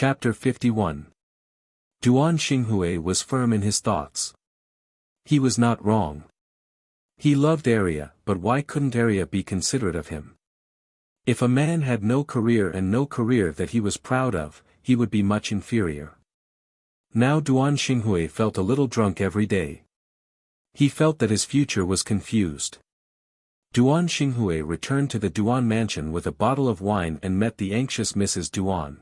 Chapter 51. Duan Xinghui was firm in his thoughts. He was not wrong. He loved Arya, but why couldn't Arya be considerate of him? If a man had no career and no career that he was proud of, he would be much inferior. Now Duan Xinghui felt a little drunk every day. He felt that his future was confused. Duan Xinghui returned to the Duan mansion with a bottle of wine and met the anxious Mrs. Duan.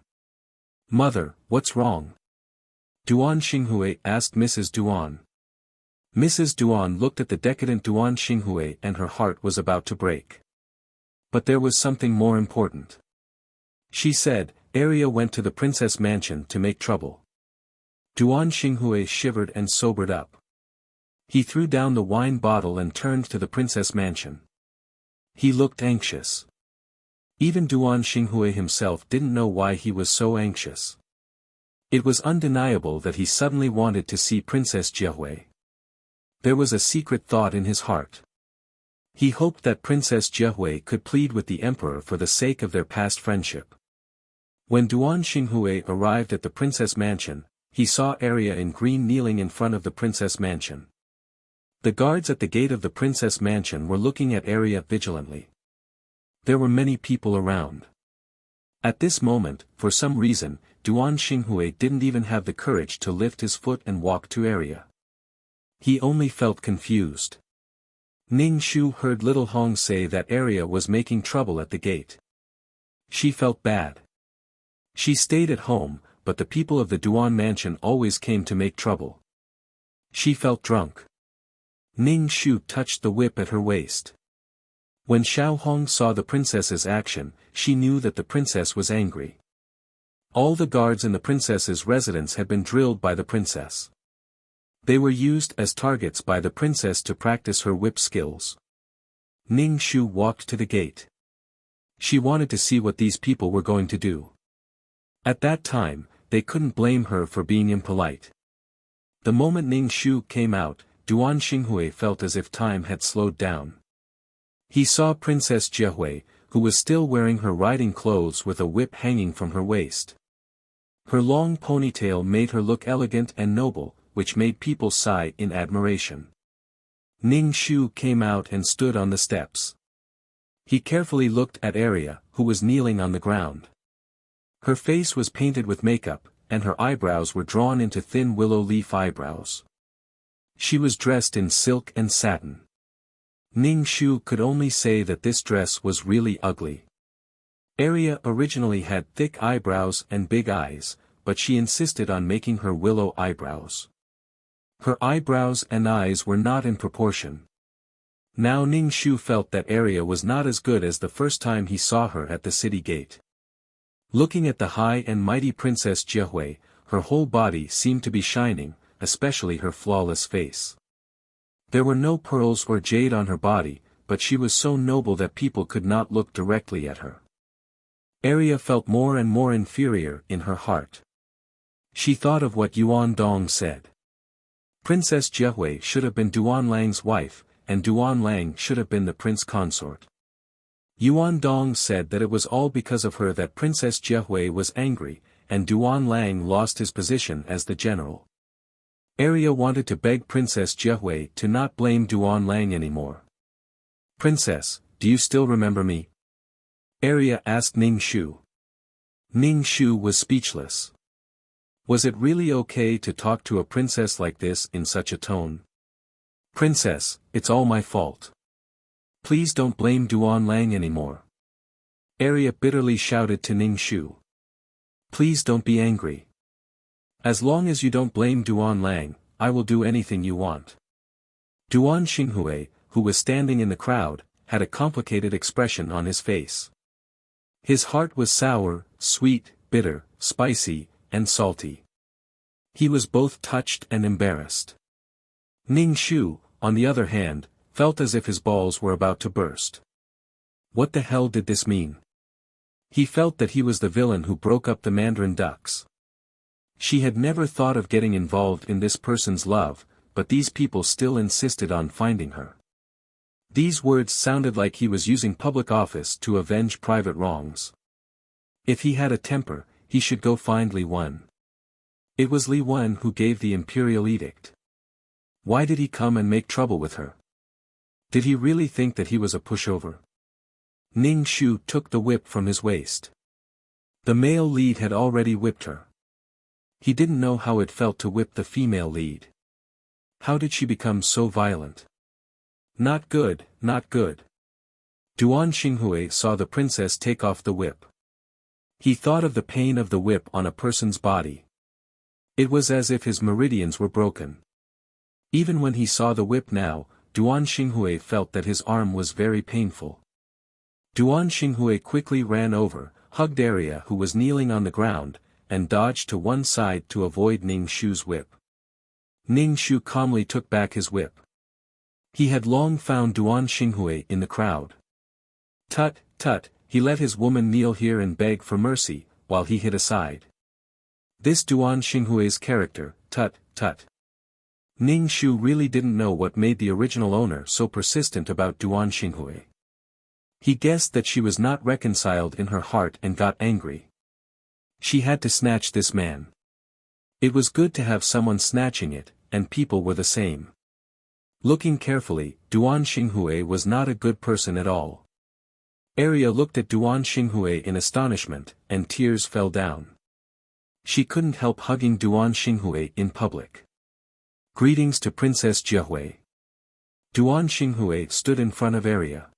"Mother, what's wrong?" Duan Xinghui asked Mrs. Duan. Mrs. Duan looked at the decadent Duan Xinghui and her heart was about to break. But there was something more important. She said, Arya went to the princess mansion to make trouble. Duan Xinghui shivered and sobered up. He threw down the wine bottle and turned to the princess mansion. He looked anxious. Even Duan Xinghui himself didn't know why he was so anxious. It was undeniable that he suddenly wanted to see Princess Jiehui. There was a secret thought in his heart. He hoped that Princess Jiehui could plead with the emperor for the sake of their past friendship. When Duan Xinghui arrived at the princess mansion, he saw Arya in green kneeling in front of the princess mansion. The guards at the gate of the princess mansion were looking at Arya vigilantly. There were many people around. At this moment, for some reason, Duan Xinghui didn't even have the courage to lift his foot and walk to Arya. He only felt confused. Ning Shu heard Little Hong say that Arya was making trouble at the gate. She felt bad. She stayed at home, but the people of the Duan mansion always came to make trouble. She felt drunk. Ning Shu touched the whip at her waist. When Xiao Hong saw the princess's action, she knew that the princess was angry. All the guards in the princess's residence had been drilled by the princess. They were used as targets by the princess to practice her whip skills. Ning Shu walked to the gate. She wanted to see what these people were going to do. At that time, they couldn't blame her for being impolite. The moment Ning Shu came out, Duan Xinghui felt as if time had slowed down. He saw Princess Jiehui, who was still wearing her riding clothes with a whip hanging from her waist. Her long ponytail made her look elegant and noble, which made people sigh in admiration. Ning Shu came out and stood on the steps. He carefully looked at Arya, who was kneeling on the ground. Her face was painted with makeup, and her eyebrows were drawn into thin willow leaf eyebrows. She was dressed in silk and satin. Ning Shu could only say that this dress was really ugly. Arya originally had thick eyebrows and big eyes, but she insisted on making her willow eyebrows. Her eyebrows and eyes were not in proportion. Now Ning Shu felt that Arya was not as good as the first time he saw her at the city gate. Looking at the high and mighty Princess Jiehui, her whole body seemed to be shining, especially her flawless face. There were no pearls or jade on her body, but she was so noble that people could not look directly at her. Arya felt more and more inferior in her heart. She thought of what Yuan Dong said. Princess Jiehui should have been Duan Lang's wife, and Duan Lang should have been the prince consort. Yuan Dong said that it was all because of her that Princess Jiehui was angry, and Duan Lang lost his position as the general. Arya wanted to beg Princess Jiehui to not blame Duan Lang anymore. "Princess, do you still remember me?" Arya asked Ning Shu. Ning Shu was speechless. Was it really okay to talk to a princess like this in such a tone? "Princess, it's all my fault. Please don't blame Duan Lang anymore." Arya bitterly shouted to Ning Shu. "Please don't be angry. As long as you don't blame Duan Lang, I will do anything you want." Duan Xinghui, who was standing in the crowd, had a complicated expression on his face. His heart was sour, sweet, bitter, spicy, and salty. He was both touched and embarrassed. Ning Shu, on the other hand, felt as if his balls were about to burst. What the hell did this mean? He felt that he was the villain who broke up the Mandarin ducks. She had never thought of getting involved in this person's love, but these people still insisted on finding her. These words sounded like he was using public office to avenge private wrongs. If he had a temper, he should go find Li Wen. It was Li Wen who gave the imperial edict. Why did he come and make trouble with her? Did he really think that he was a pushover? Ning Shu took the whip from his waist. The male lead had already whipped her. He didn't know how it felt to whip the female lead. How did she become so violent? Not good, not good. Duan Xinghui saw the princess take off the whip. He thought of the pain of the whip on a person's body. It was as if his meridians were broken. Even when he saw the whip now, Duan Xinghui felt that his arm was very painful. Duan Xinghui quickly ran over, hugged Arya who was kneeling on the ground, and dodged to one side to avoid Ning Shu's whip. Ning Shu calmly took back his whip. He had long found Duan Xinghui in the crowd. Tut, tut, he let his woman kneel here and beg for mercy, while he hid aside. This Duan Xinghui's character, tut, tut. Ning Shu really didn't know what made the original owner so persistent about Duan Xinghui. He guessed that she was not reconciled in her heart and got angry. She had to snatch this man. It was good to have someone snatching it, and people were the same. Looking carefully, Duan Xinghui was not a good person at all. Arya looked at Duan Xinghui in astonishment, and tears fell down. She couldn't help hugging Duan Xinghui in public. Greetings to Princess Jiahui. Duan Xinghui stood in front of Arya.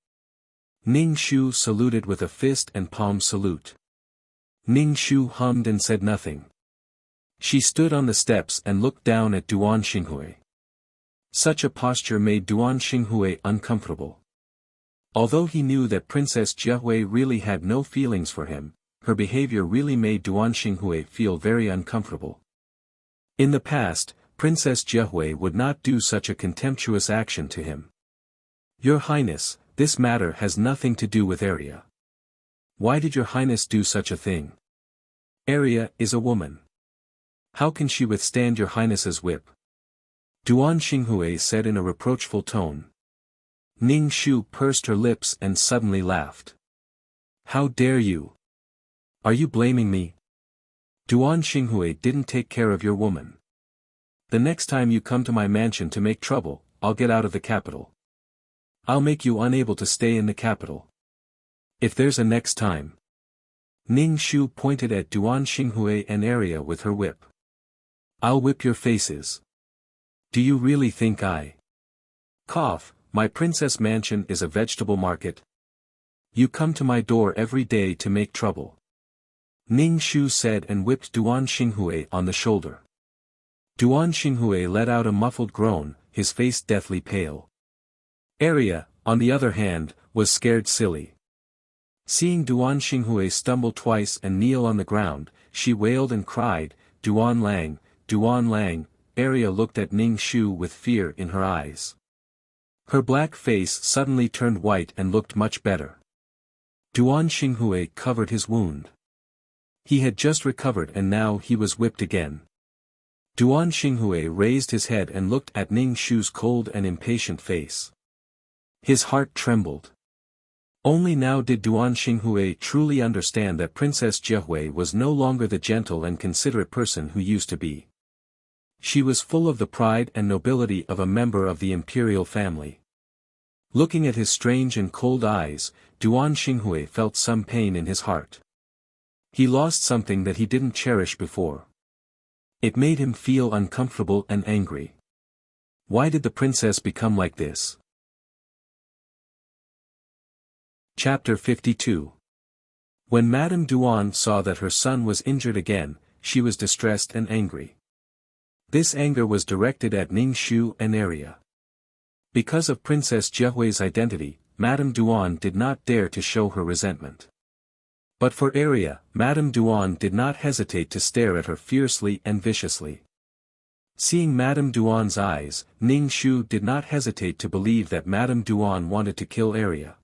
Ning Shu saluted with a fist and palm salute. Ning Shu hummed and said nothing. She stood on the steps and looked down at Duan Xinghui. Such a posture made Duan Xinghui uncomfortable. Although he knew that Princess Jiahui really had no feelings for him, her behavior really made Duan Xinghui feel very uncomfortable. In the past, Princess Jiahui would not do such a contemptuous action to him. Your Highness, this matter has nothing to do with Arya. Why did your Highness do such a thing? Arya is a woman. How can she withstand your Highness's whip? Duan Xinghui said in a reproachful tone. Ning Shu pursed her lips and suddenly laughed. How dare you? Are you blaming me? Duan Xinghui didn't take care of your woman. The next time you come to my mansion to make trouble, I'll get out of the capital. I'll make you unable to stay in the capital. If there's a next time. Ning Shu pointed at Duan Xinghui and Arya with her whip. I'll whip your faces. Do you really think I? Cough, my princess mansion is a vegetable market. You come to my door every day to make trouble. Ning Shu said and whipped Duan Xinghui on the shoulder. Duan Xinghui let out a muffled groan, his face deathly pale. Arya, on the other hand, was scared silly. Seeing Duan Xinghui stumble twice and kneel on the ground, she wailed and cried, Duan Lang, Duan Lang. Arya looked at Ning Shu with fear in her eyes. Her black face suddenly turned white and looked much better. Duan Xinghui covered his wound. He had just recovered and now he was whipped again. Duan Xinghui raised his head and looked at Ning Shu's cold and impatient face. His heart trembled. Only now did Duan Xinghui truly understand that Princess Jiahui was no longer the gentle and considerate person who used to be. She was full of the pride and nobility of a member of the imperial family. Looking at his strange and cold eyes, Duan Xinghui felt some pain in his heart. He lost something that he didn't cherish before. It made him feel uncomfortable and angry. Why did the princess become like this? Chapter 52. When Madame Duan saw that her son was injured again, she was distressed and angry. This anger was directed at Ning Shu and Arya. Because of Princess Jiahui's identity, Madame Duan did not dare to show her resentment. But for Arya, Madame Duan did not hesitate to stare at her fiercely and viciously. Seeing Madame Duan's eyes, Ning Shu did not hesitate to believe that Madame Duan wanted to kill Arya.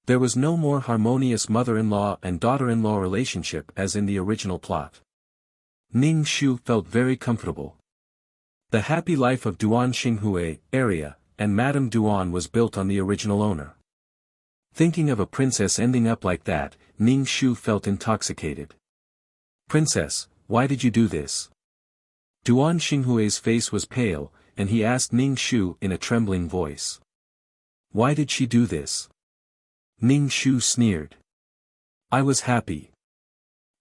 There was no more harmonious mother-in-law and daughter-in-law relationship as in the original plot. Ning Shu felt very comfortable. The happy life of Duan Xinghui, Arya, and Madame Duan was built on the original owner. Thinking of a princess ending up like that, Ning Shu felt intoxicated. Princess, why did you do this? Duan Xinghui's face was pale, and he asked Ning Shu in a trembling voice. Why did she do this? Ning Shu sneered. I was happy.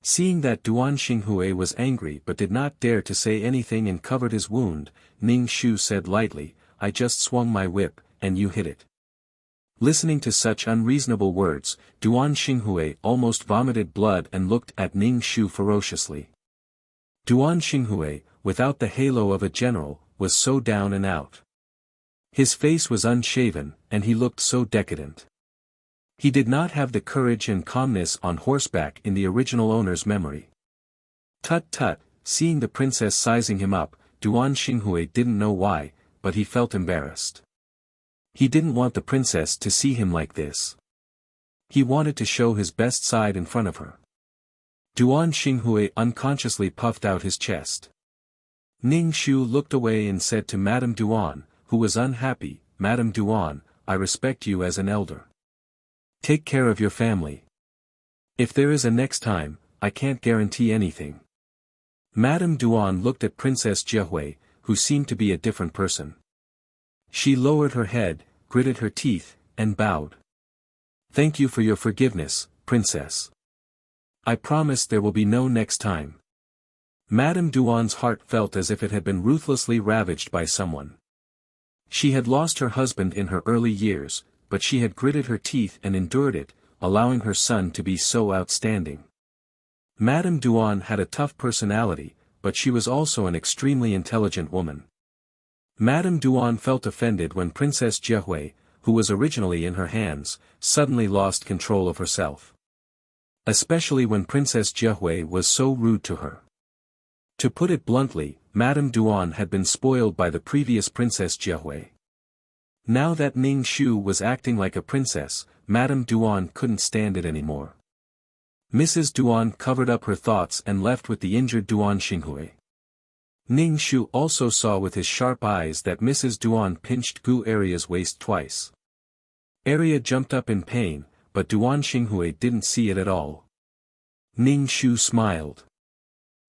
Seeing that Duan Xinghui was angry but did not dare to say anything and covered his wound, Ning Shu said lightly, I just swung my whip, and you hit it. Listening to such unreasonable words, Duan Xinghui almost vomited blood and looked at Ning Shu ferociously. Duan Xinghui, without the halo of a general, was so down and out. His face was unshaven, and he looked so decadent. He did not have the courage and calmness on horseback in the original owner's memory. Tut tut, seeing the princess sizing him up, Duan Xinghui didn't know why, but he felt embarrassed. He didn't want the princess to see him like this. He wanted to show his best side in front of her. Duan Xinghui unconsciously puffed out his chest. Ning Shu looked away and said to Madame Duan, who was unhappy, Madame Duan, I respect you as an elder. Take care of your family. If there is a next time, I can't guarantee anything. Madame Duan looked at Princess Jiehui, who seemed to be a different person. She lowered her head, gritted her teeth, and bowed. Thank you for your forgiveness, Princess. I promise there will be no next time. Madame Duan's heart felt as if it had been ruthlessly ravaged by someone. She had lost her husband in her early years, but she had gritted her teeth and endured it, allowing her son to be so outstanding. Madame Duan had a tough personality, but she was also an extremely intelligent woman. Madame Duan felt offended when Princess Jiehui, who was originally in her hands, suddenly lost control of herself. Especially when Princess Jiehui was so rude to her. To put it bluntly, Madame Duan had been spoiled by the previous Princess Jiehui. Now that Ning Shu was acting like a princess, Madame Duan couldn't stand it anymore. Mrs. Duan covered up her thoughts and left with the injured Duan Xinghui. Ning Shu also saw with his sharp eyes that Mrs. Duan pinched Gu Aria's waist twice. Aria jumped up in pain, but Duan Xinghui didn't see it at all. Ning Shu smiled.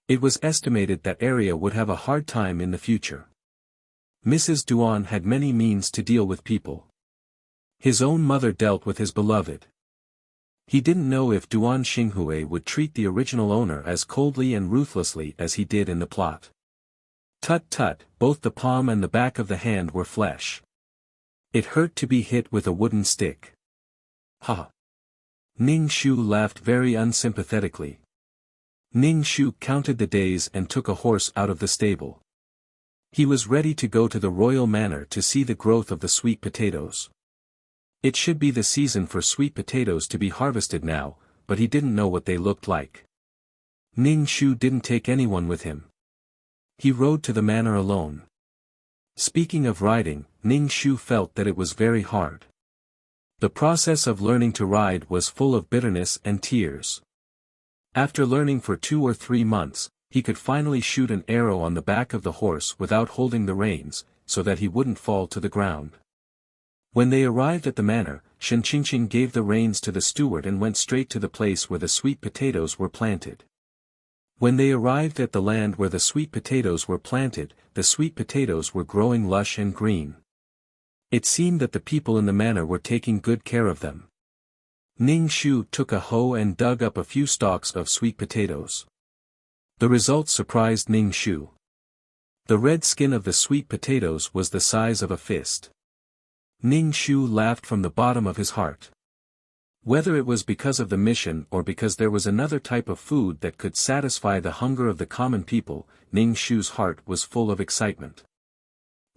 It was estimated that Aria would have a hard time in the future. Mrs. Duan had many means to deal with people. His own mother dealt with his beloved. He didn't know if Duan Xinghui would treat the original owner as coldly and ruthlessly as he did in the plot. Tut tut, both the palm and the back of the hand were flesh. It hurt to be hit with a wooden stick. Ha! Ning Shu laughed very unsympathetically. Ning Shu counted the days and took a horse out of the stable. He was ready to go to the royal manor to see the growth of the sweet potatoes. It should be the season for sweet potatoes to be harvested now, but he didn't know what they looked like. Ning Shu didn't take anyone with him. He rode to the manor alone. Speaking of riding, Ning Shu felt that it was very hard. The process of learning to ride was full of bitterness and tears. After learning for 2 or 3 months, he could finally shoot an arrow on the back of the horse without holding the reins, so that he wouldn't fall to the ground. When they arrived at the manor, Shen Qingqing gave the reins to the steward and went straight to the place where the sweet potatoes were planted. When they arrived at the land where the sweet potatoes were planted, the sweet potatoes were growing lush and green. It seemed that the people in the manor were taking good care of them. Ning Shu took a hoe and dug up a few stalks of sweet potatoes. The result surprised Ning Shu. The red skin of the sweet potatoes was the size of a fist. Ning Shu laughed from the bottom of his heart. Whether it was because of the mission or because there was another type of food that could satisfy the hunger of the common people, Ning Shu's heart was full of excitement.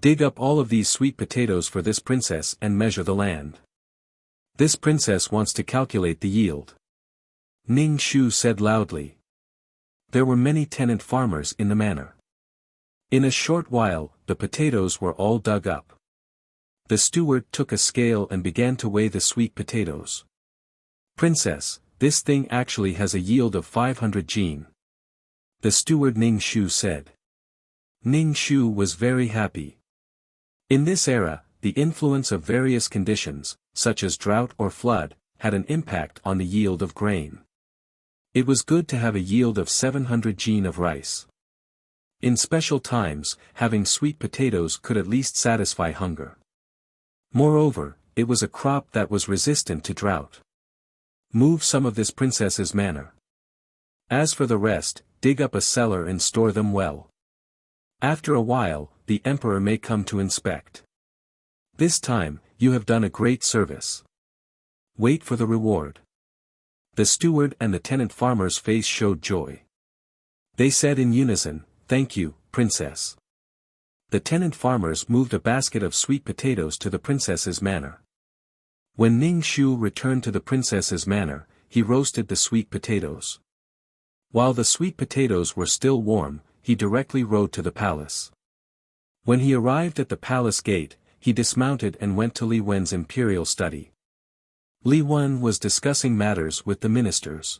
Dig up all of these sweet potatoes for this princess and measure the land. This princess wants to calculate the yield. Ning Shu said loudly. There were many tenant farmers in the manor. In a short while, the potatoes were all dug up. The steward took a scale and began to weigh the sweet potatoes. Princess, this thing actually has a yield of 500 jin. The steward Ning Shu said. Ning Shu was very happy. In this era, the influence of various conditions, such as drought or flood, had an impact on the yield of grain. It was good to have a yield of 700 gen of rice. In special times, having sweet potatoes could at least satisfy hunger. Moreover, it was a crop that was resistant to drought. Move some of this princess's manor. As for the rest, dig up a cellar and store them well. After a while, the emperor may come to inspect. This time, you have done a great service. Wait for the reward. The steward and the tenant farmer's face showed joy. They said in unison, "Thank you, princess." The tenant farmers moved a basket of sweet potatoes to the princess's manor. When Ning Shu returned to the princess's manor, he roasted the sweet potatoes. While the sweet potatoes were still warm, he directly rode to the palace. When he arrived at the palace gate, he dismounted and went to Li Wen's imperial study. Li Wen was discussing matters with the ministers.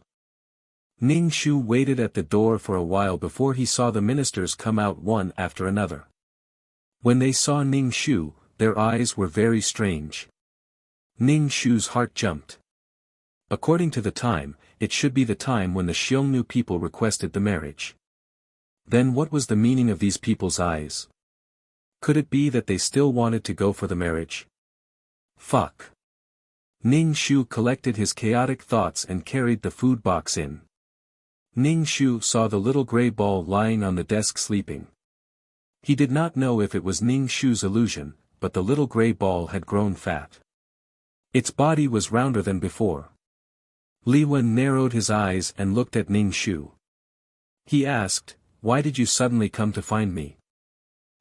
Ning Shu waited at the door for a while before he saw the ministers come out one after another. When they saw Ning Shu, their eyes were very strange. Ning Shu's heart jumped. According to the time, it should be the time when the Xiongnu people requested the marriage. Then what was the meaning of these people's eyes? Could it be that they still wanted to go for the marriage? Fuck. Ning Shu collected his chaotic thoughts and carried the food box in. Ning Shu saw the little gray ball lying on the desk sleeping. He did not know if it was Ning Shu's illusion, but the little gray ball had grown fat. Its body was rounder than before. Li Wen narrowed his eyes and looked at Ning Shu. He asked, "Why did you suddenly come to find me?"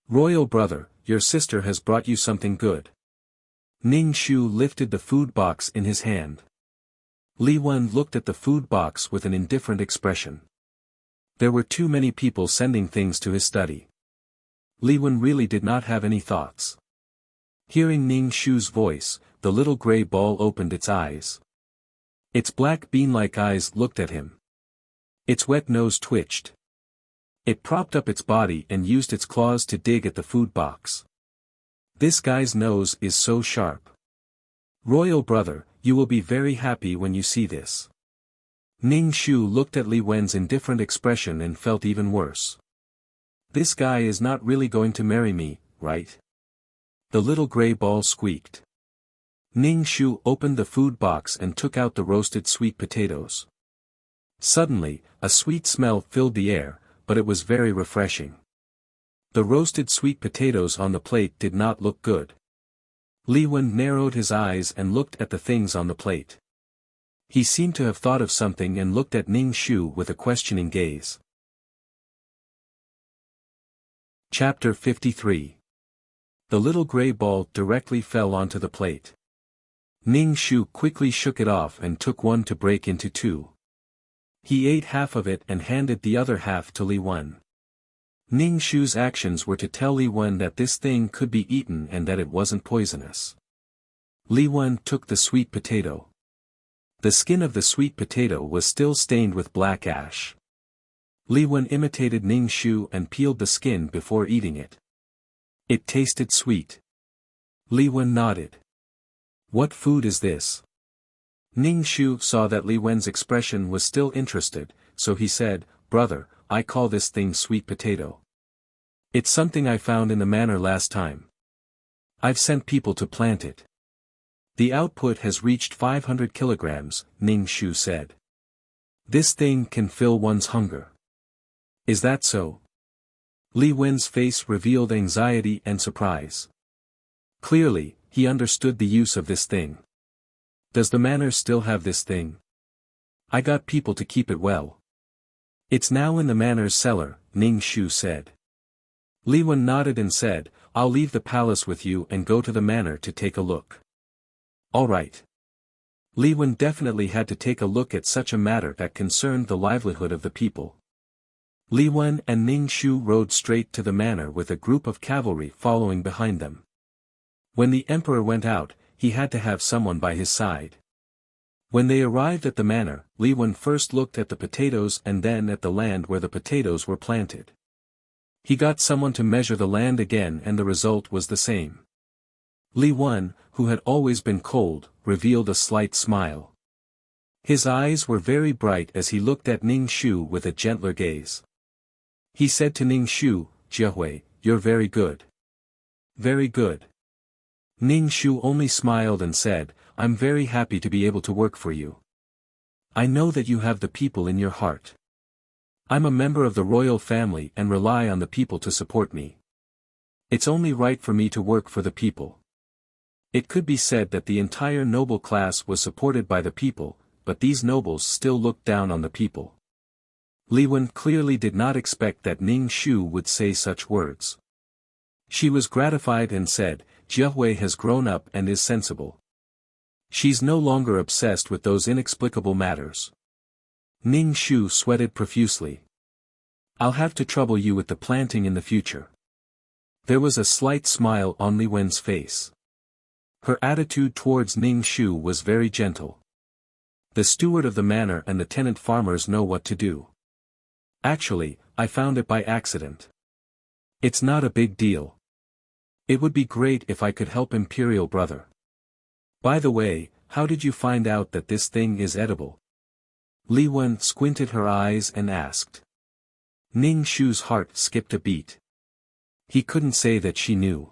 "Royal brother, your sister has brought you something good." Ning Shu lifted the food box in his hand. Li Wen looked at the food box with an indifferent expression. There were too many people sending things to his study. Li Wen really did not have any thoughts. Hearing Ning Shu's voice, the little gray ball opened its eyes. Its black bean-like eyes looked at him. Its wet nose twitched. It propped up its body and used its claws to dig at the food box. This guy's nose is so sharp. Royal brother, you will be very happy when you see this. Ning Shu looked at Li Wen's indifferent expression and felt even worse. This guy is not really going to marry me, right? The little gray ball squeaked. Ning Shu opened the food box and took out the roasted sweet potatoes. Suddenly, a sweet smell filled the air, but it was very refreshing. The roasted sweet potatoes on the plate did not look good. Li Wen narrowed his eyes and looked at the things on the plate. He seemed to have thought of something and looked at Ning Shu with a questioning gaze. Chapter 53. The little gray ball directly fell onto the plate. Ning Shu quickly shook it off and took one to break into two. He ate half of it and handed the other half to Li Wen. Ning Shu's actions were to tell Li Wen that this thing could be eaten and that it wasn't poisonous. Li Wen took the sweet potato. The skin of the sweet potato was still stained with black ash. Li Wen imitated Ning Shu and peeled the skin before eating it. It tasted sweet. Li Wen nodded. What food is this? Ning Shu saw that Li Wen's expression was still interested, so he said, "Brother, I call this thing sweet potato. It's something I found in the manor last time. I've sent people to plant it. The output has reached 500 kilograms, Ning Shu said. This thing can fill one's hunger. Is that so? Li Wen's face revealed anxiety and surprise. Clearly, he understood the use of this thing. Does the manor still have this thing? I got people to keep it well. It's now in the manor's cellar, Ning Shu said. Li Wen nodded and said, I'll leave the palace with you and go to the manor to take a look. All right. Li Wen definitely had to take a look at such a matter that concerned the livelihood of the people. Li Wen and Ning Shu rode straight to the manor with a group of cavalry following behind them. When the emperor went out, he had to have someone by his side. When they arrived at the manor, Li Wen first looked at the potatoes and then at the land where the potatoes were planted. He got someone to measure the land again and the result was the same. Li Wen, who had always been cold, revealed a slight smile. His eyes were very bright as he looked at Ning Shu with a gentler gaze. He said to Ning Shu, "Jiahui, you're very good. Very good." Ning Shu only smiled and said, "I'm very happy to be able to work for you. I know that you have the people in your heart. I'm a member of the royal family and rely on the people to support me. It's only right for me to work for the people." It could be said that the entire noble class was supported by the people, but these nobles still looked down on the people. Li Wen clearly did not expect that Ning Shu would say such words. She was gratified and said, "Jiahui has grown up and is sensible. She's no longer obsessed with those inexplicable matters." Ning Shu sweated profusely. "I'll have to trouble you with the planting in the future." There was a slight smile on Li Wen's face. Her attitude towards Ning Shu was very gentle. The steward of the manor and the tenant farmers know what to do. Actually, I found it by accident. It's not a big deal. It would be great if I could help Imperial Brother. By the way, how did you find out that this thing is edible? Li Wen squinted her eyes and asked. Ning Shu's heart skipped a beat. He couldn't say that she knew.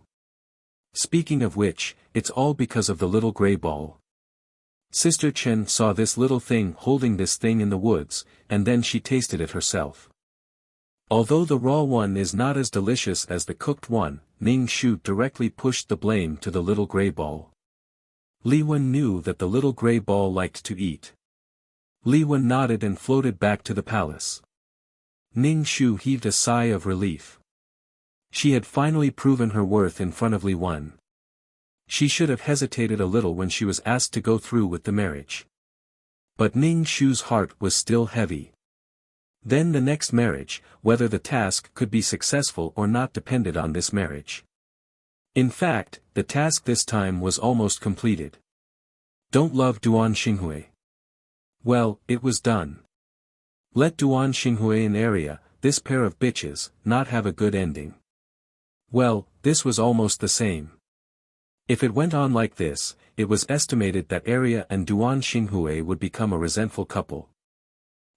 Speaking of which, it's all because of the little gray ball. Sister Chen saw this little thing holding this thing in the woods, and then she tasted it herself. Although the raw one is not as delicious as the cooked one, Ning Shu directly pushed the blame to the little gray ball. Li Wen knew that the little gray ball liked to eat. Li Wen nodded and floated back to the palace. Ning Shu heaved a sigh of relief. She had finally proven her worth in front of Li Wen. She should have hesitated a little when she was asked to go through with the marriage. But Ning Shu's heart was still heavy. Then the next marriage, whether the task could be successful or not depended on this marriage. In fact, the task this time was almost completed. Don't love Duan Xinghui. Well, it was done. Let Duan Xinghui and Area, this pair of bitches, not have a good ending. Well, this was almost the same. If it went on like this, it was estimated that Area and Duan Xinghui would become a resentful couple.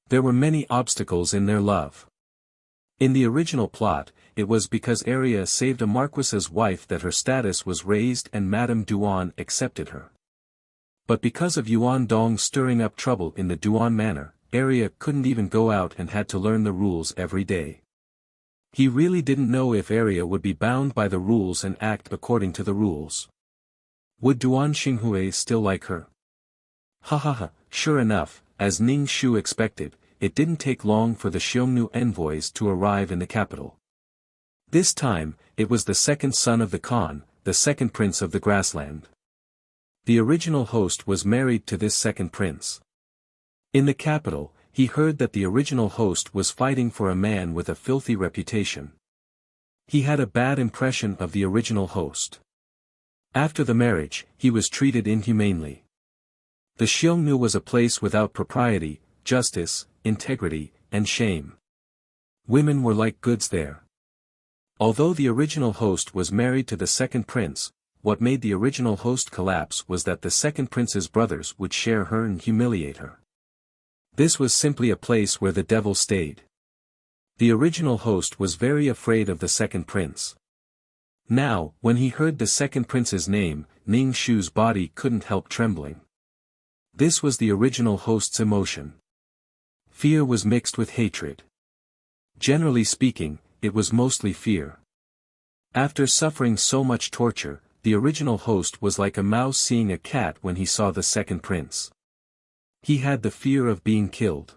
There were many obstacles in their love. In the original plot, it was because Area saved a marquis's wife that her status was raised and Madame Duan accepted her. But because of Yuan Dong stirring up trouble in the Duan manor, Area couldn't even go out and had to learn the rules every day. He really didn't know if Area would be bound by the rules and act according to the rules. Would Duan Xinghui still like her? Ha ha ha, sure enough, as Ning Shu expected, it didn't take long for the Xiongnu envoys to arrive in the capital. This time, it was the second son of the Khan, the second prince of the grassland. The original host was married to this second prince. In the capital, he heard that the original host was fighting for a man with a filthy reputation. He had a bad impression of the original host. After the marriage, he was treated inhumanely. The Xiongnu was a place without propriety, justice, integrity, and shame. Women were like goods there. Although the original host was married to the second prince, what made the original host collapse was that the second prince's brothers would share her and humiliate her. This was simply a place where the devil stayed. The original host was very afraid of the second prince. Now, when he heard the second prince's name, Ning Shu's body couldn't help trembling. This was the original host's emotion. Fear was mixed with hatred. Generally speaking, it was mostly fear. After suffering so much torture, the original host was like a mouse seeing a cat when he saw the second prince. He had the fear of being killed.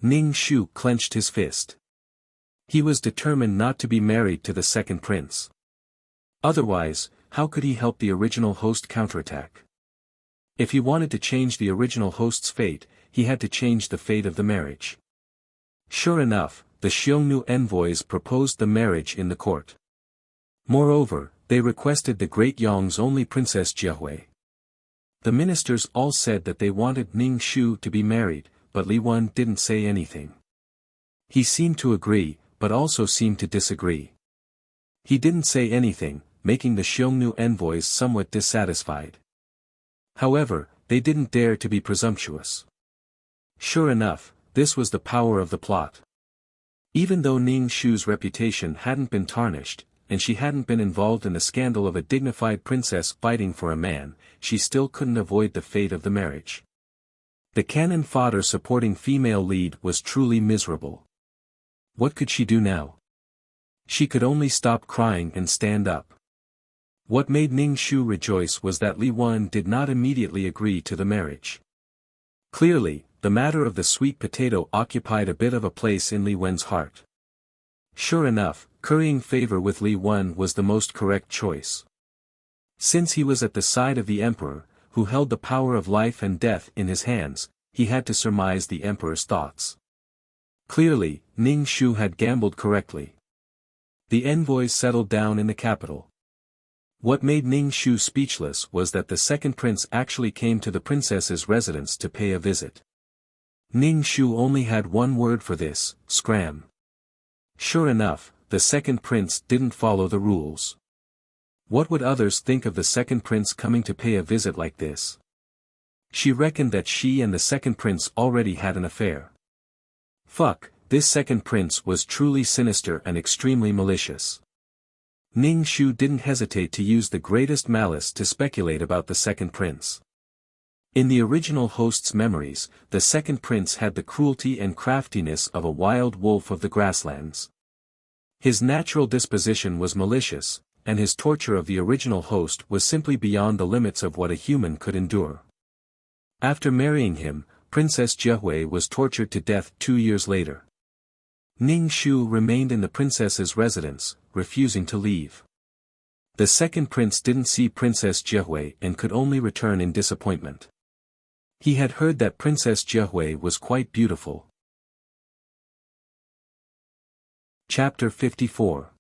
Ning Shu clenched his fist. He was determined not to be married to the second prince. Otherwise, how could he help the original host counterattack? If he wanted to change the original host's fate, he had to change the fate of the marriage. Sure enough, the Xiongnu envoys proposed the marriage in the court. Moreover, they requested the great Yong's only princess Jiahui. The ministers all said that they wanted Ning Shu to be married, but Li Wen didn't say anything. He seemed to agree, but also seemed to disagree. He didn't say anything, making the Xiongnu envoys somewhat dissatisfied. However, they didn't dare to be presumptuous. Sure enough, this was the power of the plot. Even though Ning Shu's reputation hadn't been tarnished, and she hadn't been involved in the scandal of a dignified princess fighting for a man, she still couldn't avoid the fate of the marriage. The canon fodder supporting female lead was truly miserable. What could she do now? She could only stop crying and stand up. What made Ning Shu rejoice was that Li Wan did not immediately agree to the marriage. Clearly, the matter of the sweet potato occupied a bit of a place in Li Wen's heart. Sure enough, currying favor with Li Wen was the most correct choice. Since he was at the side of the emperor, who held the power of life and death in his hands, he had to surmise the emperor's thoughts. Clearly, Ning Shu had gambled correctly. The envoys settled down in the capital. What made Ning Shu speechless was that the second prince actually came to the princess's residence to pay a visit. Ning Shu only had one word for this: scram. Sure enough, the second prince didn't follow the rules. What would others think of the second prince coming to pay a visit like this? She reckoned that she and the second prince already had an affair. Fuck, this second prince was truly sinister and extremely malicious. Ning Shu didn't hesitate to use the greatest malice to speculate about the second prince. In the original host's memories, the second prince had the cruelty and craftiness of a wild wolf of the grasslands. His natural disposition was malicious, and his torture of the original host was simply beyond the limits of what a human could endure. After marrying him, Princess Jiahui was tortured to death 2 years later. Ning Shu remained in the princess's residence, refusing to leave. The second prince didn't see Princess Jiahui and could only return in disappointment. He had heard that Princess Jiahui was quite beautiful. Chapter 54.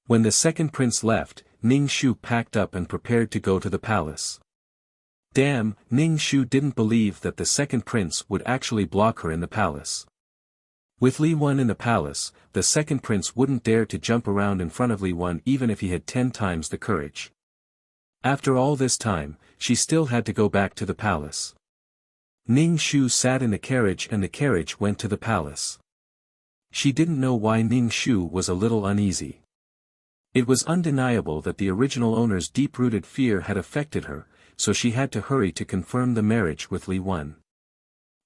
When the second prince left, Ning Shu packed up and prepared to go to the palace. Damn, Ning Shu didn't believe that the second prince would actually block her in the palace. With Li Wen in the palace, the second prince wouldn't dare to jump around in front of Li Wen even if he had 10 times the courage. After all this time, she still had to go back to the palace. Ning Shu sat in the carriage and the carriage went to the palace. She didn't know why Ning Shu was a little uneasy. It was undeniable that the original owner's deep-rooted fear had affected her, so she had to hurry to confirm the marriage with Li Wen.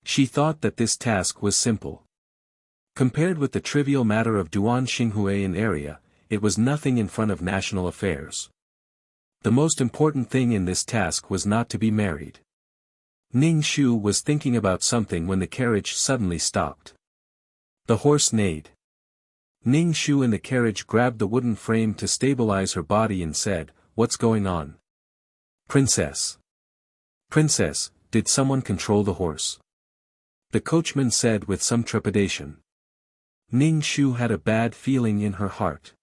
She thought that this task was simple. Compared with the trivial matter of Duan Xinghui in area, it was nothing in front of national affairs. The most important thing in this task was not to be married. Ning Shu was thinking about something when the carriage suddenly stopped. The horse neighed. Ning Shu in the carriage grabbed the wooden frame to stabilize her body and said, "What's going on?" "Princess. Princess, did someone control the horse?" the coachman said with some trepidation. Ning Shu had a bad feeling in her heart.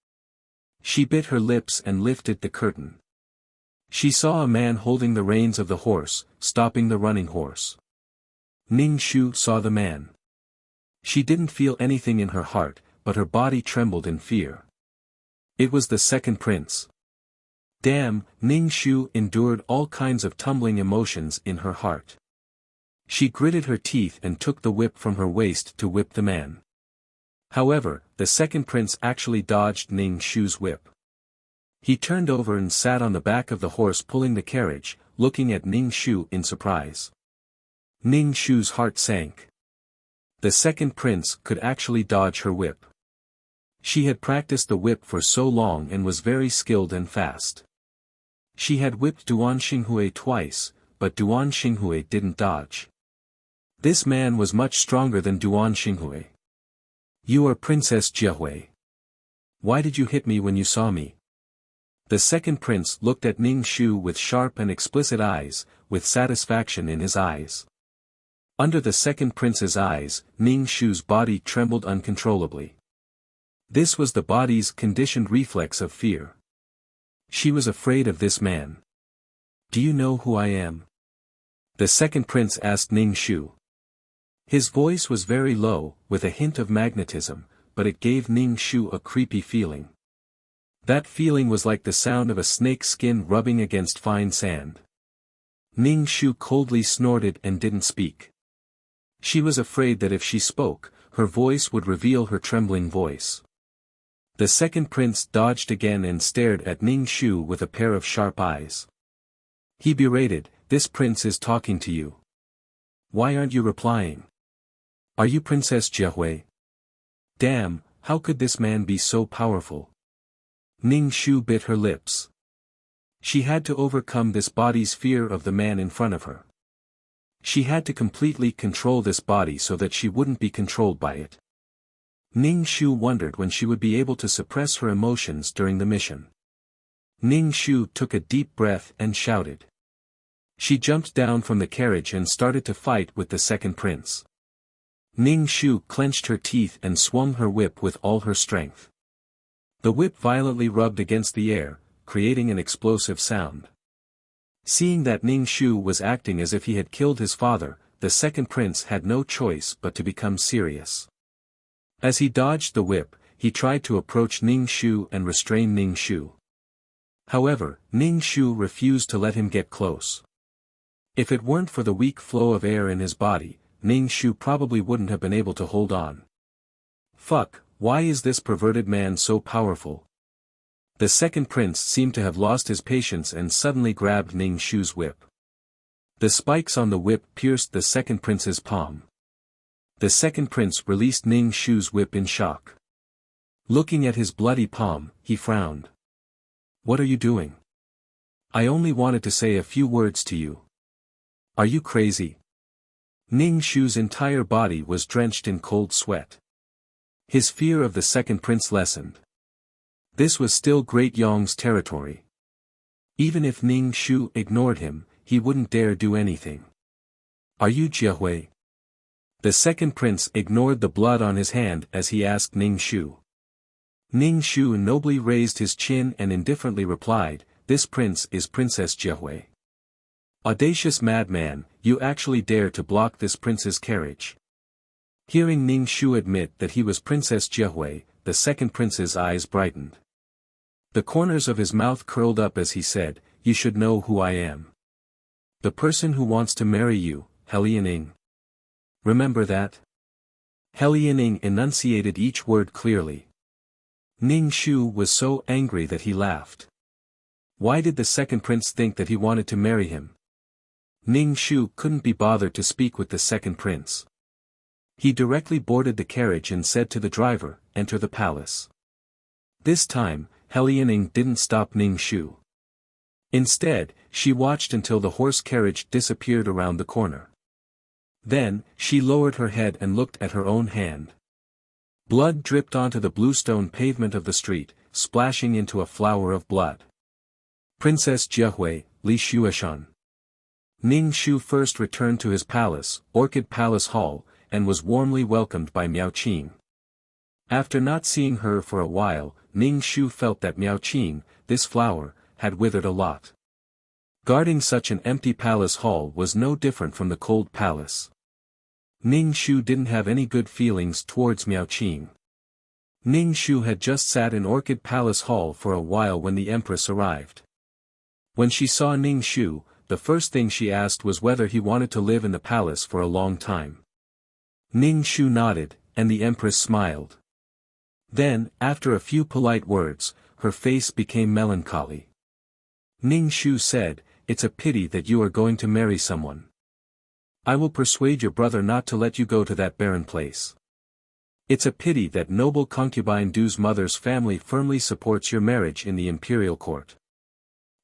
She bit her lips and lifted the curtain. She saw a man holding the reins of the horse, stopping the running horse. Ning Shu saw the man. She didn't feel anything in her heart, but her body trembled in fear. It was the second prince. Damn, Ning Shu endured all kinds of tumbling emotions in her heart. She gritted her teeth and took the whip from her waist to whip the man. However, the second prince actually dodged Ning Shu's whip. He turned over and sat on the back of the horse pulling the carriage, looking at Ning Shu in surprise. Ning Shu's heart sank. The second prince could actually dodge her whip. She had practiced the whip for so long and was very skilled and fast. She had whipped Duan Xinghui twice, but Duan Xinghui didn't dodge. This man was much stronger than Duan Xinghui. "You are Princess Jiahui. Why did you hit me when you saw me?" The second prince looked at Ning Shu with sharp and explicit eyes, with satisfaction in his eyes. Under the second prince's eyes, Ning Shu's body trembled uncontrollably. This was the body's conditioned reflex of fear. She was afraid of this man. "Do you know who I am?" the second prince asked Ning Shu. His voice was very low, with a hint of magnetism, but it gave Ning Shu a creepy feeling. That feeling was like the sound of a snake's skin rubbing against fine sand. Ning Shu coldly snorted and didn't speak. She was afraid that if she spoke, her voice would reveal her trembling voice. The second prince dodged again and stared at Ning Shu with a pair of sharp eyes. He berated, "This prince is talking to you. Why aren't you replying? Are you Princess Jiehui? Damn, how could this man be so powerful?" Ning Shu bit her lips. She had to overcome this body's fear of the man in front of her. She had to completely control this body so that she wouldn't be controlled by it. Ning Shu wondered when she would be able to suppress her emotions during the mission. Ning Shu took a deep breath and shouted. She jumped down from the carriage and started to fight with the second prince. Ning Shu clenched her teeth and swung her whip with all her strength. The whip violently rubbed against the air, creating an explosive sound. Seeing that Ning Shu was acting as if he had killed his father, the second prince had no choice but to become serious. As he dodged the whip, he tried to approach Ning Shu and restrain Ning Shu. However, Ning Shu refused to let him get close. If it weren't for the weak flow of air in his body, Ning Shu probably wouldn't have been able to hold on. Fuck, why is this perverted man so powerful? The second prince seemed to have lost his patience and suddenly grabbed Ning Shu's whip. The spikes on the whip pierced the second prince's palm. The second prince released Ning Shu's whip in shock. Looking at his bloody palm, he frowned. What are you doing? I only wanted to say a few words to you. Are you crazy? Ning Shu's entire body was drenched in cold sweat. His fear of the second prince lessened. This was still Great Yong's territory. Even if Ning Shu ignored him, he wouldn't dare do anything. Are you Jiehui? The second prince ignored the blood on his hand as he asked Ning Shu. Ning Shu nobly raised his chin and indifferently replied, "This prince is Princess Jiehui." Audacious madman, you actually dare to block this prince's carriage. Hearing Ning Shu admit that he was Princess Jiehui, the second prince's eyes brightened. The corners of his mouth curled up as he said, "You should know who I am. The person who wants to marry you, Helianing. Remember that?" Helianing enunciated each word clearly. Ning Shu was so angry that he laughed. Why did the second prince think that he wanted to marry him? Ning Shu couldn't be bothered to speak with the second prince. He directly boarded the carriage and said to the driver, "Enter the palace." This time, Helianing didn't stop Ning Shu. Instead, she watched until the horse carriage disappeared around the corner. Then, she lowered her head and looked at her own hand. Blood dripped onto the bluestone pavement of the street, splashing into a flower of blood. Princess Jiehui, Li Shuashan. Ning Shu first returned to his palace, Orchid Palace Hall, and was warmly welcomed by Miao Qing. After not seeing her for a while, Ning Shu felt that Miao Qing, this flower, had withered a lot. Guarding such an empty palace hall was no different from the cold palace. Ning Shu didn't have any good feelings towards Miao Qing. Ning Shu had just sat in Orchid Palace Hall for a while when the Empress arrived. When she saw Ning Shu, the first thing she asked was whether he wanted to live in the palace for a long time. Ning Shu nodded, and the Empress smiled. Then, after a few polite words, her face became melancholy. Ning Shu said, "It's a pity that you are going to marry someone. I will persuade your brother not to let you go to that barren place. It's a pity that noble concubine Du's mother's family firmly supports your marriage in the imperial court.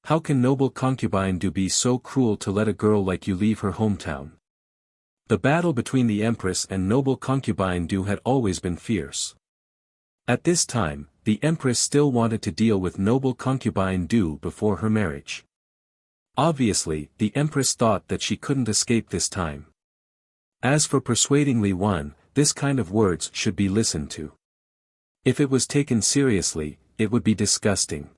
How can noble concubine Du be so cruel to let a girl like you leave her hometown?" The battle between the Empress and noble concubine Du had always been fierce. At this time, the Empress still wanted to deal with noble concubine Du before her marriage. Obviously, the Empress thought that she couldn't escape this time. As for persuading Li Wan, this kind of words should be listened to. If it was taken seriously, it would be disgusting.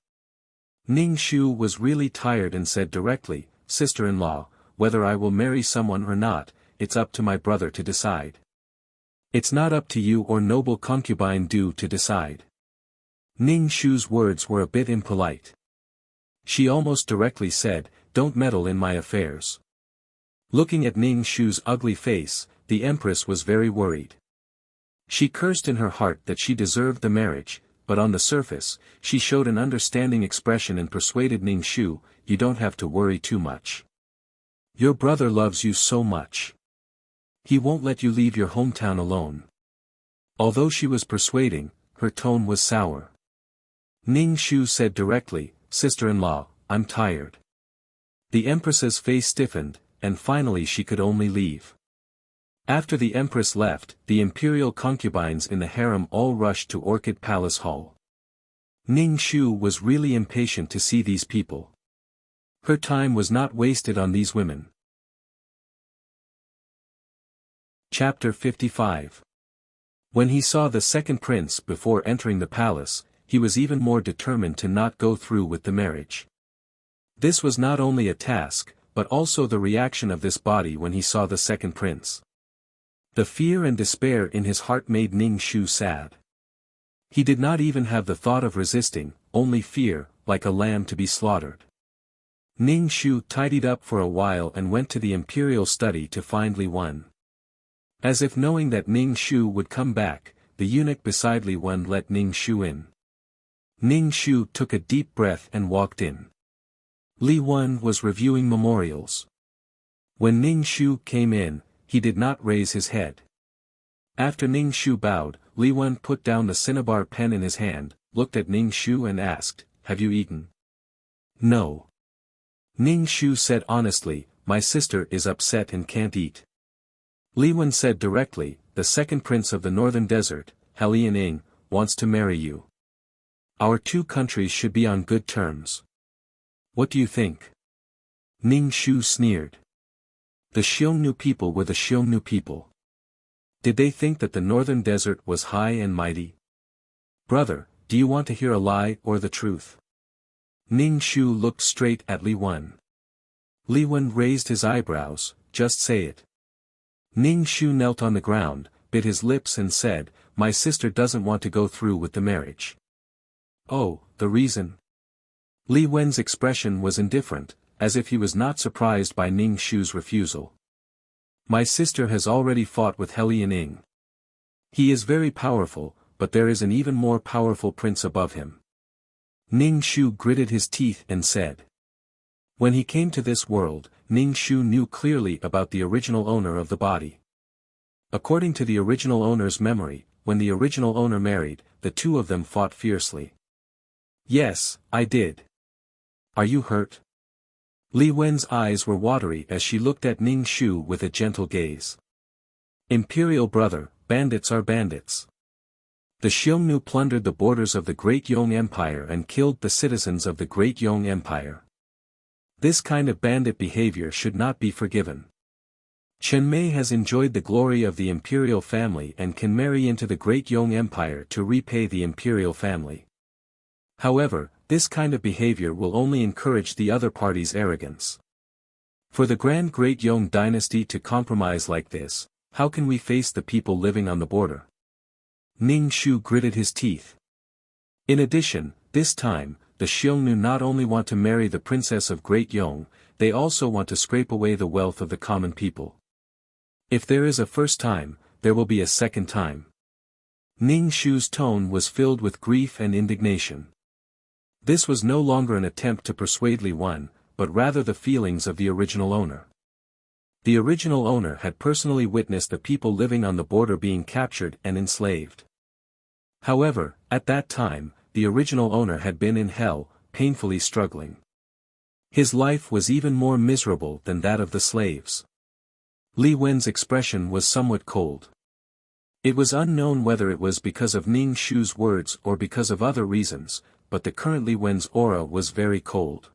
Ning Shu was really tired and said directly, "Sister-in-law, whether I will marry someone or not, it's up to my brother to decide. It's not up to you or noble concubine Du to decide." Ning Shu's words were a bit impolite. She almost directly said, "Don't meddle in my affairs." Looking at Ning Shu's ugly face, the empress was very worried. She cursed in her heart that she deserved the marriage, but on the surface, she showed an understanding expression and persuaded Ningxu, you don't have to worry too much. Your brother loves you so much. He won't let you leave your hometown alone. Although she was persuading, her tone was sour. Ningxu said directly, sister-in-law, I'm tired. The empress's face stiffened, and finally she could only leave. After the empress left, the imperial concubines in the harem all rushed to Orchid Palace Hall. Ningxu was really impatient to see these people. Her time was not wasted on these women. Chapter 55. When he saw the second prince before entering the palace, he was even more determined to not go through with the marriage. This was not only a task, but also the reaction of this body when he saw the second prince. The fear and despair in his heart made Ningxu sad. He did not even have the thought of resisting, only fear, like a lamb to be slaughtered. Ningxu tidied up for a while and went to the imperial study to find Li Wen. As if knowing that Ningxu would come back, the eunuch beside Li Wen let Ningxu in. Ningxu took a deep breath and walked in. Li Wen was reviewing memorials. When Ningxu came in, he did not raise his head. After Ningxu bowed, Li Wen put down the cinnabar pen in his hand, looked at Ningxu and asked, have you eaten? No. Ningxu said honestly, my sister is upset and can't eat. Li Wen said directly, the second prince of the northern desert, Helian, wants to marry you. Our two countries should be on good terms. What do you think? Ningxu sneered. The Xiongnu people were the Xiongnu people. Did they think that the northern desert was high and mighty? Brother, do you want to hear a lie or the truth? Ningxu looked straight at Li Wen. Li Wen raised his eyebrows, just say it. Ningxu knelt on the ground, bit his lips and said, my sister doesn't want to go through with the marriage. Oh, the reason? Li Wen's expression was indifferent, as if he was not surprised by Ningxu's refusal. My sister has already fought with Helian. He is very powerful, but there is an even more powerful prince above him. Ningxu gritted his teeth and said. When he came to this world, Ningxu knew clearly about the original owner of the body. According to the original owner's memory, when the original owner married, the two of them fought fiercely. Yes, I did. Are you hurt? Li Wen's eyes were watery as she looked at Ningxu with a gentle gaze. Imperial brother, bandits are bandits. The Xiongnu plundered the borders of the Great Yong Empire and killed the citizens of the Great Yong Empire. This kind of bandit behavior should not be forgiven. Chen Mei has enjoyed the glory of the imperial family and can marry into the Great Yong Empire to repay the imperial family. However, this kind of behavior will only encourage the other party's arrogance. For the Grand Great Yong dynasty to compromise like this, how can we face the people living on the border? Ningxu gritted his teeth. In addition, this time, the Xiongnu not only want to marry the princess of Great Yong, they also want to scrape away the wealth of the common people. If there is a first time, there will be a second time. Ningxu's tone was filled with grief and indignation. This was no longer an attempt to persuade Li Wen, but rather the feelings of the original owner. The original owner had personally witnessed the people living on the border being captured and enslaved. However, at that time, the original owner had been in hell, painfully struggling. His life was even more miserable than that of the slaves. Li Wen's expression was somewhat cold. It was unknown whether it was because of Ningxu's words or because of other reasons, but the current Li Wen's aura was very cold.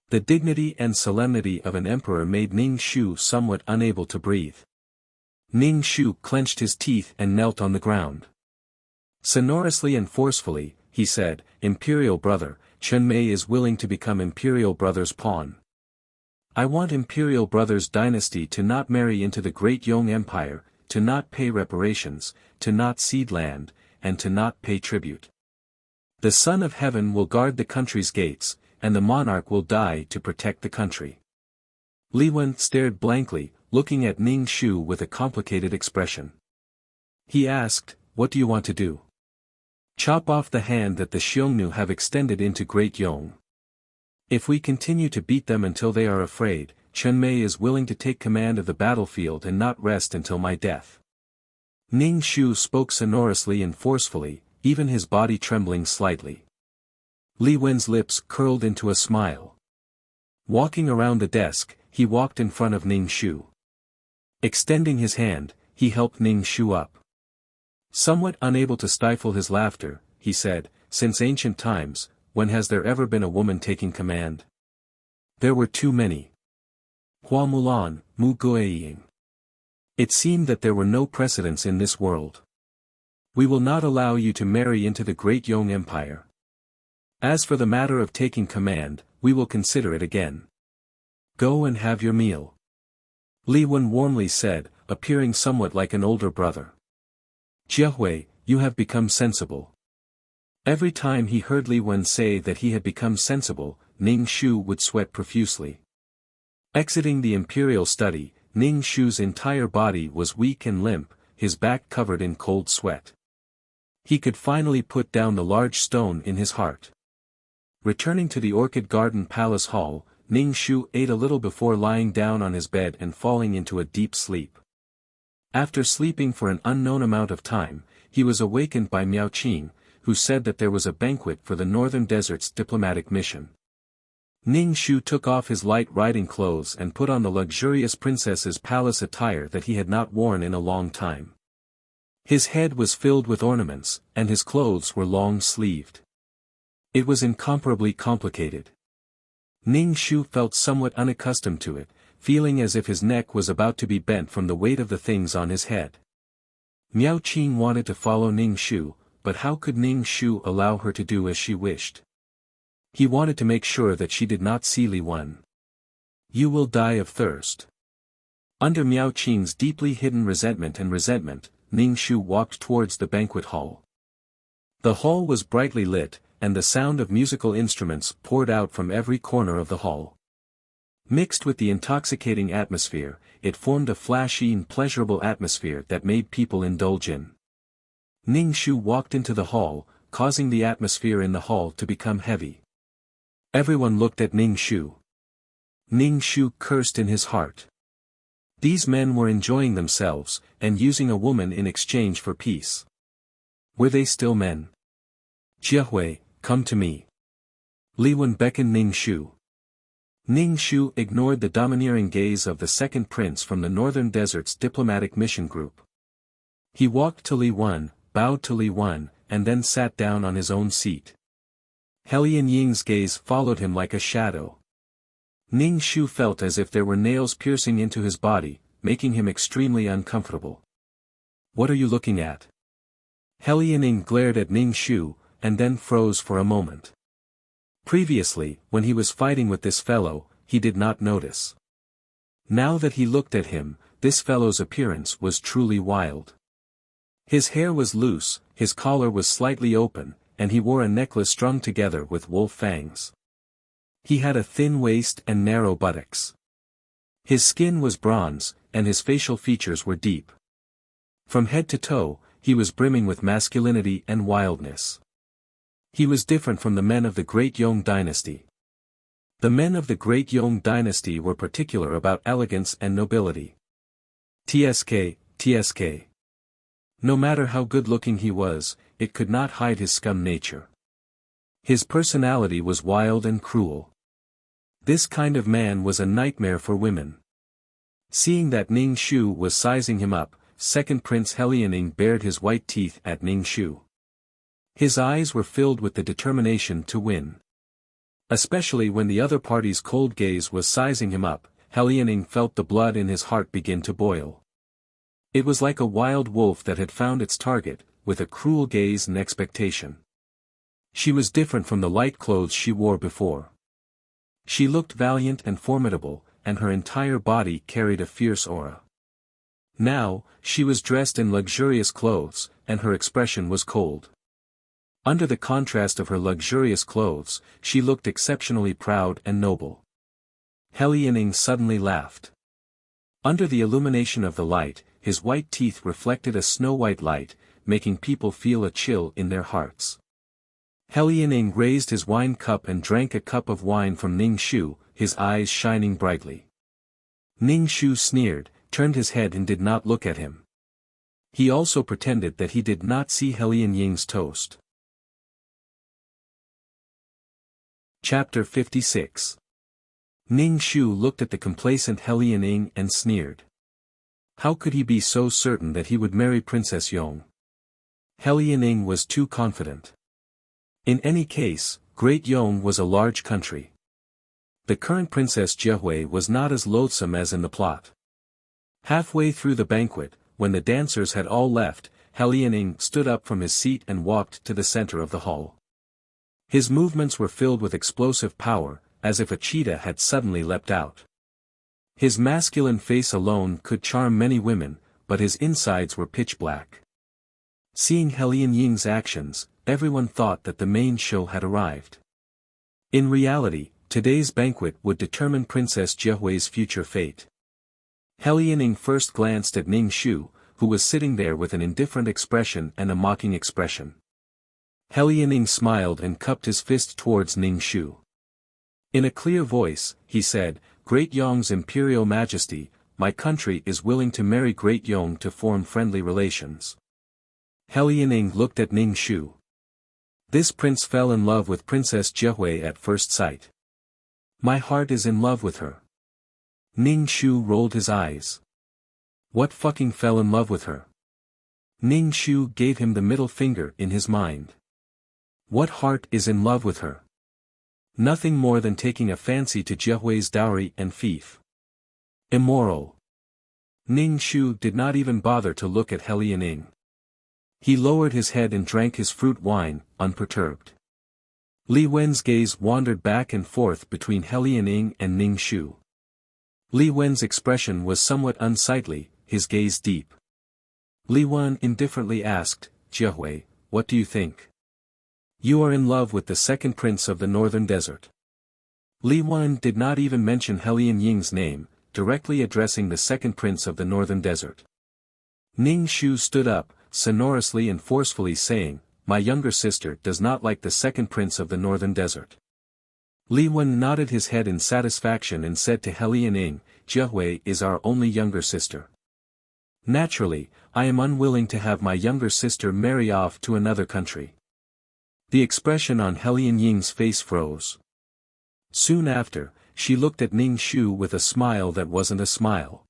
The dignity and solemnity of an emperor made Ningxu somewhat unable to breathe. Ningxu clenched his teeth and knelt on the ground. Sonorously and forcefully, he said, Imperial brother, Chen Mei is willing to become Imperial brother's pawn. I want Imperial brother's dynasty to not marry into the Great Yong Empire, to not pay reparations, to not cede land, and to not pay tribute. The Son of Heaven will guard the country's gates, and the monarch will die to protect the country. Li Wen stared blankly, looking at Ning Shu with a complicated expression. He asked, "What do you want to do?" "Chop off the hand that the Xiongnu have extended into Great Yong. If we continue to beat them until they are afraid, Chen Mei is willing to take command of the battlefield and not rest until my death." Ning Shu spoke sonorously and forcefully, even his body trembling slightly. Li Wen's lips curled into a smile. Walking around the desk, he walked in front of Ning Shu. Extending his hand, he helped Ning Shu up. Somewhat unable to stifle his laughter, he said, "Since ancient times, when has there ever been a woman taking command? There were too many. Hua Mulan, Mu Guiying. It seemed that there were no precedents in this world. We will not allow you to marry into the Great Yong Empire. As for the matter of taking command, we will consider it again. Go and have your meal." Li Wen warmly said, appearing somewhat like an older brother. "Jiehui, you have become sensible." Every time he heard Li Wen say that he had become sensible, Ning Shu would sweat profusely. Exiting the imperial study, Ning Shu's entire body was weak and limp, his back covered in cold sweat. He could finally put down the large stone in his heart. Returning to the Orchid Garden Palace Hall, Ning Shu ate a little before lying down on his bed and falling into a deep sleep. After sleeping for an unknown amount of time, he was awakened by Miao Qing, who said that there was a banquet for the Northern Desert's diplomatic mission. Ning Shu took off his light riding clothes and put on the luxurious princess's palace attire that he had not worn in a long time. His head was filled with ornaments, and his clothes were long-sleeved. It was incomparably complicated. Ning Shu felt somewhat unaccustomed to it, feeling as if his neck was about to be bent from the weight of the things on his head. Miao Qing wanted to follow Ning Shu, but how could Ning Shu allow her to do as she wished? He wanted to make sure that she did not see Li Wen. "You will die of thirst." Under Miao Qing's deeply hidden resentment, Ning Shu walked towards the banquet hall. The hall was brightly lit, and the sound of musical instruments poured out from every corner of the hall. Mixed with the intoxicating atmosphere, it formed a flashy and pleasurable atmosphere that made people indulge in. Ning Shu walked into the hall, causing the atmosphere in the hall to become heavy. Everyone looked at Ning Shu. Ning Shu cursed in his heart. These men were enjoying themselves, and using a woman in exchange for peace. Were they still men? "Jiehui, come to me." Li Wen beckoned Ning Shu. Ning Shu ignored the domineering gaze of the second prince from the Northern Desert's diplomatic mission group. He walked to Li Wen, bowed to Li Wen, and then sat down on his own seat. Helian Ying's gaze followed him like a shadow. Ning Shu felt as if there were nails piercing into his body, making him extremely uncomfortable. "What are you looking at?" Helian Ying glared at Ning Shu, and then froze for a moment. Previously, when he was fighting with this fellow, he did not notice. Now that he looked at him, this fellow's appearance was truly wild. His hair was loose, his collar was slightly open, and he wore a necklace strung together with wolf fangs. He had a thin waist and narrow buttocks. His skin was bronze, and his facial features were deep. From head to toe, he was brimming with masculinity and wildness. He was different from the men of the Great Yong dynasty. The men of the Great Yong dynasty were particular about elegance and nobility. TSK. No matter how good-looking he was, it could not hide his scum nature. His personality was wild and cruel. This kind of man was a nightmare for women. Seeing that Ning Shu was sizing him up, second Prince Helianing bared his white teeth at Ning Shu. His eyes were filled with the determination to win. Especially when the other party's cold gaze was sizing him up, Helianing felt the blood in his heart begin to boil. It was like a wild wolf that had found its target, with a cruel gaze and expectation. She was different from the light clothes she wore before. She looked valiant and formidable, and her entire body carried a fierce aura. Now, she was dressed in luxurious clothes, and her expression was cold. Under the contrast of her luxurious clothes, she looked exceptionally proud and noble. Helianing suddenly laughed. Under the illumination of the light, his white teeth reflected a snow-white light, making people feel a chill in their hearts. Liaoning raised his wine cup and drank a cup of wine from Ning Shu, his eyes shining brightly. Ning Shu sneered, turned his head and did not look at him. He also pretended that he did not see Liaoning's toast. Chapter 56. Ning Shu looked at the complacent Liaoning and sneered. How could he be so certain that he would marry Princess Yong? Liaoning was too confident. In any case, Great Yong was a large country. The current Princess Jiahui was not as loathsome as in the plot. Halfway through the banquet, when the dancers had all left, Liaoning stood up from his seat and walked to the center of the hall. His movements were filled with explosive power, as if a cheetah had suddenly leapt out. His masculine face alone could charm many women, but his insides were pitch black. Seeing Liaoning's actions, everyone thought that the main show had arrived. In reality, today's banquet would determine Princess Jiahui's future fate. Liaoning first glanced at Ning Shu, who was sitting there with an indifferent expression and a mocking expression. Liaoning smiled and cupped his fist towards Ning Shu. In a clear voice, he said, "Great Yong's Imperial Majesty, my country is willing to marry Great Yong to form friendly relations." Liaoning looked at Ning Shu. This prince fell in love with Princess Jiahui at first sight. My heart is in love with her. Ning Shu rolled his eyes. What fucking fell in love with her? Ning Shu gave him the middle finger in his mind. What heart is in love with her? Nothing more than taking a fancy to Jiahui's dowry and fief. Immoral. Ning Shu did not even bother to look at Liaoning. He lowered his head and drank his fruit wine, unperturbed. Li Wen's gaze wandered back and forth between Liaoning and Ning Shu. Li Wen's expression was somewhat unsightly, his gaze deep. Li Wen indifferently asked, "Jiahui, what do you think?" "You are in love with the second prince of the northern desert." Li Wen did not even mention Liaoning's name, directly addressing the second prince of the northern desert. Ning Shu stood up, sonorously and forcefully saying, "My younger sister does not like the second prince of the northern desert." Li Wen nodded his head in satisfaction and said to Liaoning, "Jiahui is our only younger sister. Naturally, I am unwilling to have my younger sister marry off to another country." The expression on Liaoning's face froze. Soon after, she looked at Ning Shu with a smile that wasn't a smile.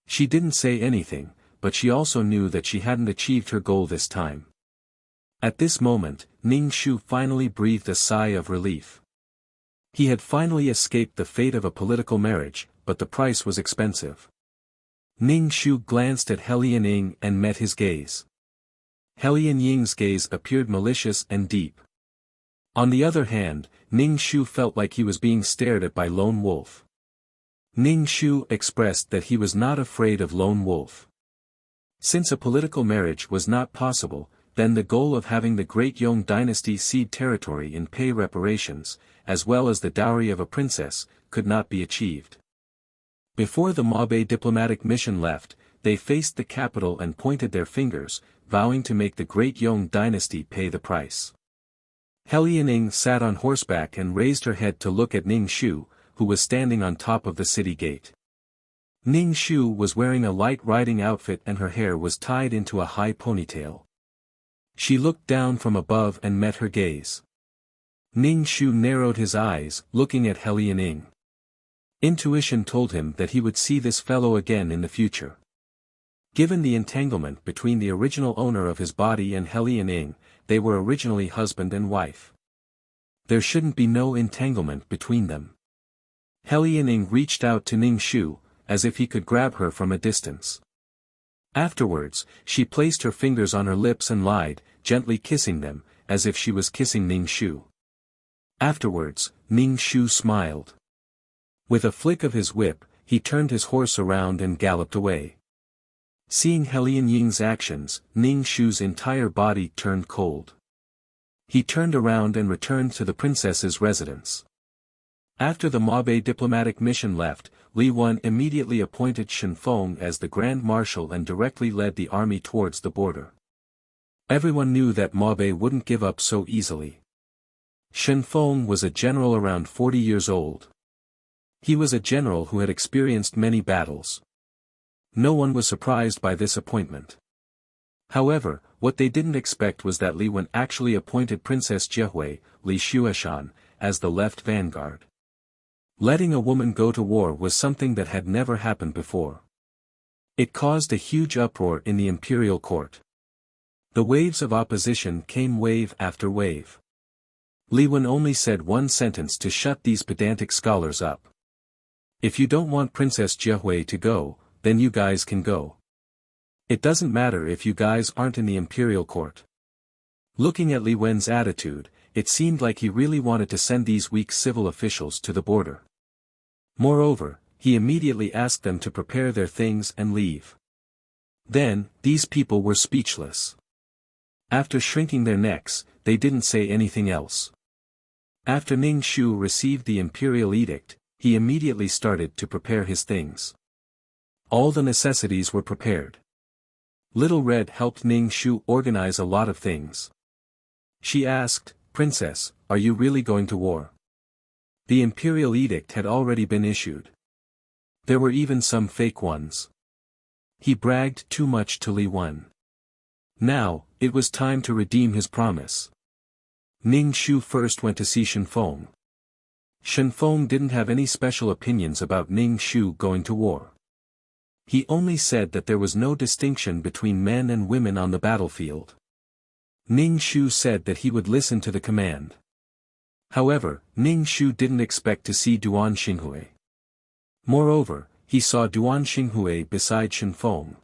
She didn't say anything, but she also knew that she hadn't achieved her goal this time. At this moment, Ning Shu finally breathed a sigh of relief. He had finally escaped the fate of a political marriage, but the price was expensive. Ning Shu glanced at Liaoning and met his gaze. Liaoning's gaze appeared malicious and deep. On the other hand, Ning Shu felt like he was being stared at by Lone Wolf. Ning Shu expressed that he was not afraid of Lone Wolf. Since a political marriage was not possible, then the goal of having the Great Yong dynasty cede territory and pay reparations, as well as the dowry of a princess, could not be achieved. Before the Mabe diplomatic mission left, they faced the capital and pointed their fingers, vowing to make the Great Yong dynasty pay the price. Liaoning sat on horseback and raised her head to look at Ning Shu, who was standing on top of the city gate. Ning Shu was wearing a light riding outfit and her hair was tied into a high ponytail. She looked down from above and met her gaze. Ning Shu narrowed his eyes, looking at Liaoning. Intuition told him that he would see this fellow again in the future. Given the entanglement between the original owner of his body and Liaoning, they were originally husband and wife. There shouldn't be no entanglement between them. Liaoning reached out to Ning Shu, as if he could grab her from a distance. Afterwards, she placed her fingers on her lips and lied, gently kissing them, as if she was kissing Ning Shu. Afterwards, Ning Shu smiled. With a flick of his whip, he turned his horse around and galloped away. Seeing Liaoning's actions, Ning Shu's entire body turned cold. He turned around and returned to the princess's residence. After the Mabe diplomatic mission left, Li Wen immediately appointed Shen Feng as the Grand Marshal and directly led the army towards the border. Everyone knew that Ma Bei wouldn't give up so easily. Shen Feng was a general around 40 years old. He was a general who had experienced many battles. No one was surprised by this appointment. However, what they didn't expect was that Li Wen actually appointed Princess Jiehui, Li Xueshan, as the left vanguard. Letting a woman go to war was something that had never happened before. It caused a huge uproar in the imperial court. The waves of opposition came wave after wave. Li Wen only said one sentence to shut these pedantic scholars up. If you don't want Princess Jiehui to go, then you guys can go. It doesn't matter if you guys aren't in the imperial court. Looking at Li Wen's attitude, it seemed like he really wanted to send these weak civil officials to the border. Moreover, he immediately asked them to prepare their things and leave. Then, these people were speechless. After shrinking their necks, they didn't say anything else. After Ning Shu received the imperial edict, he immediately started to prepare his things. All the necessities were prepared. Little Red helped Ning Shu organize a lot of things. She asked, "Princess, are you really going to war?" The imperial edict had already been issued. There were even some fake ones. He bragged too much to Li Wen. Now, it was time to redeem his promise. Ning Shu first went to see Shen Feng. Shen Feng didn't have any special opinions about Ning Shu going to war. He only said that there was no distinction between men and women on the battlefield. Ning Shu said that he would listen to the command. However, Ning Shu didn't expect to see Duan Xinghui. Moreover, he saw Duan Xinghui beside Shen Feng.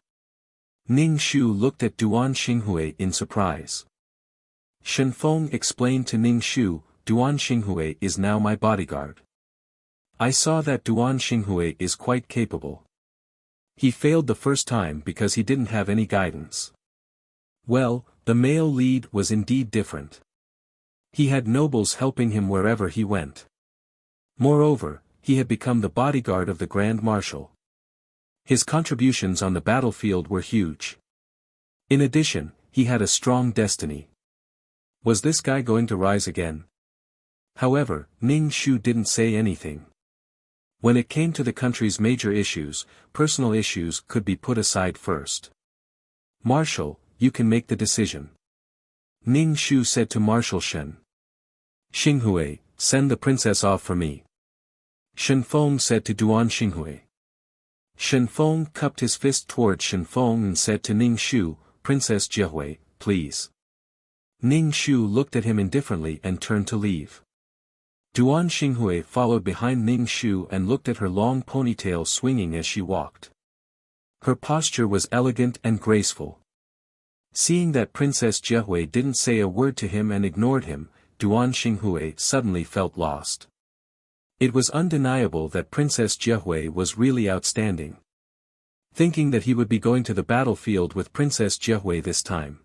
Ning Shu looked at Duan Xinghui in surprise. Shen Feng explained to Ning Shu, "Duan Xinghui is now my bodyguard. I saw that Duan Xinghui is quite capable. He failed the first time because he didn't have any guidance." Well, the male lead was indeed different. He had nobles helping him wherever he went. Moreover, he had become the bodyguard of the Grand Marshal. His contributions on the battlefield were huge. In addition, he had a strong destiny. Was this guy going to rise again? However, Ning Shu didn't say anything. When it came to the country's major issues, personal issues could be put aside first. "Marshal, you can make the decision." Ning Shu said to Marshal Shen. "Xinghui, send the princess off for me." Shen Feng said to Duan Xinghui. Shen Feng cupped his fist toward Shen Feng and said to Ning Shu, "Princess Jiehui, please." Ning Shu looked at him indifferently and turned to leave. Duan Xinghui followed behind Ning Shu and looked at her long ponytail swinging as she walked. Her posture was elegant and graceful. Seeing that Princess Jiehui didn't say a word to him and ignored him, Duan Xinghui suddenly felt lost. It was undeniable that Princess Jiehui was really outstanding. Thinking that he would be going to the battlefield with Princess Jiehui this time.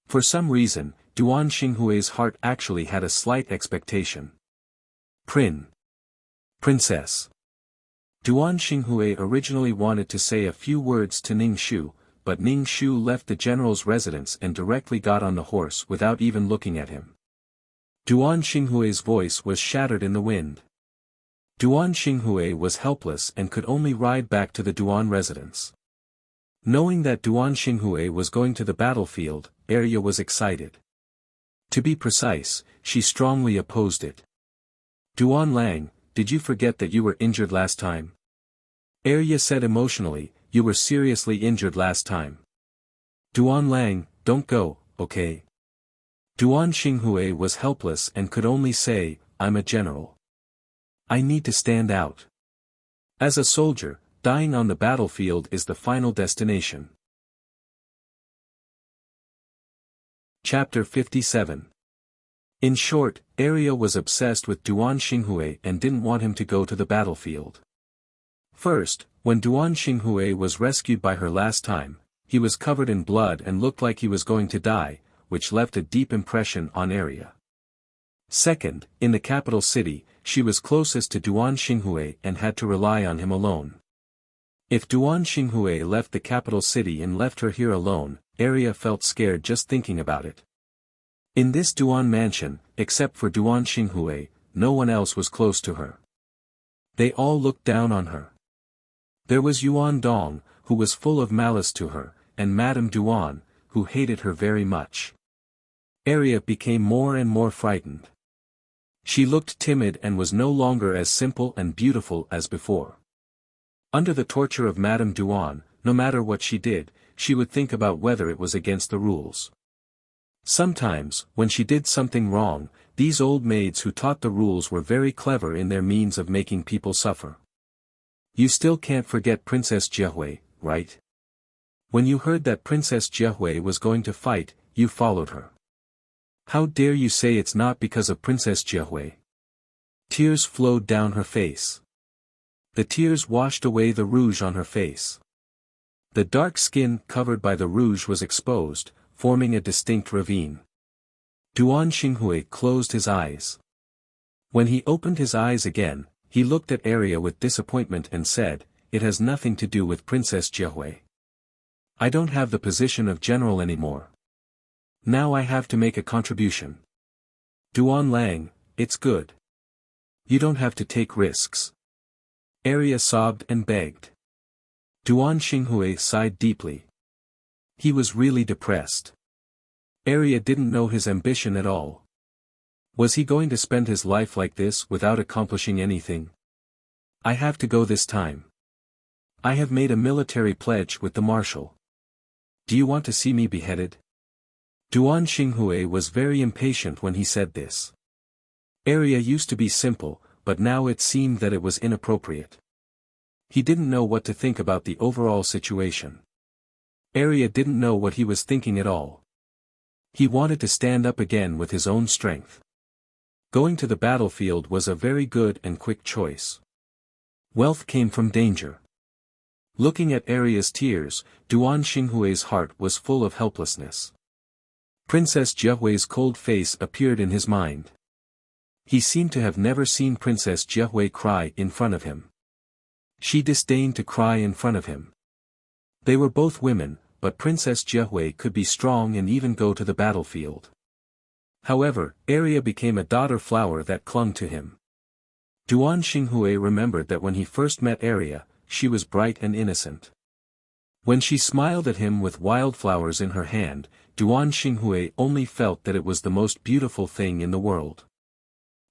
For some reason, Duan Xinghui's heart actually had a slight expectation. Princess. Duan Xinghui originally wanted to say a few words to Ning Shu, but Ning Shu left the general's residence and directly got on the horse without even looking at him. Duan Xinghui's voice was shattered in the wind. Duan Xinghui was helpless and could only ride back to the Duan residence. Knowing that Duan Xinghui was going to the battlefield, Arya was excited. To be precise, she strongly opposed it. "Duan Lang, did you forget that you were injured last time?" Arya said emotionally, "You were seriously injured last time. Duan Lang, don't go, okay?" Duan Xinghui was helpless and could only say, "I'm a general. I need to stand out. As a soldier, dying on the battlefield is the final destination." Chapter 57. In short, Arya was obsessed with Duan Xinghui and didn't want him to go to the battlefield. First, when Duan Xinghui was rescued by her last time, he was covered in blood and looked like he was going to die, which left a deep impression on Arya. Second, in the capital city, she was closest to Duan Xinghui and had to rely on him alone. If Duan Xinghui left the capital city and left her here alone, Arya felt scared just thinking about it. In this Duan mansion, except for Duan Xinghui, no one else was close to her. They all looked down on her. There was Yuan Dong, who was full of malice to her, and Madame Duan, who hated her very much. Arya became more and more frightened. She looked timid and was no longer as simple and beautiful as before. Under the torture of Madame Duan, no matter what she did, she would think about whether it was against the rules. Sometimes, when she did something wrong, these old maids who taught the rules were very clever in their means of making people suffer. You still can't forget Princess Jiahui, right? When you heard that Princess Jiahui was going to fight, you followed her. How dare you say it's not because of Princess Jiahui? Tears flowed down her face. The tears washed away the rouge on her face. The dark skin covered by the rouge was exposed, forming a distinct ravine. Duan Xinghui closed his eyes. When he opened his eyes again, he looked at Arya with disappointment and said, "It has nothing to do with Princess Jiahui. I don't have the position of general anymore. Now I have to make a contribution. Duan Lang, it's good. You don't have to take risks." Arya sobbed and begged. Duan Xinghui sighed deeply. He was really depressed. Arya didn't know his ambition at all. Was he going to spend his life like this without accomplishing anything? I have to go this time. I have made a military pledge with the marshal. Do you want to see me beheaded? Duan Xinghui was very impatient when he said this. Arya used to be simple, but now it seemed that it was inappropriate. He didn't know what to think about the overall situation. Arya didn't know what he was thinking at all. He wanted to stand up again with his own strength. Going to the battlefield was a very good and quick choice. Wealth came from danger. Looking at Arya's tears, Duan Xinghui's heart was full of helplessness. Princess Jiahui's cold face appeared in his mind. He seemed to have never seen Princess Jiahui cry in front of him. She disdained to cry in front of him. They were both women, but Princess Jiahui could be strong and even go to the battlefield. However, Arya became a daughter flower that clung to him. Duan Xinghui remembered that when he first met Arya, she was bright and innocent. When she smiled at him with wildflowers in her hand, Duan Xinghui only felt that it was the most beautiful thing in the world.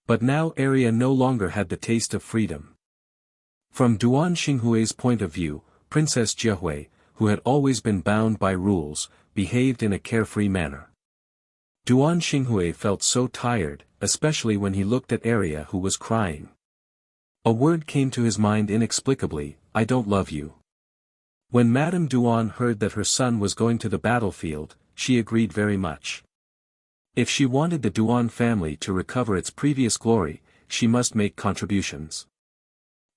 But now Arya no longer had the taste of freedom. From Duan Xinghui's point of view, Princess Jiahui, who had always been bound by rules, behaved in a carefree manner. Duan Xinghui felt so tired, especially when he looked at Arya who was crying. A word came to his mind inexplicably, "I don't love you." When Madame Duan heard that her son was going to the battlefield, she agreed very much. If she wanted the Duan family to recover its previous glory, she must make contributions.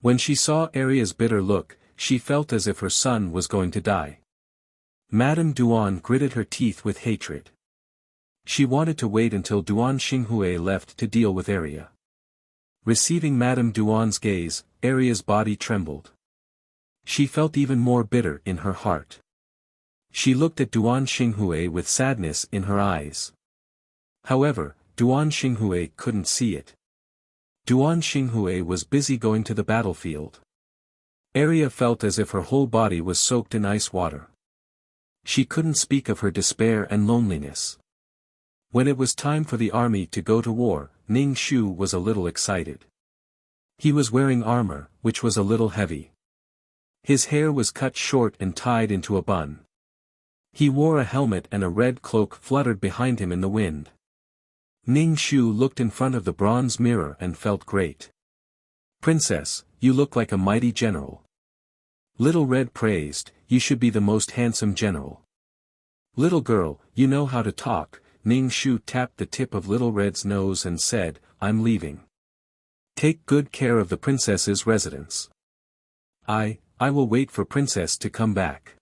When she saw Arya's bitter look, she felt as if her son was going to die. Madame Duan gritted her teeth with hatred. She wanted to wait until Duan Xinghui left to deal with Arya. Receiving Madame Duan's gaze, Arya's body trembled. She felt even more bitter in her heart. She looked at Duan Xinghui with sadness in her eyes. However, Duan Xinghui couldn't see it. Duan Xinghui was busy going to the battlefield. Arya felt as if her whole body was soaked in ice water. She couldn't speak of her despair and loneliness. When it was time for the army to go to war, Ning Shu was a little excited. He was wearing armor, which was a little heavy. His hair was cut short and tied into a bun. He wore a helmet and a red cloak fluttered behind him in the wind. Ning Shu looked in front of the bronze mirror and felt great. "Princess, you look like a mighty general." Little Red praised, "You should be the most handsome general." "Little girl, you know how to talk." Ning Shu tapped the tip of Little Red's nose and said, "I'm leaving. Take good care of the princess's residence. I will wait for Princess to come back."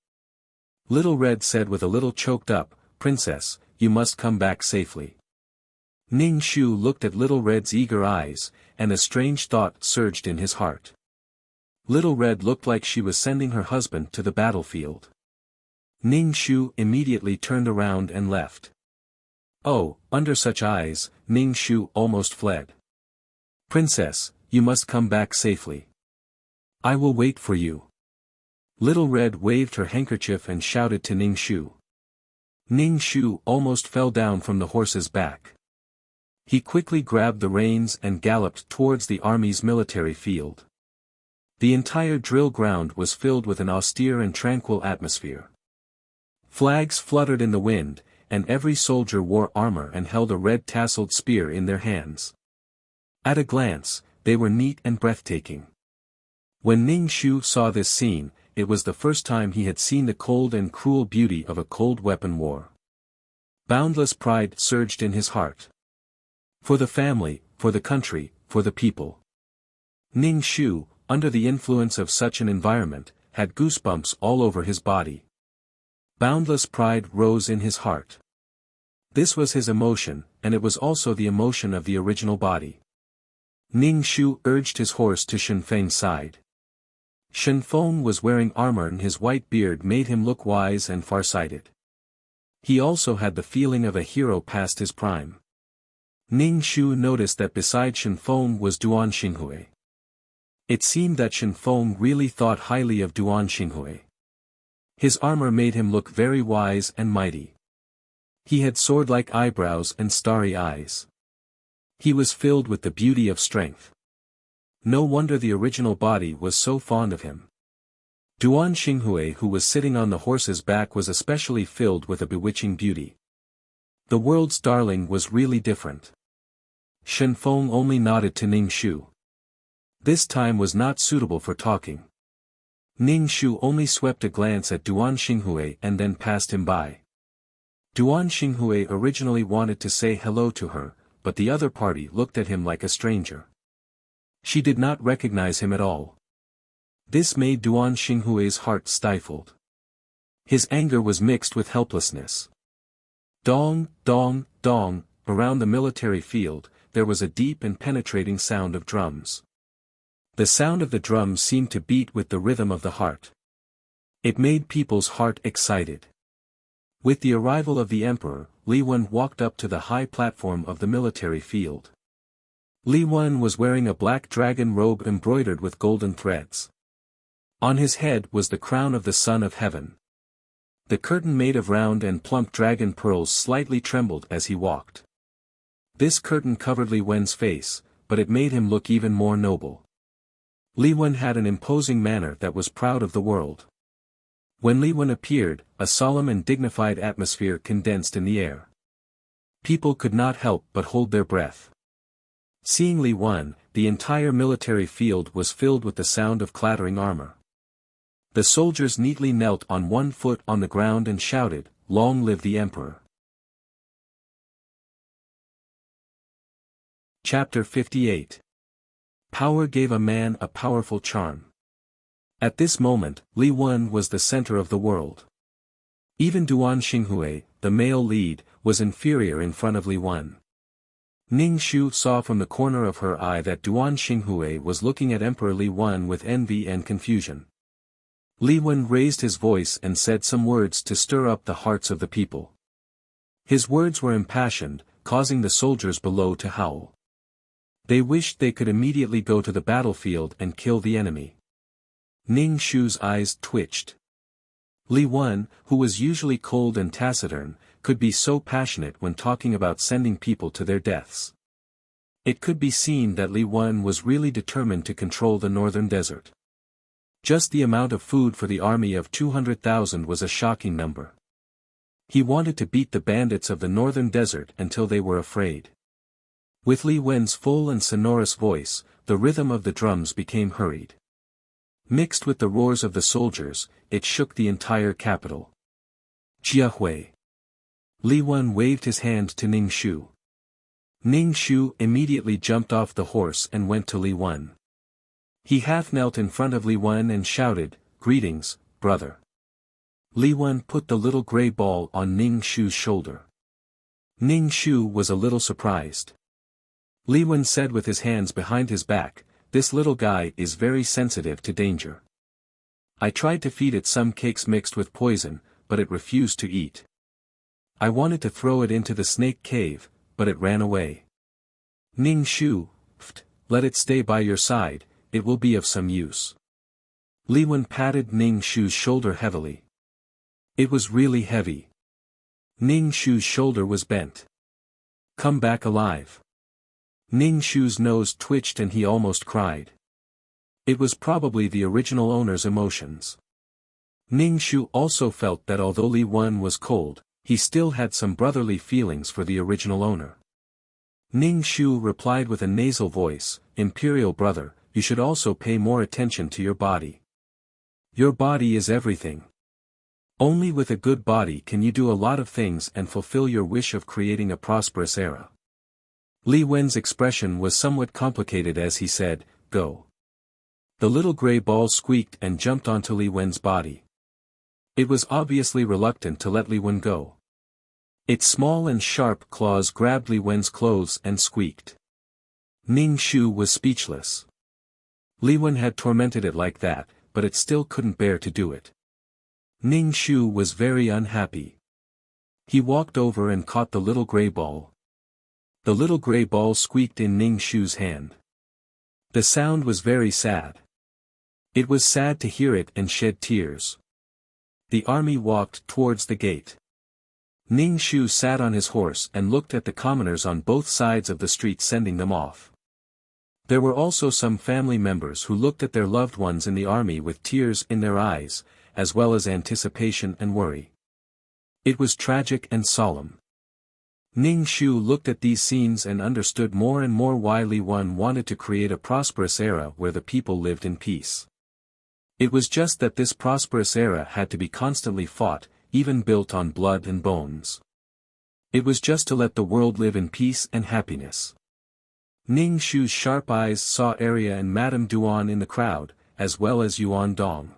Little Red said with a little choked up, "Princess, you must come back safely." Ning Shu looked at Little Red's eager eyes, and a strange thought surged in his heart. Little Red looked like she was sending her husband to the battlefield. Ning Shu immediately turned around and left. Oh, under such eyes, Ning Shu almost fled. Princess, you must come back safely. I will wait for you. Little Red waved her handkerchief and shouted to Ning Shu. Ning Shu almost fell down from the horse's back. He quickly grabbed the reins and galloped towards the army's military field. The entire drill ground was filled with an austere and tranquil atmosphere. Flags fluttered in the wind, and every soldier wore armor and held a red-tasseled spear in their hands. At a glance, they were neat and breathtaking. When Ning Shu saw this scene, it was the first time he had seen the cold and cruel beauty of a cold weapon war. Boundless pride surged in his heart. For the family, for the country, for the people. Ning Shu, under the influence of such an environment, had goosebumps all over his body. Boundless pride rose in his heart. This was his emotion, and it was also the emotion of the original body. Ning Shu urged his horse to Shen Feng's side. Shen Feng was wearing armor and his white beard made him look wise and farsighted. He also had the feeling of a hero past his prime. Ning Shu noticed that beside Shen Feng was Duan Xinghui. It seemed that Shen Feng really thought highly of Duan Xinghui. His armor made him look very wise and mighty. He had sword-like eyebrows and starry eyes. He was filled with the beauty of strength. No wonder the original body was so fond of him. Duan Xinghui, who was sitting on the horse's back, was especially filled with a bewitching beauty. The world's darling was really different. Shen Feng only nodded to Ning Shu. This time was not suitable for talking. Ning Shu only swept a glance at Duan Xinghui and then passed him by. Duan Xinghui originally wanted to say hello to her, but the other party looked at him like a stranger. She did not recognize him at all. This made Duan Xinghui's heart stifled. His anger was mixed with helplessness. Dong, dong, dong, around the military field, there was a deep and penetrating sound of drums. The sound of the drums seemed to beat with the rhythm of the heart. It made people's heart excited. With the arrival of the emperor, Li Wen walked up to the high platform of the military field. Li Wen was wearing a black dragon robe embroidered with golden threads. On his head was the crown of the Son of Heaven. The curtain made of round and plump dragon pearls slightly trembled as he walked. This curtain covered Li Wen's face, but it made him look even more noble. Li Wen had an imposing manner that was proud of the world. When Li Wen appeared, a solemn and dignified atmosphere condensed in the air. People could not help but hold their breath. Seeing Li Wen, the entire military field was filled with the sound of clattering armor. The soldiers neatly knelt on one foot on the ground and shouted, "Long live the Emperor!" Chapter 58. Power gave a man a powerful charm. At this moment, Li Wen was the center of the world. Even Duan Xinghui, the male lead, was inferior in front of Li Wen. Ning Shu saw from the corner of her eye that Duan Xinghui was looking at Emperor Li Wen with envy and confusion. Li Wen raised his voice and said some words to stir up the hearts of the people. His words were impassioned, causing the soldiers below to howl. They wished they could immediately go to the battlefield and kill the enemy. Ning Shu's eyes twitched. Li Wen, who was usually cold and taciturn, could be so passionate when talking about sending people to their deaths. It could be seen that Li Wen was really determined to control the northern desert. Just the amount of food for the army of 200,000 was a shocking number. He wanted to beat the bandits of the northern desert until they were afraid. With Li Wen's full and sonorous voice, the rhythm of the drums became hurried. Mixed with the roars of the soldiers, it shook the entire capital. Jiahui. Li Wen waved his hand to Ning Shu. Ning Shu immediately jumped off the horse and went to Li Wen. He half knelt in front of Li Wen and shouted, "Greetings, brother." Li Wen put the little gray ball on Ning Shu's shoulder. Ning Shu was a little surprised. Li Wen said with his hands behind his back, "This little guy is very sensitive to danger. I tried to feed it some cakes mixed with poison, but it refused to eat. I wanted to throw it into the snake cave, but it ran away. Ning Shu, let it stay by your side, it will be of some use." Li Wen patted Ning Shu's shoulder heavily. It was really heavy. Ning Shu's shoulder was bent. "Come back alive." Ning Shu's nose twitched and he almost cried. It was probably the original owner's emotions. Ning Shu also felt that although Li Wen was cold, he still had some brotherly feelings for the original owner. Ning Shu replied with a nasal voice, "Imperial brother, you should also pay more attention to your body. Your body is everything. Only with a good body can you do a lot of things and fulfill your wish of creating a prosperous era." Li Wen's expression was somewhat complicated as he said, "Go." The little gray ball squeaked and jumped onto Li Wen's body. It was obviously reluctant to let Li Wen go. Its small and sharp claws grabbed Li Wen's clothes and squeaked. Ning Shu was speechless. Li Wen had tormented it like that, but it still couldn't bear to do it. Ning Shu was very unhappy. He walked over and caught the little gray ball. The little gray ball squeaked in Ning Shu's hand. The sound was very sad. It was sad to hear it and shed tears. The army walked towards the gate. Ning Shu sat on his horse and looked at the commoners on both sides of the street sending them off. There were also some family members who looked at their loved ones in the army with tears in their eyes, as well as anticipation and worry. It was tragic and solemn. Ning Shu looked at these scenes and understood more and more why Li Wen wanted to create a prosperous era where the people lived in peace. It was just that this prosperous era had to be constantly fought, even built on blood and bones. It was just to let the world live in peace and happiness. Ning Shu's sharp eyes saw Arya and Madame Duan in the crowd, as well as Yuan Dong.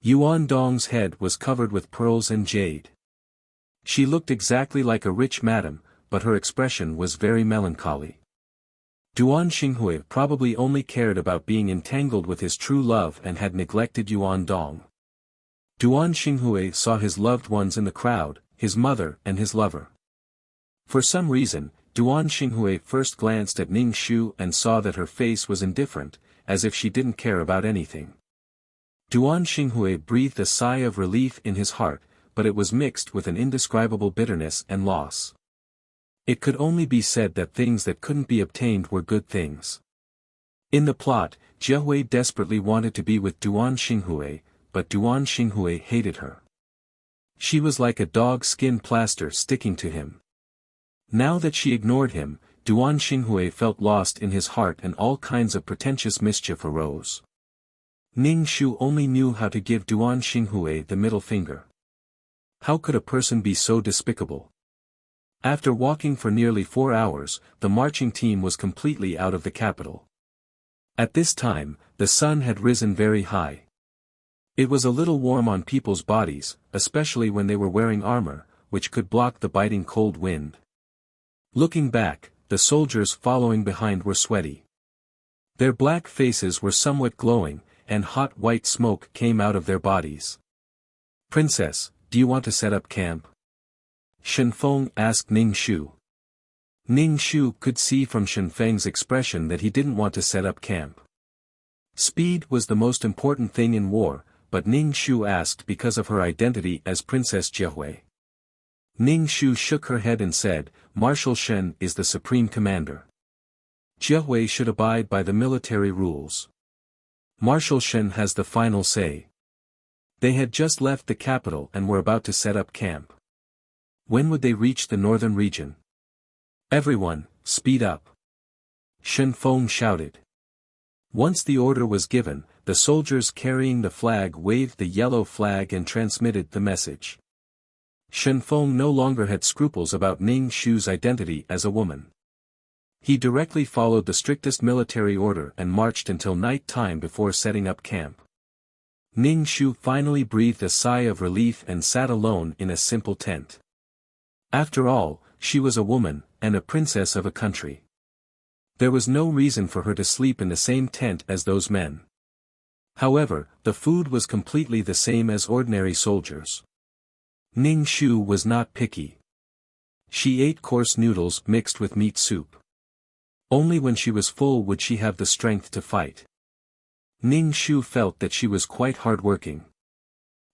Yuan Dong's head was covered with pearls and jade. She looked exactly like a rich madam, but her expression was very melancholy. Duan Xinghui probably only cared about being entangled with his true love and had neglected Yuan Dong. Duan Xinghui saw his loved ones in the crowd, his mother and his lover. For some reason, Duan Xinghui first glanced at Ning Shu and saw that her face was indifferent, as if she didn't care about anything. Duan Xinghui breathed a sigh of relief in his heart, but it was mixed with an indescribable bitterness and loss. It could only be said that things that couldn't be obtained were good things. In the plot, Jiehui desperately wanted to be with Duan Xinghui, but Duan Xinghui hated her. She was like a dog skin plaster sticking to him. Now that she ignored him, Duan Xinghui felt lost in his heart and all kinds of pretentious mischief arose. Ning Shu only knew how to give Duan Xinghui the middle finger. How could a person be so despicable? After walking for nearly 4 hours, the marching team was completely out of the capital. At this time, the sun had risen very high. It was a little warm on people's bodies, especially when they were wearing armor, which could block the biting cold wind. Looking back, the soldiers following behind were sweaty. Their black faces were somewhat glowing, and hot white smoke came out of their bodies. "Princess, do you want to set up camp?" Shenfeng asked Ning Shu. Ning Shu could see from Shenfeng's expression that he didn't want to set up camp. Speed was the most important thing in war, but Ning Shu asked because of her identity as Princess Jiehui. Ning Shu shook her head and said, "Marshal Shen is the supreme commander. Jiehui should abide by the military rules. Marshal Shen has the final say." They had just left the capital and were about to set up camp. When would they reach the northern region? "Everyone, speed up!" Shenfeng shouted. Once the order was given, the soldiers carrying the flag waved the yellow flag and transmitted the message. Shenfeng no longer had scruples about Ning Shu's identity as a woman. He directly followed the strictest military order and marched until night time before setting up camp. Ning Shu finally breathed a sigh of relief and sat alone in a simple tent. After all, she was a woman, and a princess of a country. There was no reason for her to sleep in the same tent as those men. However, the food was completely the same as ordinary soldiers. Ning Shu was not picky. She ate coarse noodles mixed with meat soup. Only when she was full would she have the strength to fight. Ning Shu felt that she was quite hardworking.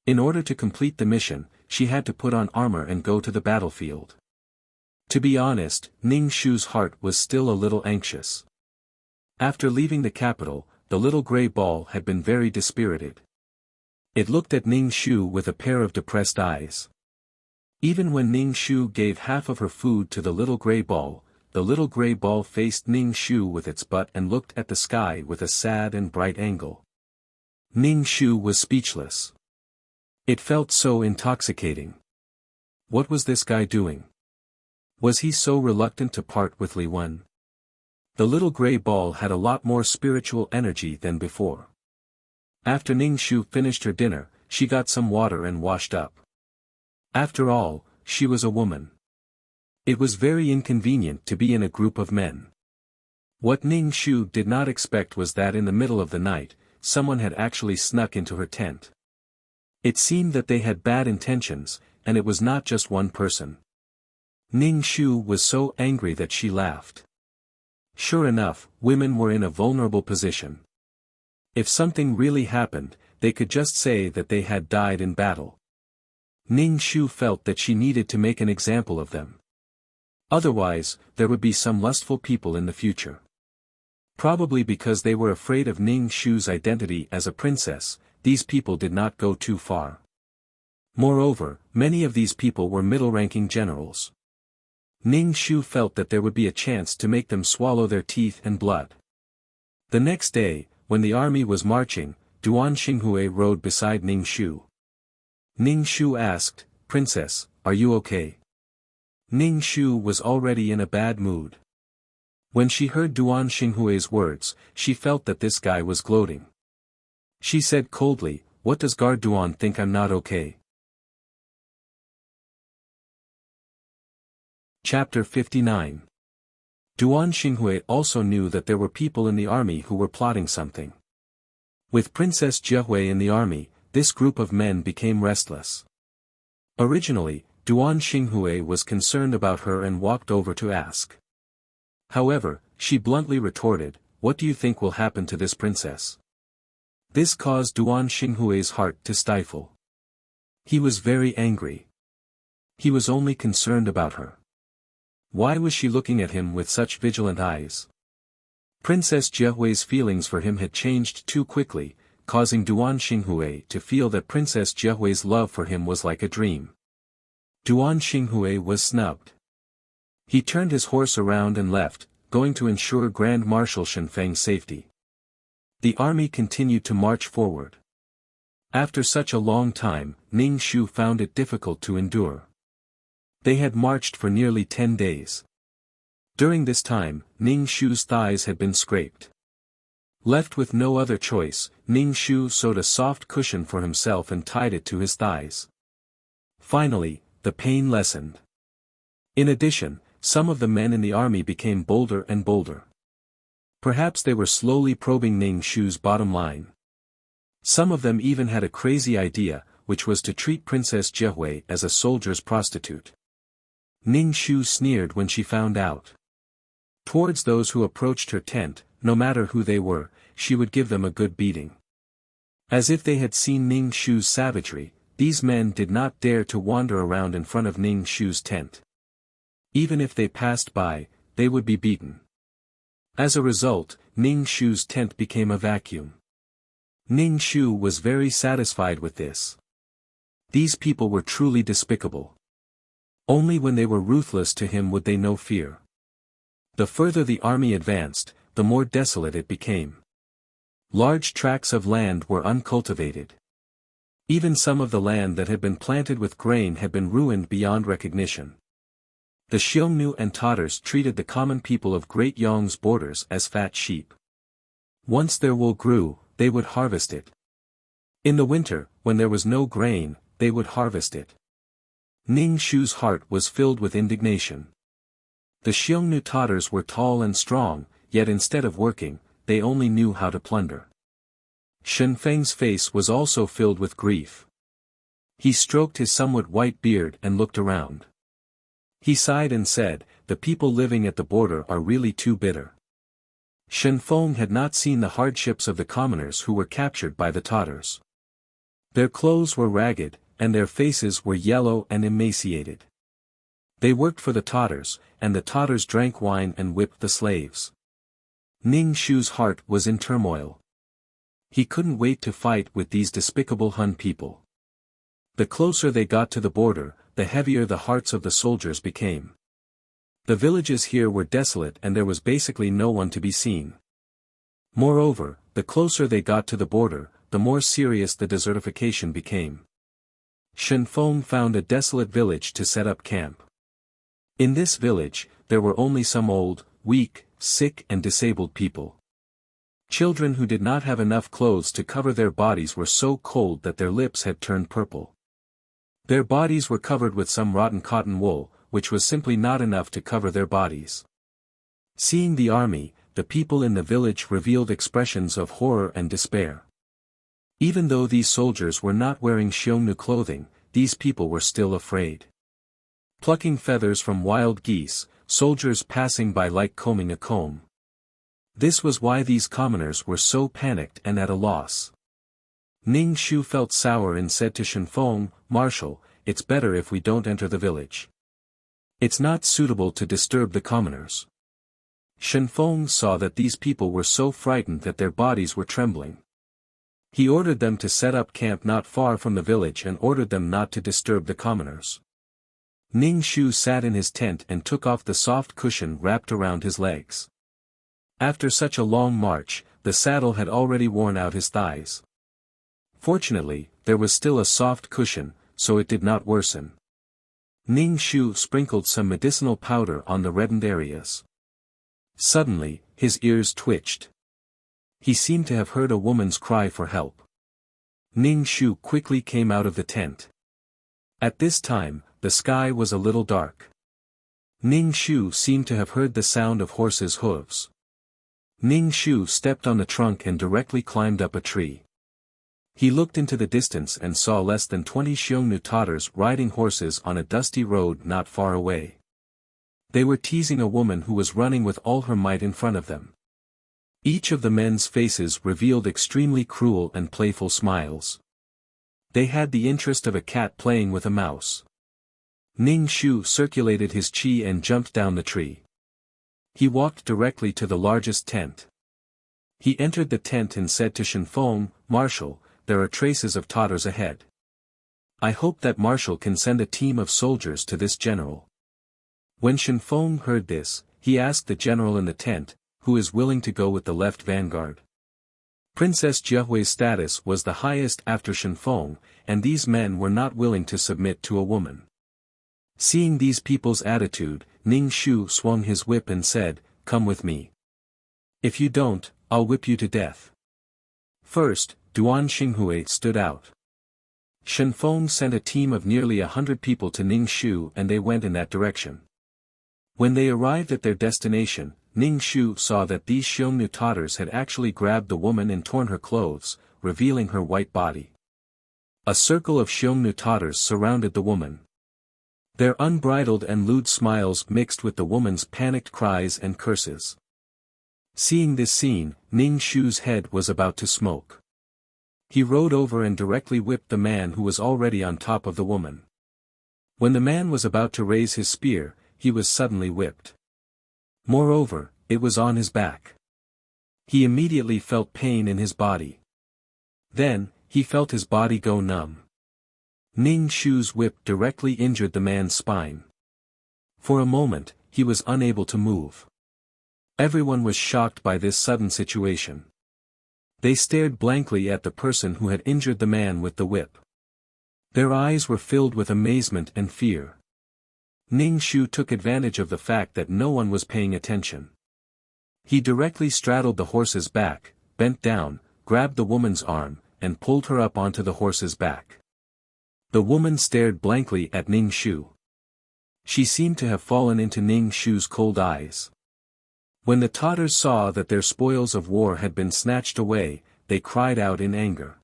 In order to complete the mission, she had to put on armor and go to the battlefield. To be honest, Ning Shu's heart was still a little anxious. After leaving the capital, the little gray ball had been very dispirited. It looked at Ning Shu with a pair of depressed eyes. Even when Ning Shu gave half of her food to the little gray ball faced Ning Shu with its butt and looked at the sky with a sad and bright angle. Ning Shu was speechless. It felt so intoxicating. What was this guy doing? Was he so reluctant to part with Li Wen? The little gray ball had a lot more spiritual energy than before. After Ning Shu finished her dinner, she got some water and washed up. After all, she was a woman. It was very inconvenient to be in a group of men. What Ning Shu did not expect was that in the middle of the night, someone had actually snuck into her tent. It seemed that they had bad intentions, and it was not just one person. Ning Shu was so angry that she laughed. Sure enough, women were in a vulnerable position. If something really happened, they could just say that they had died in battle. Ning Shu felt that she needed to make an example of them. Otherwise, there would be some lustful people in the future. Probably because they were afraid of Ning Shu's identity as a princess, these people did not go too far. Moreover, many of these people were middle-ranking generals. Ning Shu felt that there would be a chance to make them swallow their teeth and blood. The next day, when the army was marching, Duan Xinghui rode beside Ning Shu. Ning Shu asked, "Princess, are you okay?" Ning Shu was already in a bad mood. When she heard Duan Xinghui's words, she felt that this guy was gloating. She said coldly, "What does Guard Duan think I'm not okay?" Chapter 59. Duan Xinghui also knew that there were people in the army who were plotting something. With Princess Jiehui in the army, this group of men became restless. Originally, Duan Xinghui was concerned about her and walked over to ask. However, she bluntly retorted, "What do you think will happen to this princess?" This caused Duan Xinghui's heart to stifle. He was very angry. He was only concerned about her. Why was she looking at him with such vigilant eyes? Princess Jiehui's feelings for him had changed too quickly, causing Duan Xinghui to feel that Princess Jiehui's love for him was like a dream. Duan Xinghui was snubbed. He turned his horse around and left, going to ensure Grand Marshal Shenfeng's safety. The army continued to march forward. After such a long time, Ning Shu found it difficult to endure. They had marched for nearly 10 days. During this time, Ning Shu's thighs had been scraped. Left with no other choice, Ning Shu sewed a soft cushion for himself and tied it to his thighs. Finally, the pain lessened. In addition, some of the men in the army became bolder and bolder. Perhaps they were slowly probing Ning Shu's bottom line. Some of them even had a crazy idea, which was to treat Princess Jiehui as a soldier's prostitute. Ning Shu sneered when she found out. Towards those who approached her tent, no matter who they were, she would give them a good beating. As if they had seen Ning Shu's savagery, these men did not dare to wander around in front of Ning Shu's tent. Even if they passed by, they would be beaten. As a result, Ning Shu's tent became a vacuum. Ning Shu was very satisfied with this. These people were truly despicable. Only when they were ruthless to him would they know fear. The further the army advanced, the more desolate it became. Large tracts of land were uncultivated. Even some of the land that had been planted with grain had been ruined beyond recognition. The Xiongnu and Tatars treated the common people of Great Yong's borders as fat sheep. Once their wool grew, they would harvest it. In the winter, when there was no grain, they would harvest it. Ning Shu's heart was filled with indignation. The Xiongnu Tatars were tall and strong, yet instead of working, they only knew how to plunder. Shen Feng's face was also filled with grief. He stroked his somewhat white beard and looked around. He sighed and said, "The people living at the border are really too bitter." Shen Feng had not seen the hardships of the commoners who were captured by the Tatars. Their clothes were ragged, and their faces were yellow and emaciated. They worked for the Tatars, and the Tatars drank wine and whipped the slaves. Ning Shu's heart was in turmoil. He couldn't wait to fight with these despicable Hun people. The closer they got to the border, the heavier the hearts of the soldiers became. The villages here were desolate and there was basically no one to be seen. Moreover, the closer they got to the border, the more serious the desertification became. Shen Feng found a desolate village to set up camp. In this village, there were only some old, weak, sick and disabled people. Children who did not have enough clothes to cover their bodies were so cold that their lips had turned purple. Their bodies were covered with some rotten cotton wool, which was simply not enough to cover their bodies. Seeing the army, the people in the village revealed expressions of horror and despair. Even though these soldiers were not wearing Xiongnu clothing, these people were still afraid. Plucking feathers from wild geese, soldiers passing by like combing a comb. This was why these commoners were so panicked and at a loss. Ning Shu felt sour and said to Shen Feng, "Marshal, it's better if we don't enter the village. It's not suitable to disturb the commoners." Shen Feng saw that these people were so frightened that their bodies were trembling. He ordered them to set up camp not far from the village and ordered them not to disturb the commoners. Ning Shu sat in his tent and took off the soft cushion wrapped around his legs. After such a long march, the saddle had already worn out his thighs. Fortunately, there was still a soft cushion, so it did not worsen. Ning Shu sprinkled some medicinal powder on the reddened areas. Suddenly, his ears twitched. He seemed to have heard a woman's cry for help. Ning Shu quickly came out of the tent. At this time, the sky was a little dark. Ning Shu seemed to have heard the sound of horses' hooves. Ning Shu stepped on the trunk and directly climbed up a tree. He looked into the distance and saw less than 20 Xiongnu Tatars riding horses on a dusty road not far away. They were teasing a woman who was running with all her might in front of them. Each of the men's faces revealed extremely cruel and playful smiles. They had the interest of a cat playing with a mouse. Ning Shu circulated his qi and jumped down the tree. He walked directly to the largest tent. He entered the tent and said to Shen Feng, "Marshal, there are traces of Tatars ahead. I hope that Marshal can send a team of soldiers to this general." When Shen Feng heard this, he asked the general in the tent, "Who is willing to go with the left vanguard?" Princess Jiahui's status was the highest after Shen Feng, and these men were not willing to submit to a woman. Seeing these people's attitude, Ning Shu swung his whip and said, "Come with me. If you don't, I'll whip you to death." First, Duan Xinghui stood out. Shen Feng sent a team of nearly 100 people to Ning Shu and they went in that direction. When they arrived at their destination, Ning Shu saw that these Xiongnu Tatars had actually grabbed the woman and torn her clothes, revealing her white body. A circle of Xiongnu Tatars surrounded the woman. Their unbridled and lewd smiles mixed with the woman's panicked cries and curses. Seeing this scene, Ning Shu's head was about to smoke. He rode over and directly whipped the man who was already on top of the woman. When the man was about to raise his spear, he was suddenly whipped. Moreover, it was on his back. He immediately felt pain in his body. Then, he felt his body go numb. Ning Shu's whip directly injured the man's spine. For a moment, he was unable to move. Everyone was shocked by this sudden situation. They stared blankly at the person who had injured the man with the whip. Their eyes were filled with amazement and fear. Ning Shu took advantage of the fact that no one was paying attention. He directly straddled the horse's back, bent down, grabbed the woman's arm, and pulled her up onto the horse's back. The woman stared blankly at Ning Shu. She seemed to have fallen into Ning Shu's cold eyes. When the Tatars saw that their spoils of war had been snatched away, they cried out in anger.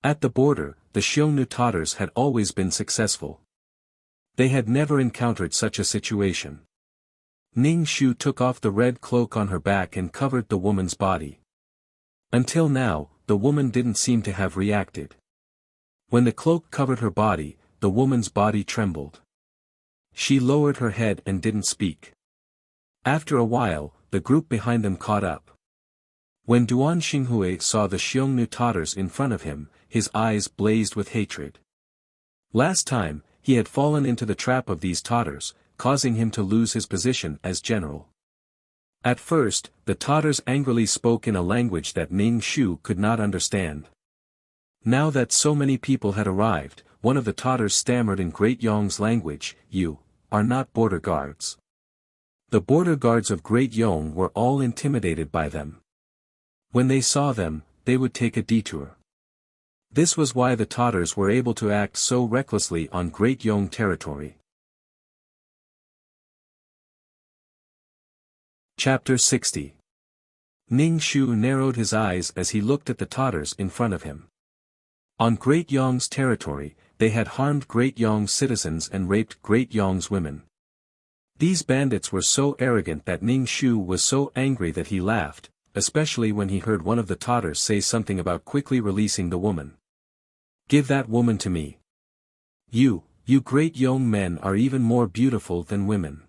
At the border, the Xiongnu Tatars had always been successful. They had never encountered such a situation. Ning Shu took off the red cloak on her back and covered the woman's body. Until now, the woman didn't seem to have reacted. When the cloak covered her body, the woman's body trembled. She lowered her head and didn't speak. After a while, the group behind them caught up. When Duan Xinghui saw the Xiongnu Tatars in front of him, his eyes blazed with hatred. Last time, he had fallen into the trap of these Tatars, causing him to lose his position as general. At first, the Tatars angrily spoke in a language that Ning Shu could not understand. Now that so many people had arrived, one of the Tatars stammered in Great Yong's language, "You are not border guards." The border guards of Great Yong were all intimidated by them. When they saw them, they would take a detour. This was why the Tatars were able to act so recklessly on Great Yong territory. Chapter 60. Ning Shu narrowed his eyes as he looked at the Tatars in front of him. On Great Yong's territory, they had harmed Great Yong's citizens and raped Great Yong's women. These bandits were so arrogant that Ning Shu was so angry that he laughed, especially when he heard one of the Tatars say something about quickly releasing the woman. "Give that woman to me. You Great Yong men are even more beautiful than women."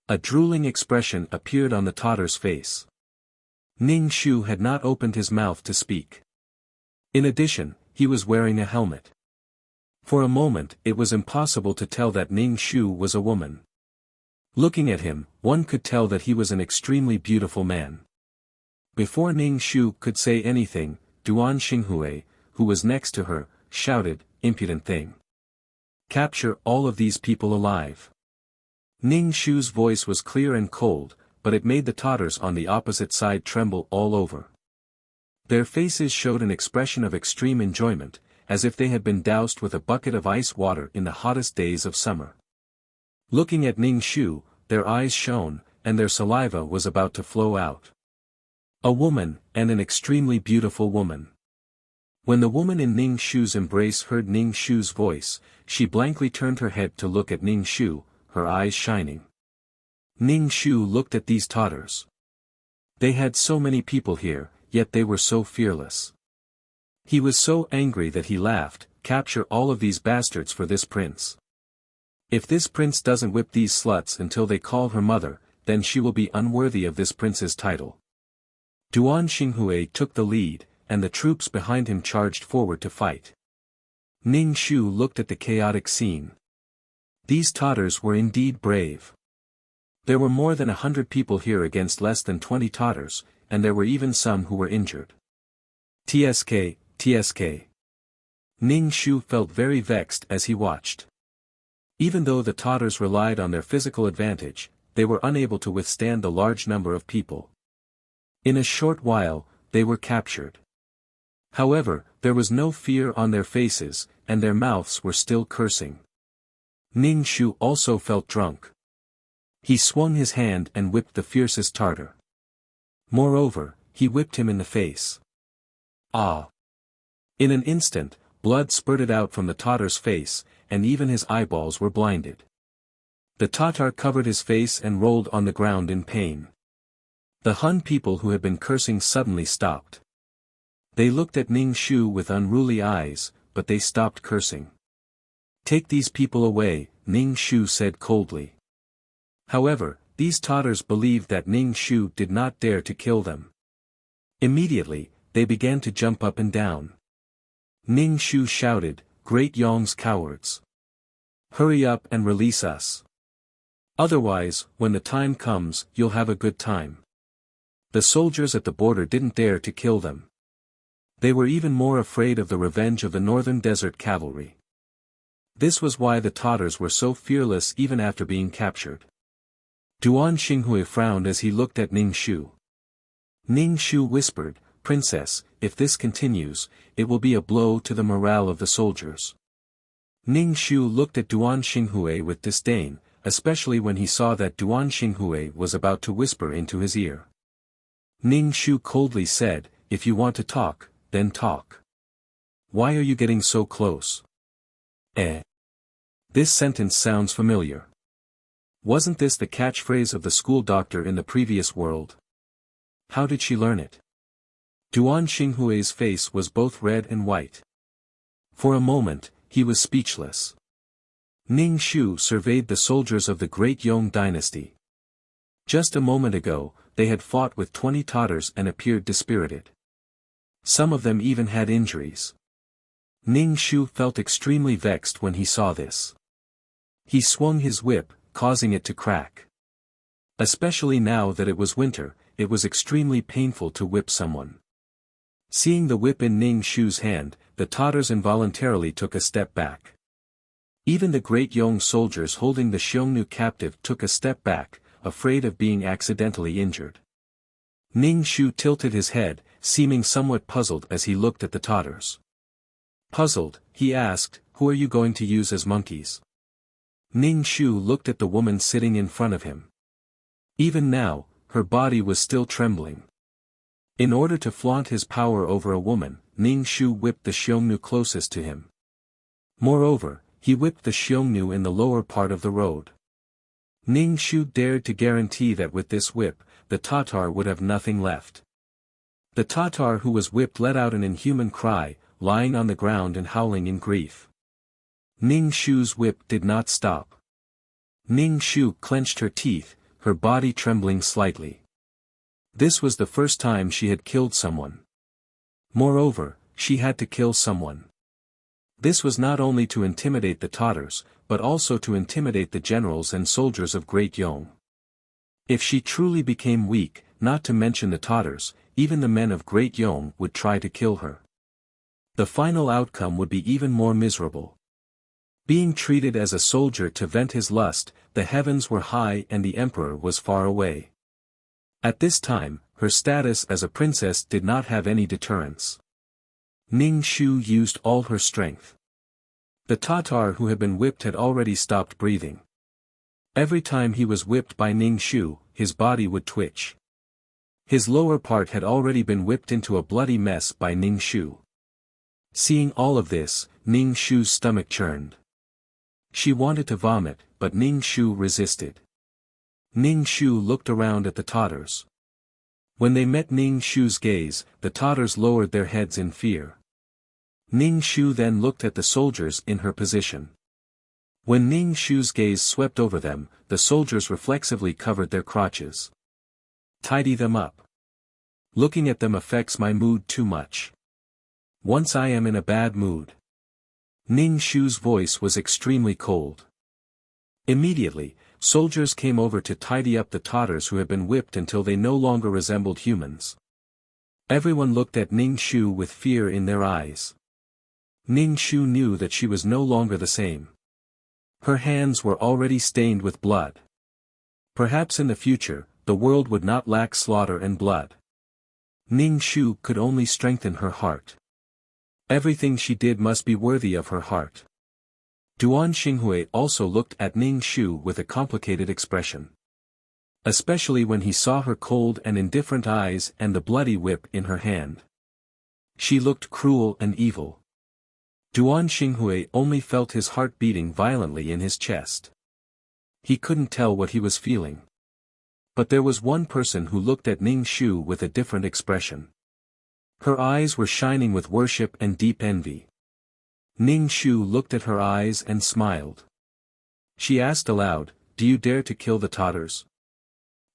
A drooling expression appeared on the Tatar's face. Ning Shu had not opened his mouth to speak. In addition, he was wearing a helmet. For a moment it was impossible to tell that Ning Shu was a woman. Looking at him, one could tell that he was an extremely beautiful man. Before Ning Shu could say anything, Duan Xinghui, who was next to her, shouted, "Impudent thing! Capture all of these people alive!" Ning Shu's voice was clear and cold, but it made the Tatars on the opposite side tremble all over. Their faces showed an expression of extreme enjoyment, as if they had been doused with a bucket of ice water in the hottest days of summer. Looking at Ning Shu, their eyes shone, and their saliva was about to flow out. A woman, and an extremely beautiful woman. When the woman in Ning Shu's embrace heard Ning Shu's voice, she blankly turned her head to look at Ning Shu, her eyes shining. Ning Shu looked at these Tatars. They had so many people here, yet they were so fearless. He was so angry that he laughed, "Capture all of these bastards for this prince. If this prince doesn't whip these sluts until they call her mother, then she will be unworthy of this prince's title." Duan Xinghui took the lead, and the troops behind him charged forward to fight. Ning Shu looked at the chaotic scene. These Tatars were indeed brave. There were more than 100 people here against less than 20 Tatars, and there were even some who were injured. TSK. Ning Shu felt very vexed as he watched. Even though the Tatars relied on their physical advantage, they were unable to withstand the large number of people. In a short while, they were captured. However, there was no fear on their faces, and their mouths were still cursing. Ning Shu also felt drunk. He swung his hand and whipped the fiercest Tatar. Moreover, he whipped him in the face. Ah! In an instant, blood spurted out from the Tatar's face, and even his eyeballs were blinded. The Tatar covered his face and rolled on the ground in pain. The Han people who had been cursing suddenly stopped. They looked at Ning Shu with unruly eyes, but they stopped cursing. "Take these people away," Ning Shu said coldly. However, these Tatars believed that Ning Shu did not dare to kill them. Immediately, they began to jump up and down. Ning Shu shouted, "Great Yong's cowards! Hurry up and release us. Otherwise, when the time comes, you'll have a good time." The soldiers at the border didn't dare to kill them. They were even more afraid of the revenge of the northern desert cavalry. This was why the Tatars were so fearless even after being captured. Duan Xinghui frowned as he looked at Ning Shu. Ning Shu whispered, "Princess, if this continues, it will be a blow to the morale of the soldiers." Ning Shu looked at Duan Xinghui with disdain, especially when he saw that Duan Xinghui was about to whisper into his ear. Ning Shu coldly said, "If you want to talk, then talk. Why are you getting so close?" This sentence sounds familiar. Wasn't this the catchphrase of the school doctor in the previous world? How did she learn it? Duan Xinghui's face was both red and white. For a moment, he was speechless. Ning Shu surveyed the soldiers of the Great Yong dynasty. Just a moment ago, they had fought with 20 Tatters and appeared dispirited. Some of them even had injuries. Ning Shu felt extremely vexed when he saw this. He swung his whip, causing it to crack. Especially now that it was winter, it was extremely painful to whip someone. Seeing the whip in Ning Shu's hand, the Tatters involuntarily took a step back. Even the Great Yong soldiers holding the Xiongnu captive took a step back, afraid of being accidentally injured. Ning Shu tilted his head, seeming somewhat puzzled as he looked at the Tatters. Puzzled, he asked, "Who are you going to use as monkeys?" Ning Shu looked at the woman sitting in front of him. Even now, her body was still trembling. In order to flaunt his power over a woman, Ning Shu whipped the Xiongnu closest to him. Moreover, he whipped the Xiongnu in the lower part of the road. Ning Shu dared to guarantee that with this whip, the Tatar would have nothing left. The Tatar who was whipped let out an inhuman cry, lying on the ground and howling in grief. Ning Shu's whip did not stop. Ning Shu clenched her teeth, her body trembling slightly. This was the first time she had killed someone. Moreover, she had to kill someone. This was not only to intimidate the Tatters, but also to intimidate the generals and soldiers of Great Yong. If she truly became weak, not to mention the Tatters, even the men of Great Yong would try to kill her. The final outcome would be even more miserable. Being treated as a soldier to vent his lust, the heavens were high and the emperor was far away. At this time, her status as a princess did not have any deterrence. Ning Shu used all her strength. The Tatar who had been whipped had already stopped breathing. Every time he was whipped by Ning Shu, his body would twitch. His lower part had already been whipped into a bloody mess by Ning Shu. Seeing all of this, Ning Shu's stomach churned. She wanted to vomit, but Ning Shu resisted. Ning Shu looked around at the Tatters. When they met Ning Shu's gaze, the Tatters lowered their heads in fear. Ning Shu then looked at the soldiers in her position. When Ning Shu's gaze swept over them, the soldiers reflexively covered their crotches. "Tidy them up. Looking at them affects my mood too much. Once I am in a bad mood." Ning Shu's voice was extremely cold. Immediately, soldiers came over to tidy up the Tatters who had been whipped until they no longer resembled humans. Everyone looked at Ning Shu with fear in their eyes. Ning Shu knew that she was no longer the same. Her hands were already stained with blood. Perhaps in the future, the world would not lack slaughter and blood. Ning Shu could only strengthen her heart. Everything she did must be worthy of her heart. Duan Xinghui also looked at Ning Shu with a complicated expression. Especially when he saw her cold and indifferent eyes and the bloody whip in her hand. She looked cruel and evil. Duan Xinghui only felt his heart beating violently in his chest. He couldn't tell what he was feeling. But there was one person who looked at Ning Shu with a different expression. Her eyes were shining with worship and deep envy. Ning Shu looked at her eyes and smiled. She asked aloud, "Do you dare to kill the Tatters?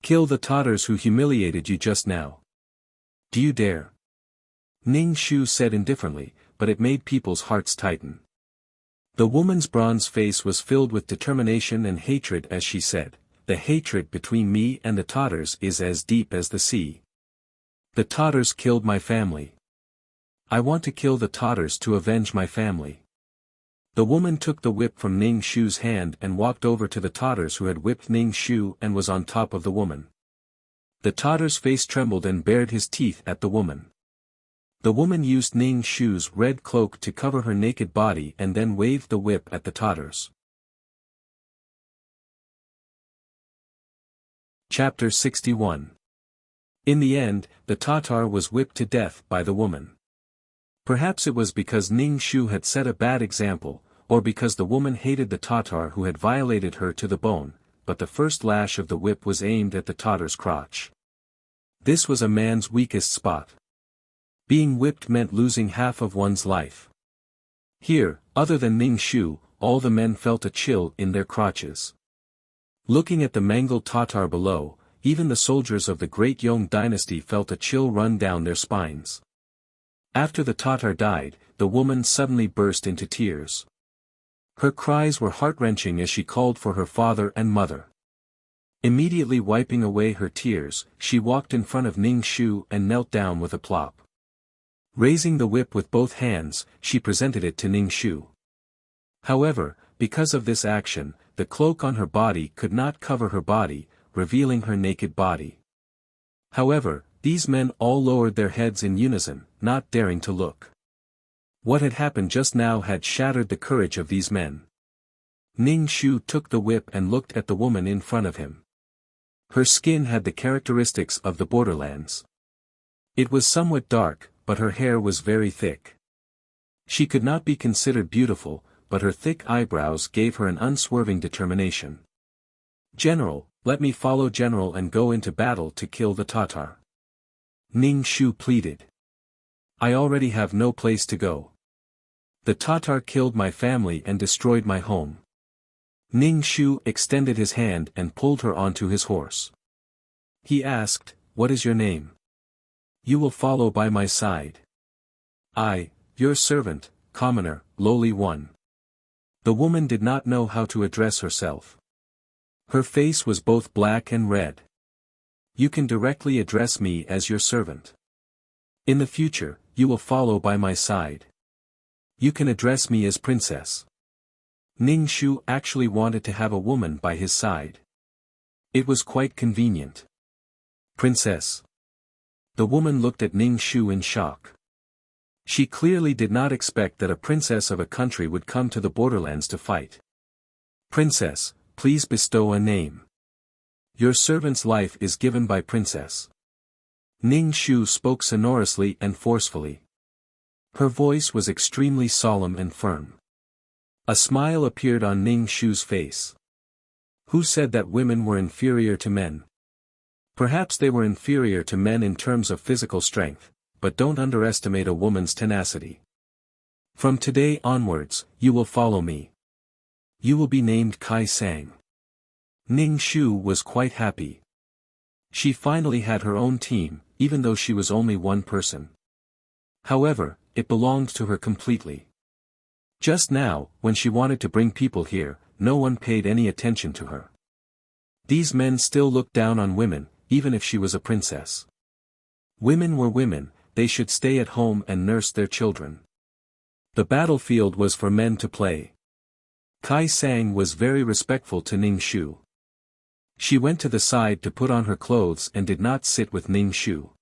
Kill the Tatters who humiliated you just now? Do you dare?" Ning Shu said indifferently, but it made people's hearts tighten. The woman's bronze face was filled with determination and hatred as she said, "The hatred between me and the Tatters is as deep as the sea. The Tatters killed my family. I want to kill the Tatters to avenge my family." The woman took the whip from Ning Shu's hand and walked over to the Tatters who had whipped Ning Shu and was on top of the woman. The Tatter's face trembled and bared his teeth at the woman. The woman used Ning Shu's red cloak to cover her naked body and then waved the whip at the Tatars. Chapter 61. In the end, the Tatar was whipped to death by the woman. Perhaps it was because Ning Shu had set a bad example, or because the woman hated the Tatar who had violated her to the bone, but the first lash of the whip was aimed at the Tatar's crotch. This was a man's weakest spot. Being whipped meant losing half of one's life. Here, other than Ning Shu, all the men felt a chill in their crotches. Looking at the mangled Tatar below, even the soldiers of the great Yong dynasty felt a chill run down their spines. After the Tatar died, the woman suddenly burst into tears. Her cries were heart-wrenching as she called for her father and mother. Immediately wiping away her tears, she walked in front of Ning Shu and knelt down with a plop. Raising the whip with both hands, she presented it to Ning Shu. However, because of this action, the cloak on her body could not cover her body, revealing her naked body. However, these men all lowered their heads in unison, not daring to look. What had happened just now had shattered the courage of these men. Ning Shu took the whip and looked at the woman in front of him. Her skin had the characteristics of the borderlands. It was somewhat dark, but her hair was very thick. She could not be considered beautiful, but her thick eyebrows gave her an unswerving determination. "General, let me follow General and go into battle to kill the Tatar." Ning Shu pleaded. "I already have no place to go. The Tatar killed my family and destroyed my home." Ning Shu extended his hand and pulled her onto his horse. He asked, "What is your name?" "You will follow by my side." "I, your servant, commoner, lowly one." The woman did not know how to address herself. Her face was both black and red. "You can directly address me as your servant. In the future, you will follow by my side. You can address me as princess." Ning Shu actually wanted to have a woman by his side. It was quite convenient. "Princess." The woman looked at Ning Shu in shock. She clearly did not expect that a princess of a country would come to the borderlands to fight. "Princess, please bestow a name. Your servant's life is given by princess." Ning Shu spoke sonorously and forcefully. Her voice was extremely solemn and firm. A smile appeared on Ning Shu's face. Who said that women were inferior to men? Perhaps they were inferior to men in terms of physical strength, but don't underestimate a woman's tenacity. "From today onwards, you will follow me. You will be named Kai Sang." Ning Shu was quite happy. She finally had her own team, even though she was only one person. However, it belonged to her completely. Just now, when she wanted to bring people here, no one paid any attention to her. These men still looked down on women, even if she was a princess. Women were women, they should stay at home and nurse their children. The battlefield was for men to play. Kai Sang was very respectful to Ning Shu. She went to the side to put on her clothes and did not sit with Ning Shu.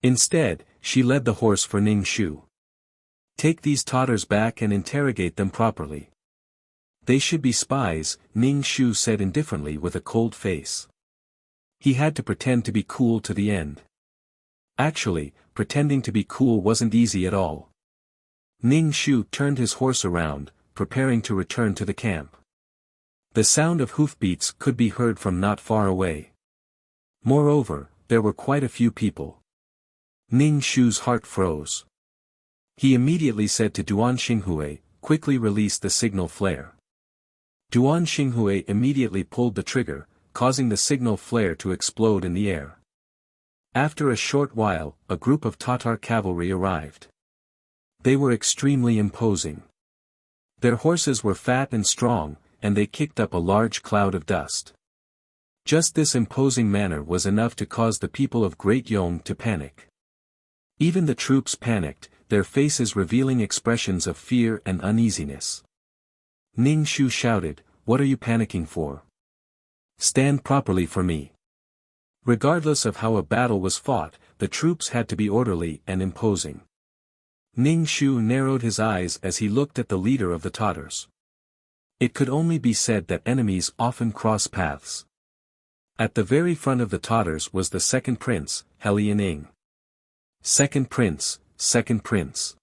Instead, she led the horse for Ning Shu. "Take these Tatars back and interrogate them properly." "They should be spies," Ning Shu said indifferently with a cold face. He had to pretend to be cool to the end. Actually, pretending to be cool wasn't easy at all. Ning Shu turned his horse around, preparing to return to the camp. The sound of hoofbeats could be heard from not far away. Moreover, there were quite a few people. Ning Shu's heart froze. He immediately said to Duan Xinghui, "Quickly release the signal flare." Duan Xinghui immediately pulled the trigger, causing the signal flare to explode in the air. After a short while, a group of Tatar cavalry arrived. They were extremely imposing. Their horses were fat and strong, and they kicked up a large cloud of dust. Just this imposing manner was enough to cause the people of Great Yong to panic. Even the troops panicked, their faces revealing expressions of fear and uneasiness. Ning Shu shouted, "What are you panicking for? Stand properly for me." Regardless of how a battle was fought, the troops had to be orderly and imposing. Ning Shu narrowed his eyes as he looked at the leader of the Tatars. It could only be said that enemies often cross paths. At the very front of the Tatars was the second prince, Helian Ing. Second prince, second prince.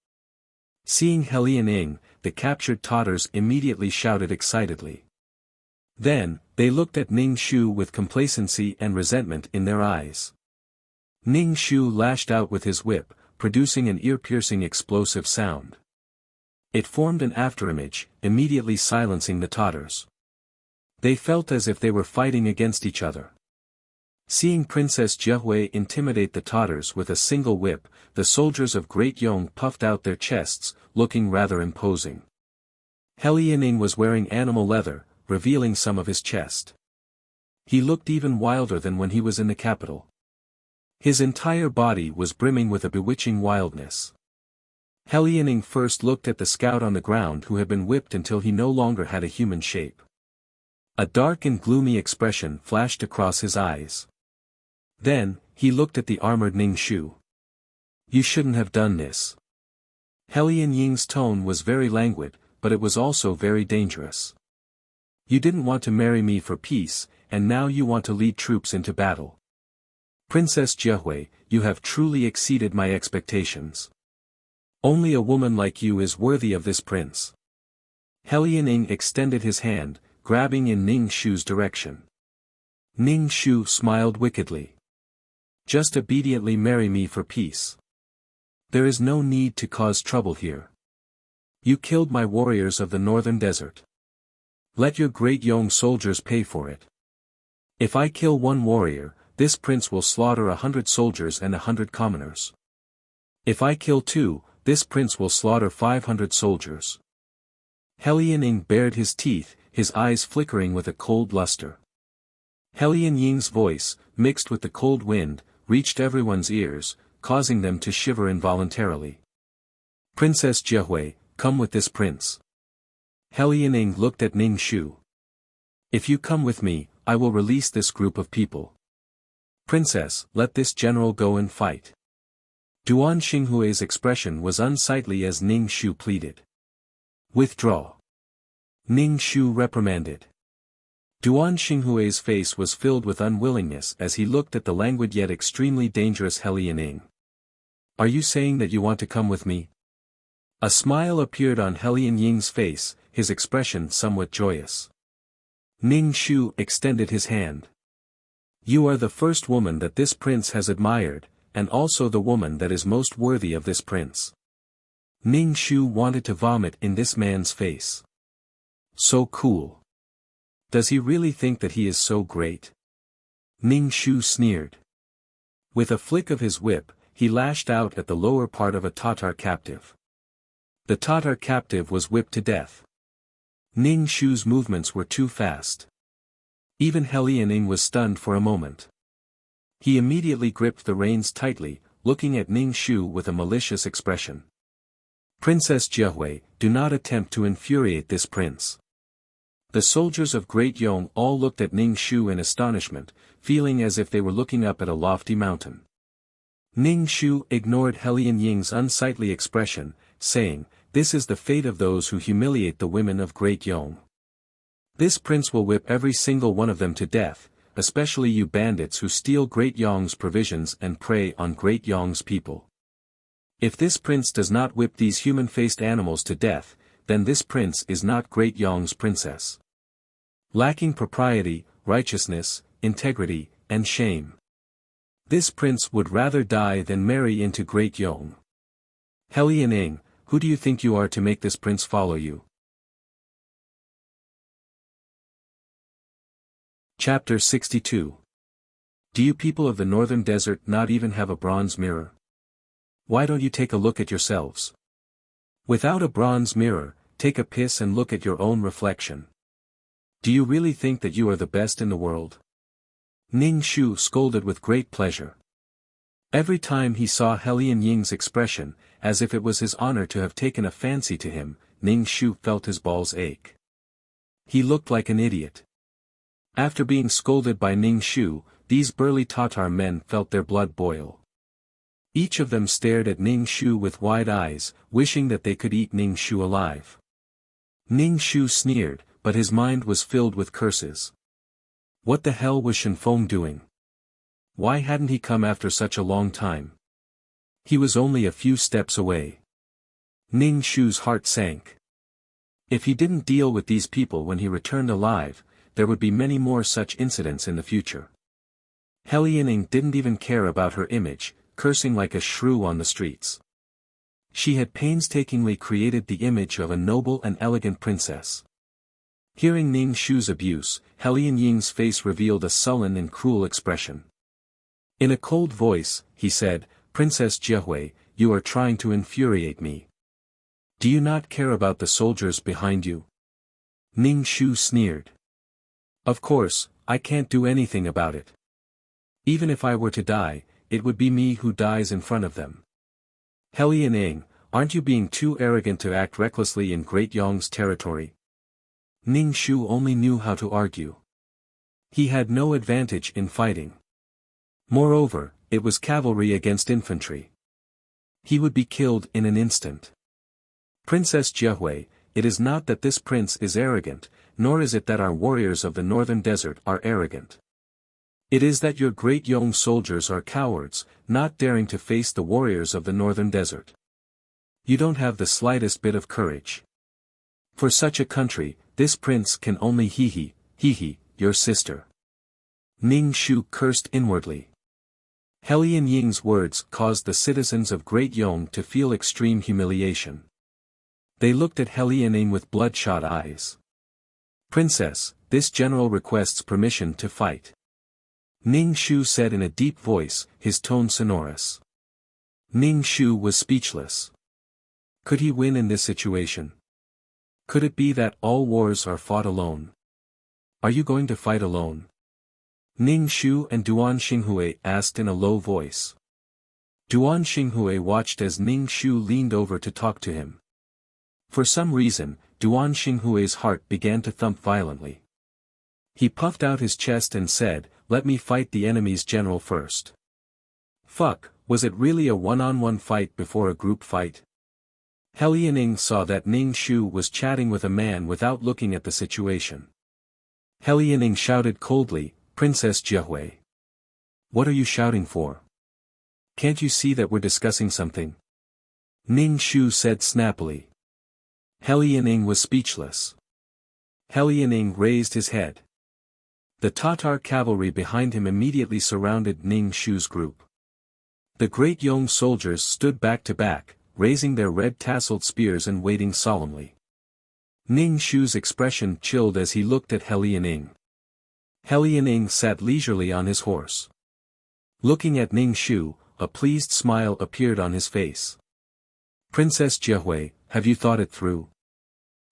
Seeing Helian Ing, the captured Tatars immediately shouted excitedly. Then, they looked at Ning Shu with complacency and resentment in their eyes. Ning Shu lashed out with his whip, producing an ear-piercing explosive sound. It formed an afterimage, immediately silencing the Tatars. They felt as if they were fighting against each other. Seeing Princess Jiahui intimidate the Tatars with a single whip, the soldiers of Great Yong puffed out their chests, looking rather imposing. Helian Ing was wearing animal leather, revealing some of his chest. He looked even wilder than when he was in the capital. His entire body was brimming with a bewitching wildness. Helian Ing first looked at the scout on the ground who had been whipped until he no longer had a human shape. A dark and gloomy expression flashed across his eyes. Then, he looked at the armored Ning Shu. You shouldn't have done this. Helian Ying's tone was very languid, but it was also very dangerous. You didn't want to marry me for peace, and now you want to lead troops into battle. Princess Jiahui, you have truly exceeded my expectations. Only a woman like you is worthy of this prince. Helian Ing extended his hand, grabbing in Ning Shu's direction. Ning Shu smiled wickedly. Just obediently marry me for peace. There is no need to cause trouble here. You killed my warriors of the northern desert. Let your Great Yong soldiers pay for it. If I kill one warrior, this prince will slaughter 100 soldiers and 100 commoners. If I kill 2, this prince will slaughter 500 soldiers. Helian Ing bared his teeth, his eyes flickering with a cold luster. Helian Ying's voice, mixed with the cold wind, reached everyone's ears, causing them to shiver involuntarily. Princess Jiahui, come with this prince. Helian Ing looked at Ning Shu. If you come with me, I will release this group of people. Princess, let this general go and fight. Duan Xinghui's expression was unsightly as Ning Shu pleaded. Withdraw. Ning Shu reprimanded. Duan Xinghui's face was filled with unwillingness as he looked at the languid yet extremely dangerous Helian Ing. Are you saying that you want to come with me? A smile appeared on Helian Ying's face, his expression somewhat joyous. Ning Shu extended his hand. You are the first woman that this prince has admired, and also the woman that is most worthy of this prince. Ning Shu wanted to vomit in this man's face. So cool. Does he really think that he is so great? Ning Shu sneered. With a flick of his whip, he lashed out at the lower part of a Tatar captive. The Tatar captive was whipped to death. Ning Shu's movements were too fast. Even Helian Ing was stunned for a moment. He immediately gripped the reins tightly, looking at Ning Shu with a malicious expression. Princess Jiahui, do not attempt to infuriate this prince. The soldiers of Great Yong all looked at Ning Shu in astonishment, feeling as if they were looking up at a lofty mountain. Ning Shu ignored Helian Ying's unsightly expression, saying, This is the fate of those who humiliate the women of Great Yong. This prince will whip every single one of them to death, especially you bandits who steal Great Yong's provisions and prey on Great Yong's people. If this prince does not whip these human-faced animals to death, then this prince is not Great Yong's princess. Lacking propriety, righteousness, integrity, and shame. This prince would rather die than marry into Great Yong. Helian Ing, who do you think you are to make this prince follow you? Chapter 62. Do you people of the northern desert not even have a bronze mirror? Why don't you take a look at yourselves? Without a bronze mirror, take a piss and look at your own reflection. Do you really think that you are the best in the world? Ning Shu scolded with great pleasure. Every time he saw Helian Ying's expression, as if it was his honor to have taken a fancy to him, Ning Shu felt his balls ache. He looked like an idiot. After being scolded by Ning Shu, these burly Tatar men felt their blood boil. Each of them stared at Ning Shu with wide eyes, wishing that they could eat Ning Shu alive. Ning Shu sneered, but his mind was filled with curses. What the hell was Shen Feng doing? Why hadn't he come after such a long time? He was only a few steps away. Ning Shu's heart sank. If he didn't deal with these people when he returned alive, there would be many more such incidents in the future. He Lianing didn't even care about her image, cursing like a shrew on the streets. She had painstakingly created the image of a noble and elegant princess. Hearing Ning Shu's abuse, He Lianing's face revealed a sullen and cruel expression. In a cold voice, he said, "Princess Jiehui, you are trying to infuriate me. Do you not care about the soldiers behind you?" Ning Shu sneered. "Of course, I can't do anything about it. Even if I were to die, it would be me who dies in front of them." "He Lianing, aren't you being too arrogant to act recklessly in Great Yong's territory?" Ning Shu only knew how to argue. He had no advantage in fighting. Moreover, it was cavalry against infantry. He would be killed in an instant. "Princess Jiehui, it is not that this prince is arrogant, nor is it that our warriors of the northern desert are arrogant. It is that your Great Yong soldiers are cowards, not daring to face the warriors of the northern desert. You don't have the slightest bit of courage. For such a country, this prince can only hee your sister." Ning Shu cursed inwardly. He Lianing's words caused the citizens of Great Yong to feel extreme humiliation. They looked at He Lianing with bloodshot eyes. "Princess, this general requests permission to fight," Ning Shu said in a deep voice, his tone sonorous. Ning Shu was speechless. Could he win in this situation? Could it be that all wars are fought alone? "Are you going to fight alone?" Ning Shu and Duan Xinghui asked in a low voice. Duan Xinghui watched as Ning Shu leaned over to talk to him. For some reason, Duan Xinghui's heart began to thump violently. He puffed out his chest and said, "Let me fight the enemy's general first." Fuck, was it really a one-on-one fight before a group fight? He Lianing saw that Ning Shu was chatting with a man without looking at the situation. He Lianing shouted coldly, "Princess Jiehui. What are you shouting for? Can't you see that we're discussing something?" Ning Shu said snappily. He Lianing was speechless. He Lianing raised his head. The Tatar cavalry behind him immediately surrounded Ning Shu's group. The Great Yong soldiers stood back to back, raising their red-tasseled spears and waiting solemnly. Ning Shu's expression chilled as he looked at He Lianing. He Lianing sat leisurely on his horse. Looking at Ning Shu, a pleased smile appeared on his face. "Princess Jiehui, have you thought it through?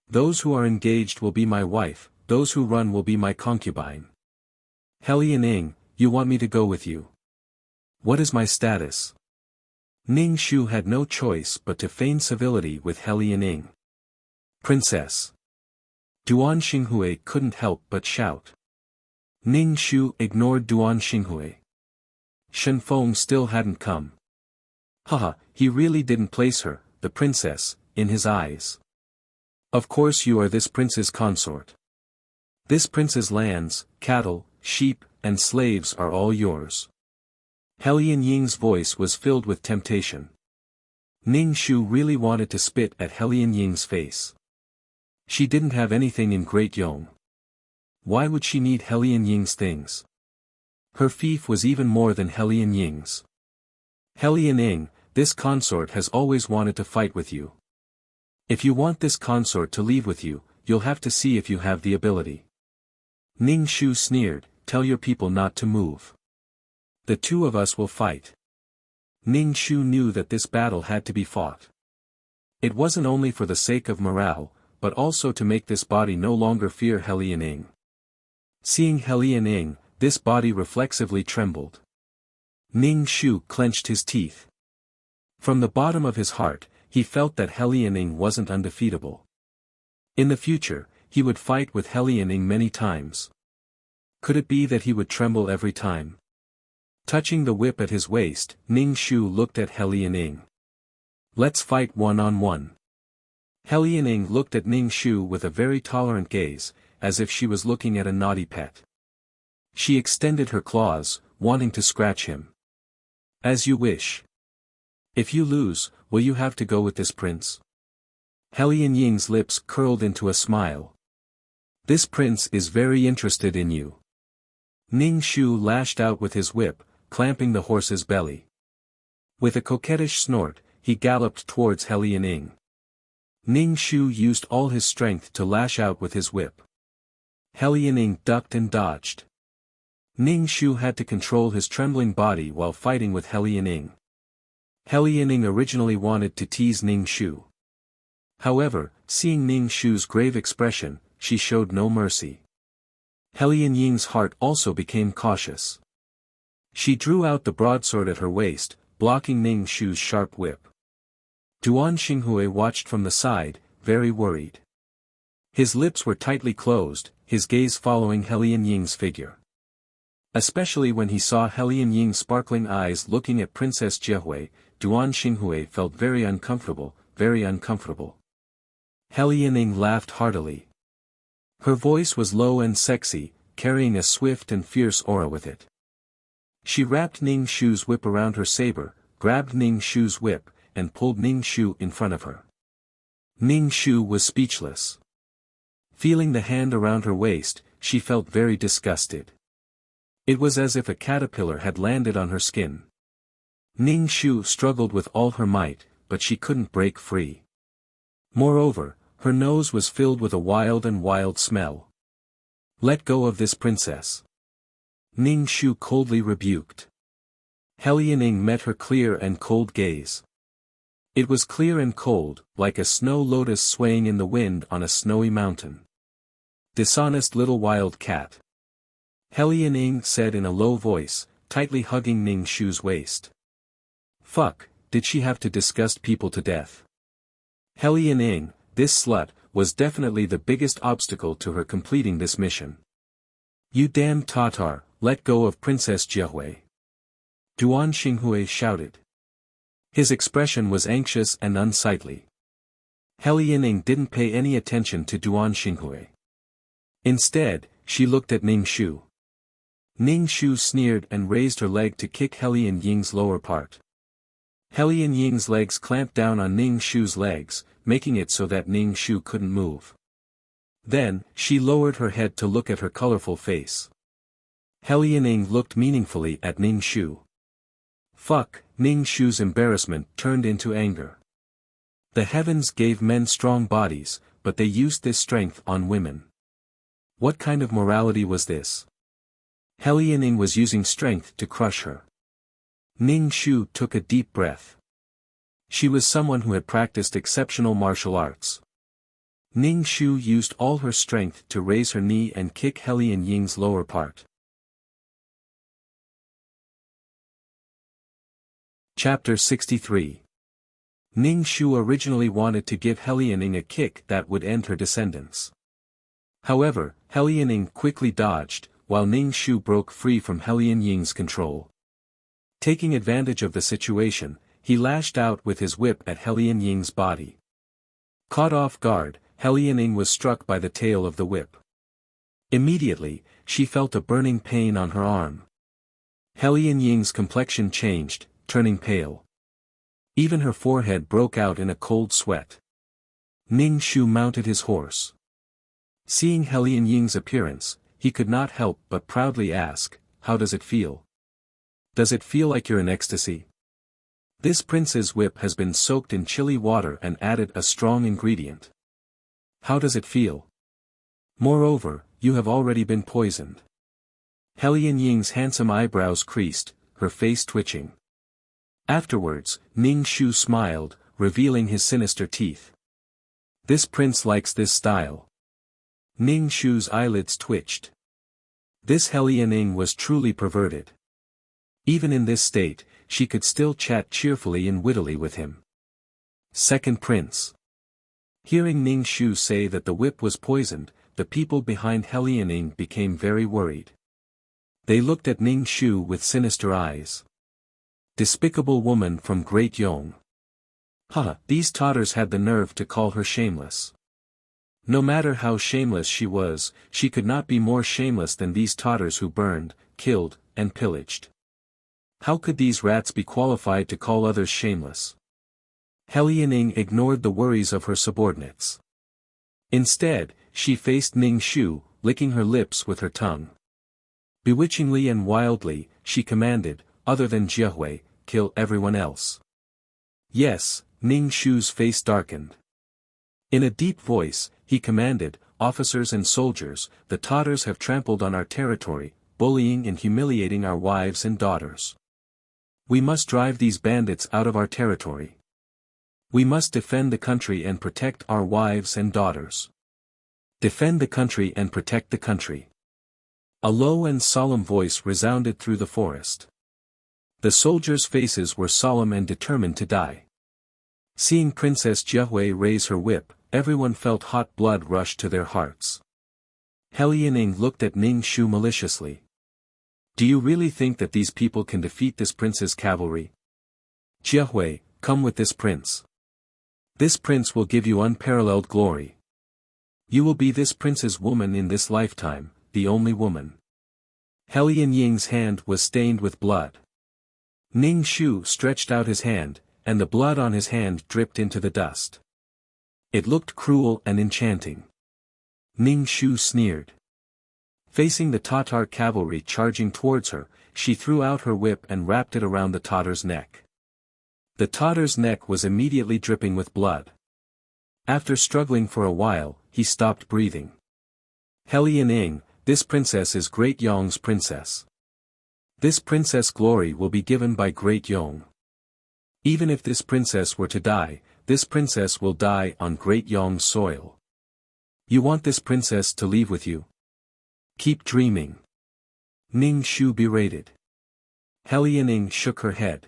Those who are engaged will be my wife, those who run will be my concubine. He Lianing, you want me to go with you? What is my status?" Ning Shu had no choice but to feign civility with He Lianing. "Princess." Duan Xinghui couldn't help but shout. Ning Shu ignored Duan Xinghui. Shen Feng still hadn't come. Haha, he really didn't place her, the princess, in his eyes. "Of course you are this prince's consort. This prince's lands, cattle, sheep, and slaves are all yours." He Lianing's voice was filled with temptation. Ning Shu really wanted to spit at He Lianing's face. She didn't have anything in Great Yong. Why would she need He Lianing's things? Her fief was even more than He Lianing's. "He Lianing, this consort has always wanted to fight with you. If you want this consort to leave with you, you'll have to see if you have the ability." Ning Shu sneered, "Tell your people not to move. The two of us will fight." Ning Shu knew that this battle had to be fought. It wasn't only for the sake of morale, but also to make this body no longer fear He Lianing. Seeing He Lianing, this body reflexively trembled. Ning Shu clenched his teeth. From the bottom of his heart, he felt that He Lianing wasn't undefeatable. In the future, he would fight with He Lianing many times. Could it be that he would tremble every time? Touching the whip at his waist, Ning Shu looked at He Lianing. Let's fight one-on-one. He Lianing looked at Ning Shu with a very tolerant gaze, as if she was looking at a naughty pet. She extended her claws, wanting to scratch him. As you wish. If you lose, will you have to go with this prince? He Lianing's lips curled into a smile. This prince is very interested in you. Ning Shu lashed out with his whip, clamping the horse's belly. With a coquettish snort, he galloped towards He Lianing. Ning Shu used all his strength to lash out with his whip. He Lianing ducked and dodged. Ning Shu had to control his trembling body while fighting with He Lianing. He Lianing originally wanted to tease Ning Shu. However, seeing Ning Shu's grave expression, she showed no mercy. He Lianing's heart also became cautious. She drew out the broadsword at her waist, blocking Ning Shu's sharp whip. Duan Xinghui watched from the side, very worried. His lips were tightly closed, his gaze following He Lianing's figure. Especially when he saw He Lianing's sparkling eyes looking at Princess Jiehui, Duan Xinghui felt very uncomfortable, very uncomfortable. He Lianing laughed heartily. Her voice was low and sexy, carrying a swift and fierce aura with it. She wrapped Ning Shu's whip around her saber, grabbed Ning Shu's whip, and pulled Ning Shu in front of her. Ning Shu was speechless. Feeling the hand around her waist, she felt very disgusted. It was as if a caterpillar had landed on her skin. Ning Shu struggled with all her might, but she couldn't break free. Moreover, her nose was filled with a wild smell. Let go of this princess. Ning Shu coldly rebuked. He Lianing met her clear and cold gaze. It was clear and cold, like a snow lotus swaying in the wind on a snowy mountain. Dishonest little wild cat. He Lianing said in a low voice, tightly hugging Ning Shu's waist. Fuck, did she have to disgust people to death? He Lianing, this slut, was definitely the biggest obstacle to her completing this mission. You damned Tatar, let go of Princess Jiehui. Duan Xinghui shouted. His expression was anxious and unsightly. He Lianing didn't pay any attention to Duan Xinghui. Instead, she looked at Ning Shu. Ning Shu sneered and raised her leg to kick He Lianing's lower part. He Lianing's legs clamped down on Ning Shu's legs, making it so that Ning Shu couldn't move. Then, she lowered her head to look at her colorful face. He Lianing looked meaningfully at Ning Shu. Fuck, Ning Shu's embarrassment turned into anger. The heavens gave men strong bodies, but they used this strength on women. What kind of morality was this? He Lianing was using strength to crush her. Ning Shu took a deep breath. She was someone who had practiced exceptional martial arts. Ning Shu used all her strength to raise her knee and kick He Lianing's lower part. Chapter 63. Ning Shu originally wanted to give He Lianing a kick that would end her descendants. However, He Lianing quickly dodged, while Ning Shu broke free from He Lianing's control. Taking advantage of the situation, he lashed out with his whip at He Lianing's body. Caught off guard, He Lianing was struck by the tail of the whip. Immediately, she felt a burning pain on her arm. He Lianing's complexion changed, turning pale. Even her forehead broke out in a cold sweat. Ning Shu mounted his horse. Seeing He Lianing's appearance, he could not help but proudly ask, "How does it feel? Does it feel like you're in ecstasy?" This prince's whip has been soaked in chilly water and added a strong ingredient. How does it feel? Moreover, you have already been poisoned. He Lianing's handsome eyebrows creased, her face twitching. Afterwards, Ning Shu smiled, revealing his sinister teeth. This prince likes this style. Ning Shu's eyelids twitched. This He Lianing was truly perverted. Even in this state, she could still chat cheerfully and wittily with him. Second prince. Hearing Ning Shu say that the whip was poisoned, the people behind He Lianing became very worried. They looked at Ning Shu with sinister eyes. Despicable woman from Great Yong. These Tatters had the nerve to call her shameless. No matter how shameless she was, she could not be more shameless than these Tatters who burned, killed, and pillaged. How could these rats be qualified to call others shameless? Helianing ignored the worries of her subordinates. Instead, she faced Ning Shu, licking her lips with her tongue. Bewitchingly and wildly, she commanded, other than Jiahui, kill everyone else. Yes, Ning Shu's face darkened. In a deep voice, he commanded, officers and soldiers, the Tatters have trampled on our territory, bullying and humiliating our wives and daughters. We must drive these bandits out of our territory. We must defend the country and protect our wives and daughters. Defend the country and protect the country. A low and solemn voice resounded through the forest. The soldiers' faces were solemn and determined to die. Seeing Princess Jiahui raise her whip, everyone felt hot blood rush to their hearts. Helianing looked at Ning Shu maliciously. Do you really think that these people can defeat this prince's cavalry? Jiahui, come with this prince. This prince will give you unparalleled glory. You will be this prince's woman in this lifetime, the only woman. Helian Ying's hand was stained with blood. Ning Shu stretched out his hand, and the blood on his hand dripped into the dust. It looked cruel and enchanting. Ning Shu sneered. Facing the Tatar cavalry charging towards her, she threw out her whip and wrapped it around the Tatter's neck. The Tatter's neck was immediately dripping with blood. After struggling for a while, he stopped breathing. Helianing, this princess is Great Yong's princess. This princess glory will be given by Great Yong. Even if this princess were to die, this princess will die on Great Yong's soil. You want this princess to leave with you? Keep dreaming. Ning Shu berated. Helianing shook her head.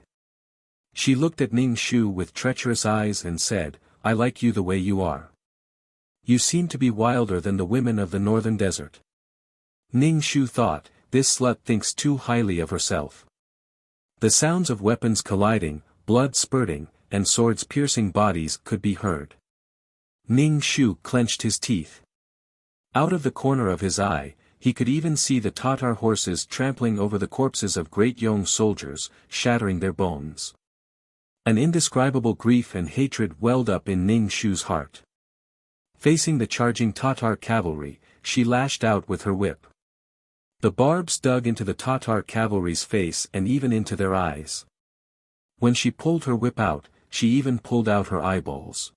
She looked at Ning Shu with treacherous eyes and said, I like you the way you are. You seem to be wilder than the women of the northern desert. Ning Shu thought, this slut thinks too highly of herself. The sounds of weapons colliding, blood spurting, and swords piercing bodies could be heard. Ning Shu clenched his teeth. Out of the corner of his eye, he could even see the Tatar horses trampling over the corpses of Great Yong soldiers, shattering their bones. An indescribable grief and hatred welled up in Ning Shu's heart. Facing the charging Tatar cavalry, she lashed out with her whip. The barbs dug into the Tatar cavalry's face and even into their eyes. When she pulled her whip out, she even pulled out her eyeballs.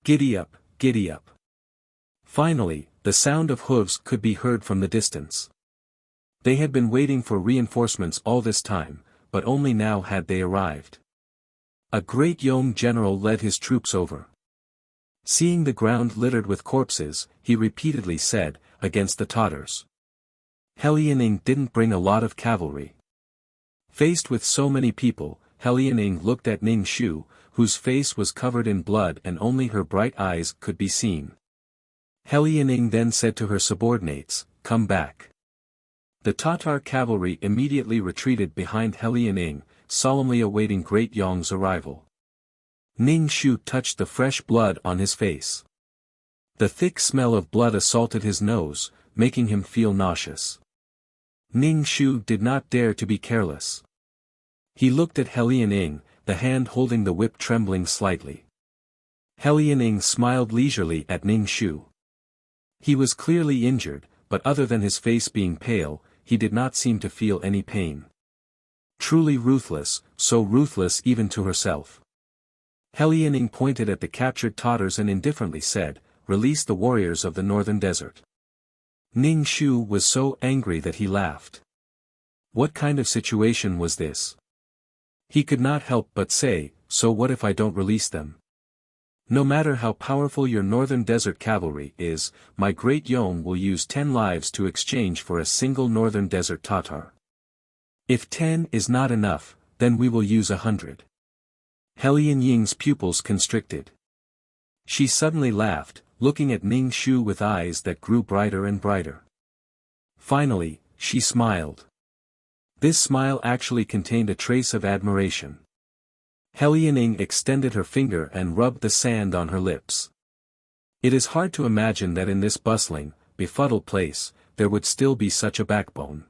Giddy up, giddy up. Finally, the sound of hooves could be heard from the distance. They had been waiting for reinforcements all this time, but only now had they arrived. A Great Yong general led his troops over. Seeing the ground littered with corpses, he repeatedly said, against the Tatters. Helianing didn't bring a lot of cavalry. Faced with so many people, Helianing looked at Ning Shu, whose face was covered in blood and only her bright eyes could be seen. Helianing then said to her subordinates, come back. The Tatar cavalry immediately retreated behind Helianing, solemnly awaiting Great Yong's arrival. Ning Shu touched the fresh blood on his face. The thick smell of blood assaulted his nose, making him feel nauseous. Ning Shu did not dare to be careless. He looked at Helianing, the hand holding the whip trembling slightly. Helianing smiled leisurely at Ning Shu. He was clearly injured, but other than his face being pale, he did not seem to feel any pain. Truly ruthless, so ruthless even to herself. Helianing pointed at the captured Tatters and indifferently said, release the warriors of the northern desert. Ning Shu was so angry that he laughed. What kind of situation was this? He could not help but say, so what if I don't release them? No matter how powerful your northern desert cavalry is, my Great Yong will use 10 lives to exchange for a single northern desert Tatar. If 10 is not enough, then we will use 100. Helian Ying's pupils constricted. She suddenly laughed, looking at Ning Shu with eyes that grew brighter and brighter. Finally, she smiled. This smile actually contained a trace of admiration. Liaoning extended her finger and rubbed the sand on her lips. It is hard to imagine that in this bustling, befuddled place, there would still be such a backbone.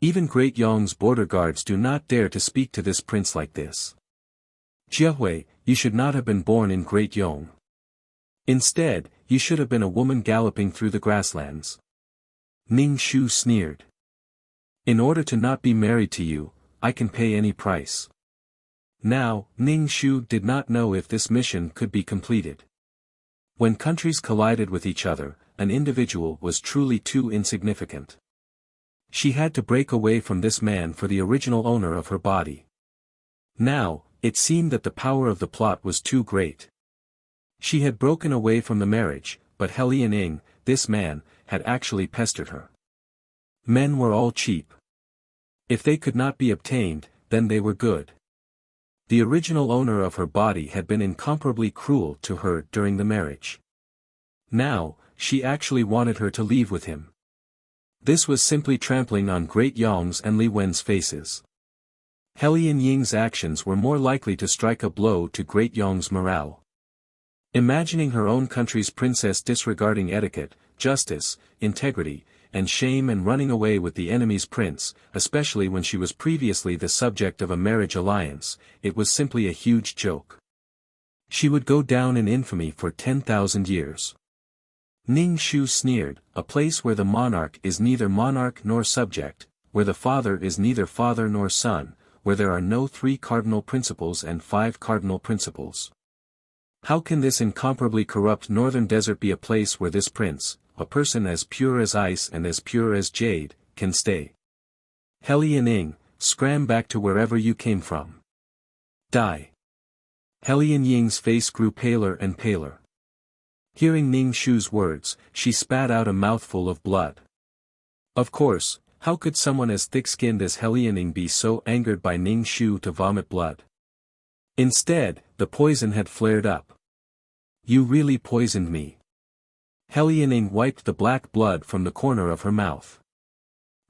Even Great Yong's border guards do not dare to speak to this prince like this. Jiahui, you should not have been born in Great Yong. Instead, you should have been a woman galloping through the grasslands. Ning Shu sneered. In order to not be married to you, I can pay any price. Now, Ning Shu did not know if this mission could be completed. When countries collided with each other, an individual was truly too insignificant. She had to break away from this man for the original owner of her body. Now, it seemed that the power of the plot was too great. She had broken away from the marriage, but Liaoning, this man, had actually pestered her. Men were all cheap. If they could not be obtained, then they were good. The original owner of her body had been incomparably cruel to her during the marriage. Now, she actually wanted her to leave with him. This was simply trampling on Great Yong's and Li Wen's faces. Liaoning's actions were more likely to strike a blow to Great Yong's morale. Imagining her own country's princess disregarding etiquette, justice, integrity, and shame and running away with the enemy's prince, especially when she was previously the subject of a marriage alliance, it was simply a huge joke. She would go down in infamy for 10,000 years. Ning Shu sneered, a place where the monarch is neither monarch nor subject, where the father is neither father nor son, where there are no 3 cardinal principles and 5 cardinal principles. How can this incomparably corrupt northern desert be a place where this prince, a person as pure as ice and as pure as jade, can stay? Liaoning, scram back to wherever you came from. Die. Liaoning's face grew paler and paler. Hearing Ning Shu's words, she spat out a mouthful of blood. Of course, how could someone as thick-skinned as Liaoning be so angered by Ning Shu to vomit blood? Instead, the poison had flared up. You really poisoned me. Liaoning wiped the black blood from the corner of her mouth.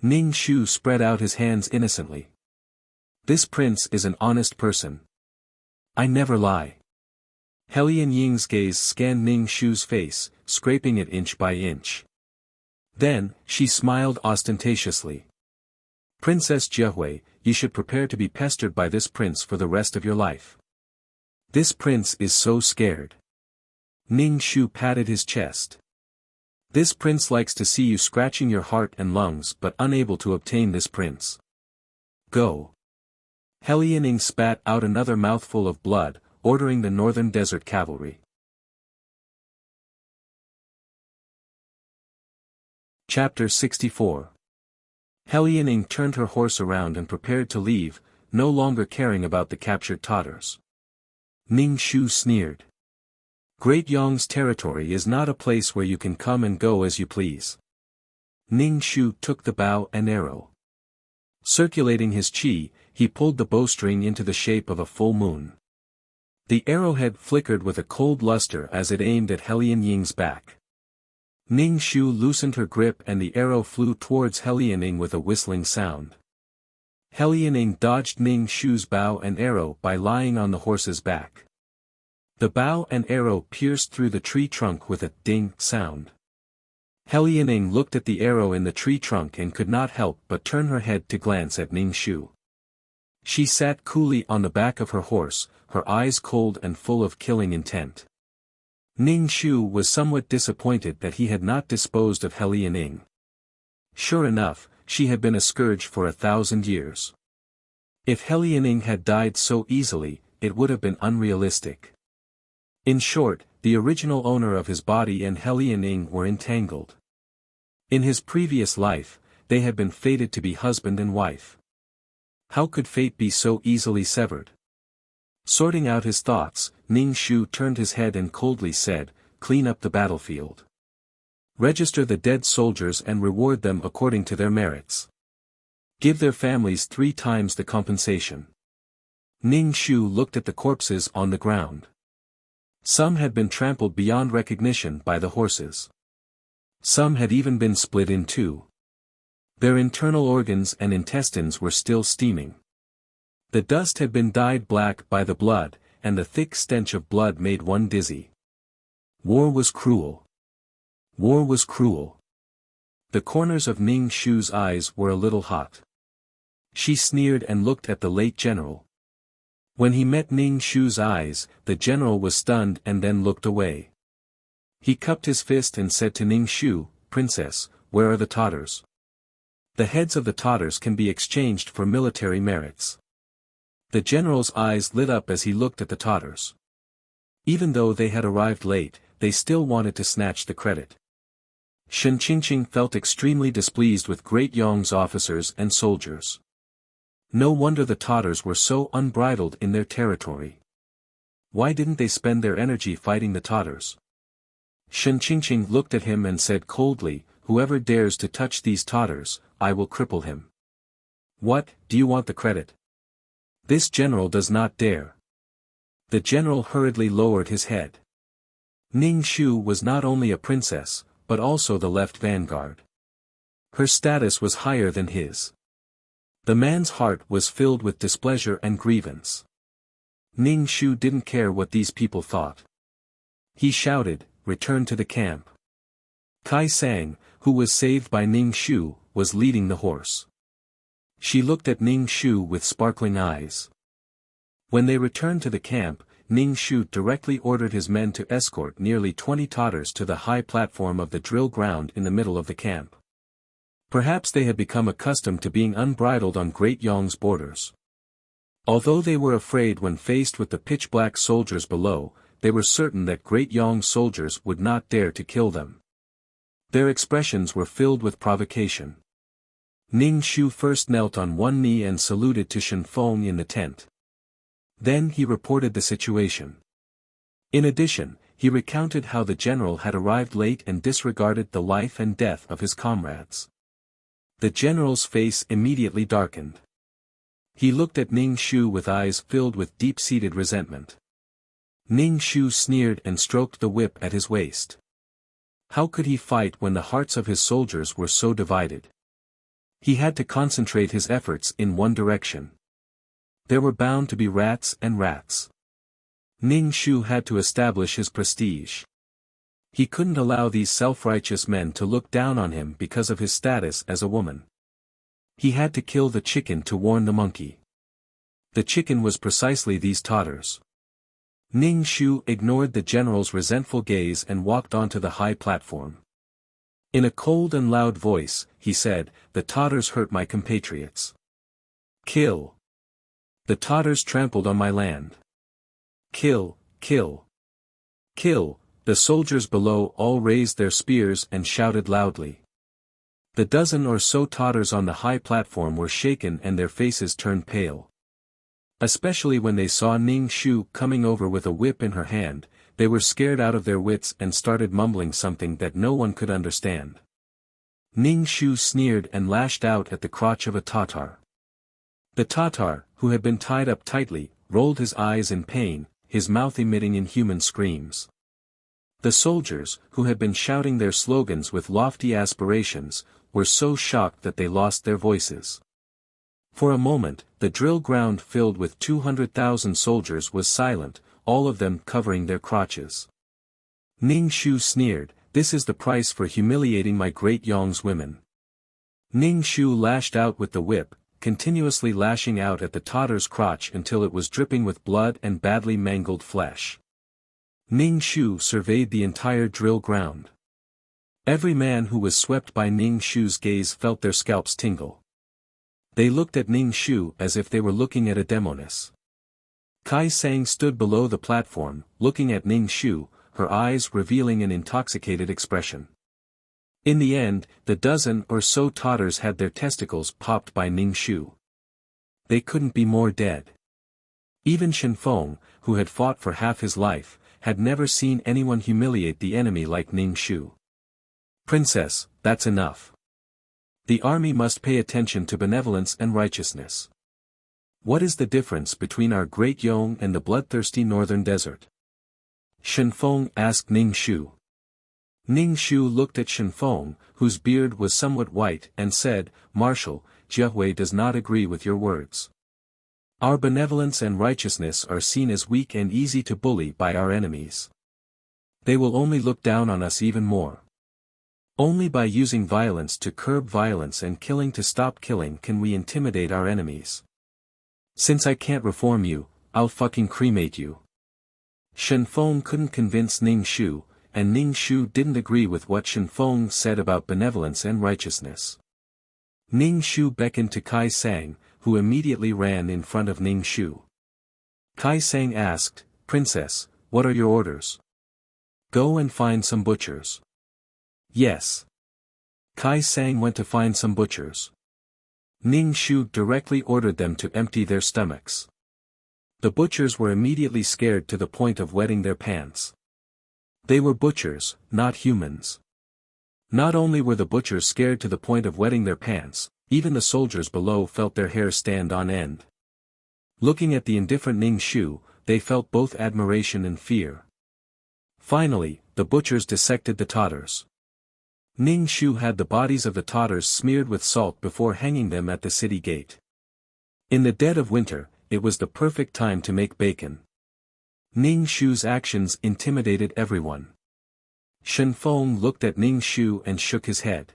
Ning Shu spread out his hands innocently. This prince is an honest person. I never lie. Liaoning's gaze scanned Ning Shu's face, scraping it inch by inch. Then, she smiled ostentatiously. Princess Jiahui, you should prepare to be pestered by this prince for the rest of your life. This prince is so scared. Ning Shu patted his chest. This prince likes to see you scratching your heart and lungs but unable to obtain this prince. Go. Liaoning spat out another mouthful of blood, ordering the northern desert cavalry. Chapter 64. Liaoning turned her horse around and prepared to leave, no longer caring about the captured Tatars. Ning Shu sneered. Great Yong's territory is not a place where you can come and go as you please. Ning Shu took the bow and arrow. Circulating his chi, he pulled the bowstring into the shape of a full moon. The arrowhead flickered with a cold luster as it aimed at Liaoning's back. Ning Shu loosened her grip and the arrow flew towards Liaoning with a whistling sound. Liaoning dodged Ning Shu's bow and arrow by lying on the horse's back. The bow and arrow pierced through the tree trunk with a ding sound. Liaoning looked at the arrow in the tree trunk and could not help but turn her head to glance at Ning Shu. She sat coolly on the back of her horse, her eyes cold and full of killing intent. Ning Shu was somewhat disappointed that he had not disposed of Liaoning. Sure enough, she had been a scourge for 1,000 years. If Liaoning had died so easily, it would have been unrealistic. In short, the original owner of his body and Liaoning were entangled. In his previous life, they had been fated to be husband and wife. How could fate be so easily severed? Sorting out his thoughts, Ning Shu turned his head and coldly said, "Clean up the battlefield. Register the dead soldiers and reward them according to their merits. Give their families 3 times the compensation." Ning Shu looked at the corpses on the ground. Some had been trampled beyond recognition by the horses. Some had even been split in 2. Their internal organs and intestines were still steaming. The dust had been dyed black by the blood, and the thick stench of blood made one dizzy. War was cruel. War was cruel. The corners of Ning Shu's eyes were a little hot. She sneered and looked at the late general. When he met Ning Shu's eyes, the general was stunned and then looked away. He cupped his fist and said to Ning Shu, "Princess, where are the Tatters?" The heads of the Tatters can be exchanged for military merits. The general's eyes lit up as he looked at the Tatters. Even though they had arrived late, they still wanted to snatch the credit. Shen Qingqing felt extremely displeased with Great Yong's officers and soldiers. No wonder the Tatters were so unbridled in their territory. Why didn't they spend their energy fighting the Tatters? Shen Qingqing looked at him and said coldly, "Whoever dares to touch these Tatters, I will cripple him." "What, do you want the credit?" "This general does not dare." The general hurriedly lowered his head. Ning Shu was not only a princess, but also the left vanguard. Her status was higher than his. The man's heart was filled with displeasure and grievance. Ning Shu didn't care what these people thought. He shouted, "Return to the camp." Kai Sang, who was saved by Ning Shu, was leading the horse. She looked at Ning Shu with sparkling eyes. When they returned to the camp, Ning Shu directly ordered his men to escort nearly 20 Tatters to the high platform of the drill ground in the middle of the camp. Perhaps they had become accustomed to being unbridled on Great Yong's borders. Although they were afraid when faced with the pitch-black soldiers below, they were certain that Great Yong's soldiers would not dare to kill them. Their expressions were filled with provocation. Ning Shu first knelt on one knee and saluted to Shen Feng in the tent. Then he reported the situation. In addition, he recounted how the general had arrived late and disregarded the life and death of his comrades. The general's face immediately darkened. He looked at Ning Shu with eyes filled with deep-seated resentment. Ning Shu sneered and stroked the whip at his waist. How could he fight when the hearts of his soldiers were so divided? He had to concentrate his efforts in one direction. There were bound to be rats and rats. Ning Shu had to establish his prestige. He couldn't allow these self-righteous men to look down on him because of his status as a woman. He had to kill the chicken to warn the monkey. The chicken was precisely these Tatters. Ning Shu ignored the general's resentful gaze and walked onto the high platform. In a cold and loud voice, he said, "The Tatters hurt my compatriots. Kill. The Tatters trampled on my land. Kill, kill. Kill." The soldiers below all raised their spears and shouted loudly. The dozen or so Tatters on the high platform were shaken and their faces turned pale. Especially when they saw Ning Shu coming over with a whip in her hand, they were scared out of their wits and started mumbling something that no one could understand. Ning Shu sneered and lashed out at the crotch of a Tatar. The Tatar, who had been tied up tightly, rolled his eyes in pain, his mouth emitting inhuman screams. The soldiers, who had been shouting their slogans with lofty aspirations, were so shocked that they lost their voices. For a moment, the drill ground filled with 200,000 soldiers was silent, all of them covering their crotches. Ning Shu sneered, "This is the price for humiliating my Great Yong's women." Ning Shu lashed out with the whip, continuously lashing out at the Tatter's crotch until it was dripping with blood and badly mangled flesh. Ning Shu surveyed the entire drill ground. Every man who was swept by Ning Shu's gaze felt their scalps tingle. They looked at Ning Shu as if they were looking at a demoness. Kai Sang stood below the platform, looking at Ning Shu, her eyes revealing an intoxicated expression. In the end, the dozen or so Tatters had their testicles popped by Ning Shu. They couldn't be more dead. Even Shen Feng, who had fought for half his life, had never seen anyone humiliate the enemy like Ning Shu. "Princess, that's enough. The army must pay attention to benevolence and righteousness. What is the difference between our Great Yong and the bloodthirsty northern desert?" Shen Feng asked Ning Shu. Ning Shu looked at Shen Feng, whose beard was somewhat white, and said, "Marshal, Jia does not agree with your words. Our benevolence and righteousness are seen as weak and easy to bully by our enemies. They will only look down on us even more. Only by using violence to curb violence and killing to stop killing can we intimidate our enemies. Since I can't reform you, I'll fucking cremate you." Shen Feng couldn't convince Ning Shu, and Ning Shu didn't agree with what Shen Feng said about benevolence and righteousness. Ning Shu beckoned to Kai Sang, who immediately ran in front of Ning Shu. Kai Sang asked, "Princess, what are your orders?" "Go and find some butchers." "Yes." Kai Sang went to find some butchers. Ning Shu directly ordered them to empty their stomachs. The butchers were immediately scared to the point of wetting their pants. They were butchers, not humans. Not only were the butchers scared to the point of wetting their pants, even the soldiers below felt their hair stand on end. Looking at the indifferent Ning Shu, they felt both admiration and fear. Finally, the butchers dissected the Tatters. Ning Shu had the bodies of the Tatters smeared with salt before hanging them at the city gate. In the dead of winter, it was the perfect time to make bacon. Ning Shu's actions intimidated everyone. Shen Feng looked at Ning Shu and shook his head.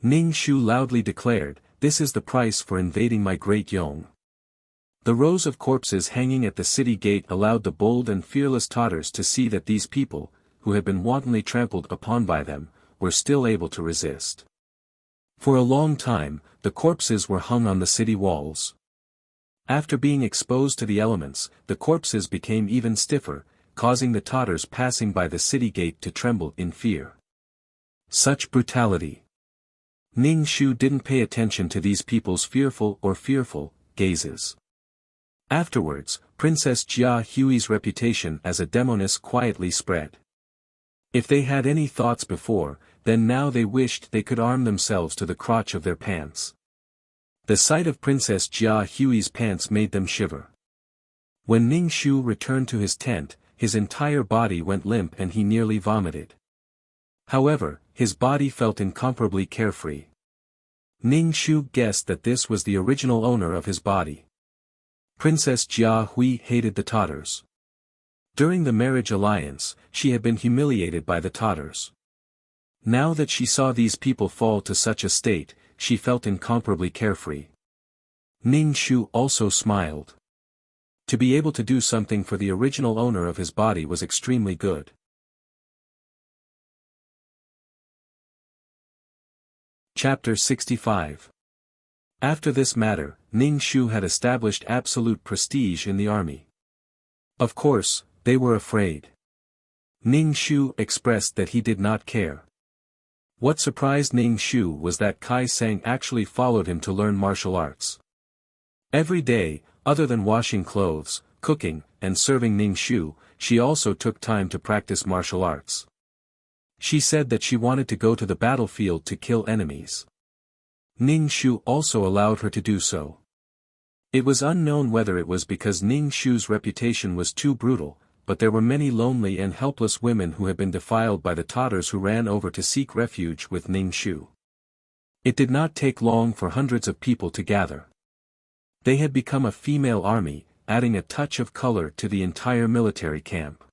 Ning Shu loudly declared, "This is the price for invading my great Yong." The rows of corpses hanging at the city gate allowed the bold and fearless Tatters to see that these people, who had been wantonly trampled upon by them, were still able to resist. For a long time, the corpses were hung on the city walls. After being exposed to the elements, the corpses became even stiffer, causing the Tatters passing by the city gate to tremble in fear. Such brutality! Ning Shu didn't pay attention to these people's fearful gazes. Afterwards, Princess Jia Hui's reputation as a demoness quietly spread. If they had any thoughts before, then now they wished they could arm themselves to the crotch of their pants. The sight of Princess Jia Hui's pants made them shiver. When Ning Shu returned to his tent, his entire body went limp and he nearly vomited. However, his body felt incomparably carefree. Ning Shu guessed that this was the original owner of his body. Princess Jia Hui hated the Tatters. During the marriage alliance, she had been humiliated by the Tatters. Now that she saw these people fall to such a state, she felt incomparably carefree. Ning Shu also smiled. To be able to do something for the original owner of his body was extremely good. Chapter 65. After this matter, Ning Shu had established absolute prestige in the army. Of course, they were afraid. Ning Shu expressed that he did not care. What surprised Ning Shu was that Kai Sang actually followed him to learn martial arts. Every day, other than washing clothes, cooking, and serving Ning Shu, she also took time to practice martial arts. She said that she wanted to go to the battlefield to kill enemies. Ning Shu also allowed her to do so. It was unknown whether it was because Ning Shu's reputation was too brutal, but there were many lonely and helpless women who had been defiled by the Tatters who ran over to seek refuge with Ning Shu. It did not take long for hundreds of people to gather. They had become a female army, adding a touch of color to the entire military camp.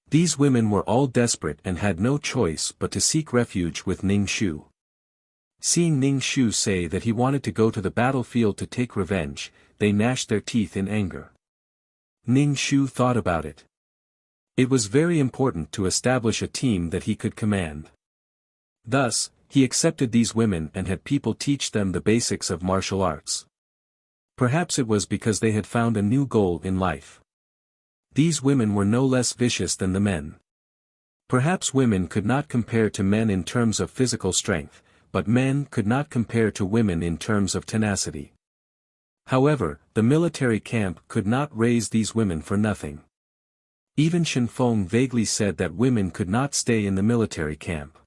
These women were all desperate and had no choice but to seek refuge with Ning Shu. Seeing Ning Shu say that he wanted to go to the battlefield to take revenge, they gnashed their teeth in anger. Ning Shu thought about it. It was very important to establish a team that he could command. Thus, he accepted these women and had people teach them the basics of martial arts. Perhaps it was because they had found a new goal in life. These women were no less vicious than the men. Perhaps women could not compare to men in terms of physical strength, but men could not compare to women in terms of tenacity. However, the military camp could not raise these women for nothing. Even Shen Feng vaguely said that women could not stay in the military camp.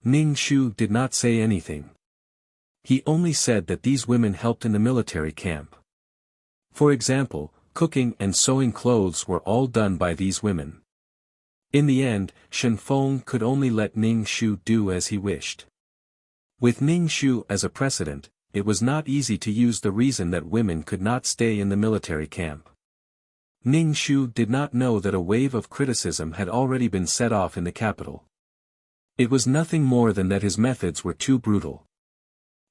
Ning Shu did not say anything. He only said that these women helped in the military camp. For example, cooking and sewing clothes were all done by these women. In the end, Shen Feng could only let Ning Shu do as he wished. With Ning Shu as a precedent, it was not easy to use the reason that women could not stay in the military camp. Ning Shu did not know that a wave of criticism had already been set off in the capital. It was nothing more than that his methods were too brutal.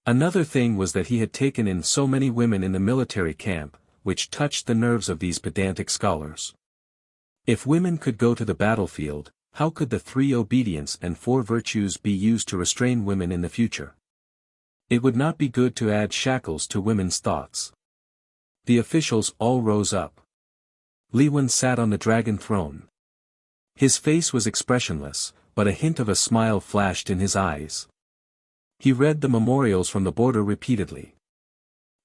Another thing was that he had taken in so many women in the military camp, which touched the nerves of these pedantic scholars. If women could go to the battlefield, how could the 3 obedience and 4 virtues be used to restrain women in the future? It would not be good to add shackles to women's thoughts. The officials all rose up. Li Wen sat on the dragon throne. His face was expressionless, but a hint of a smile flashed in his eyes. He read the memorials from the border repeatedly.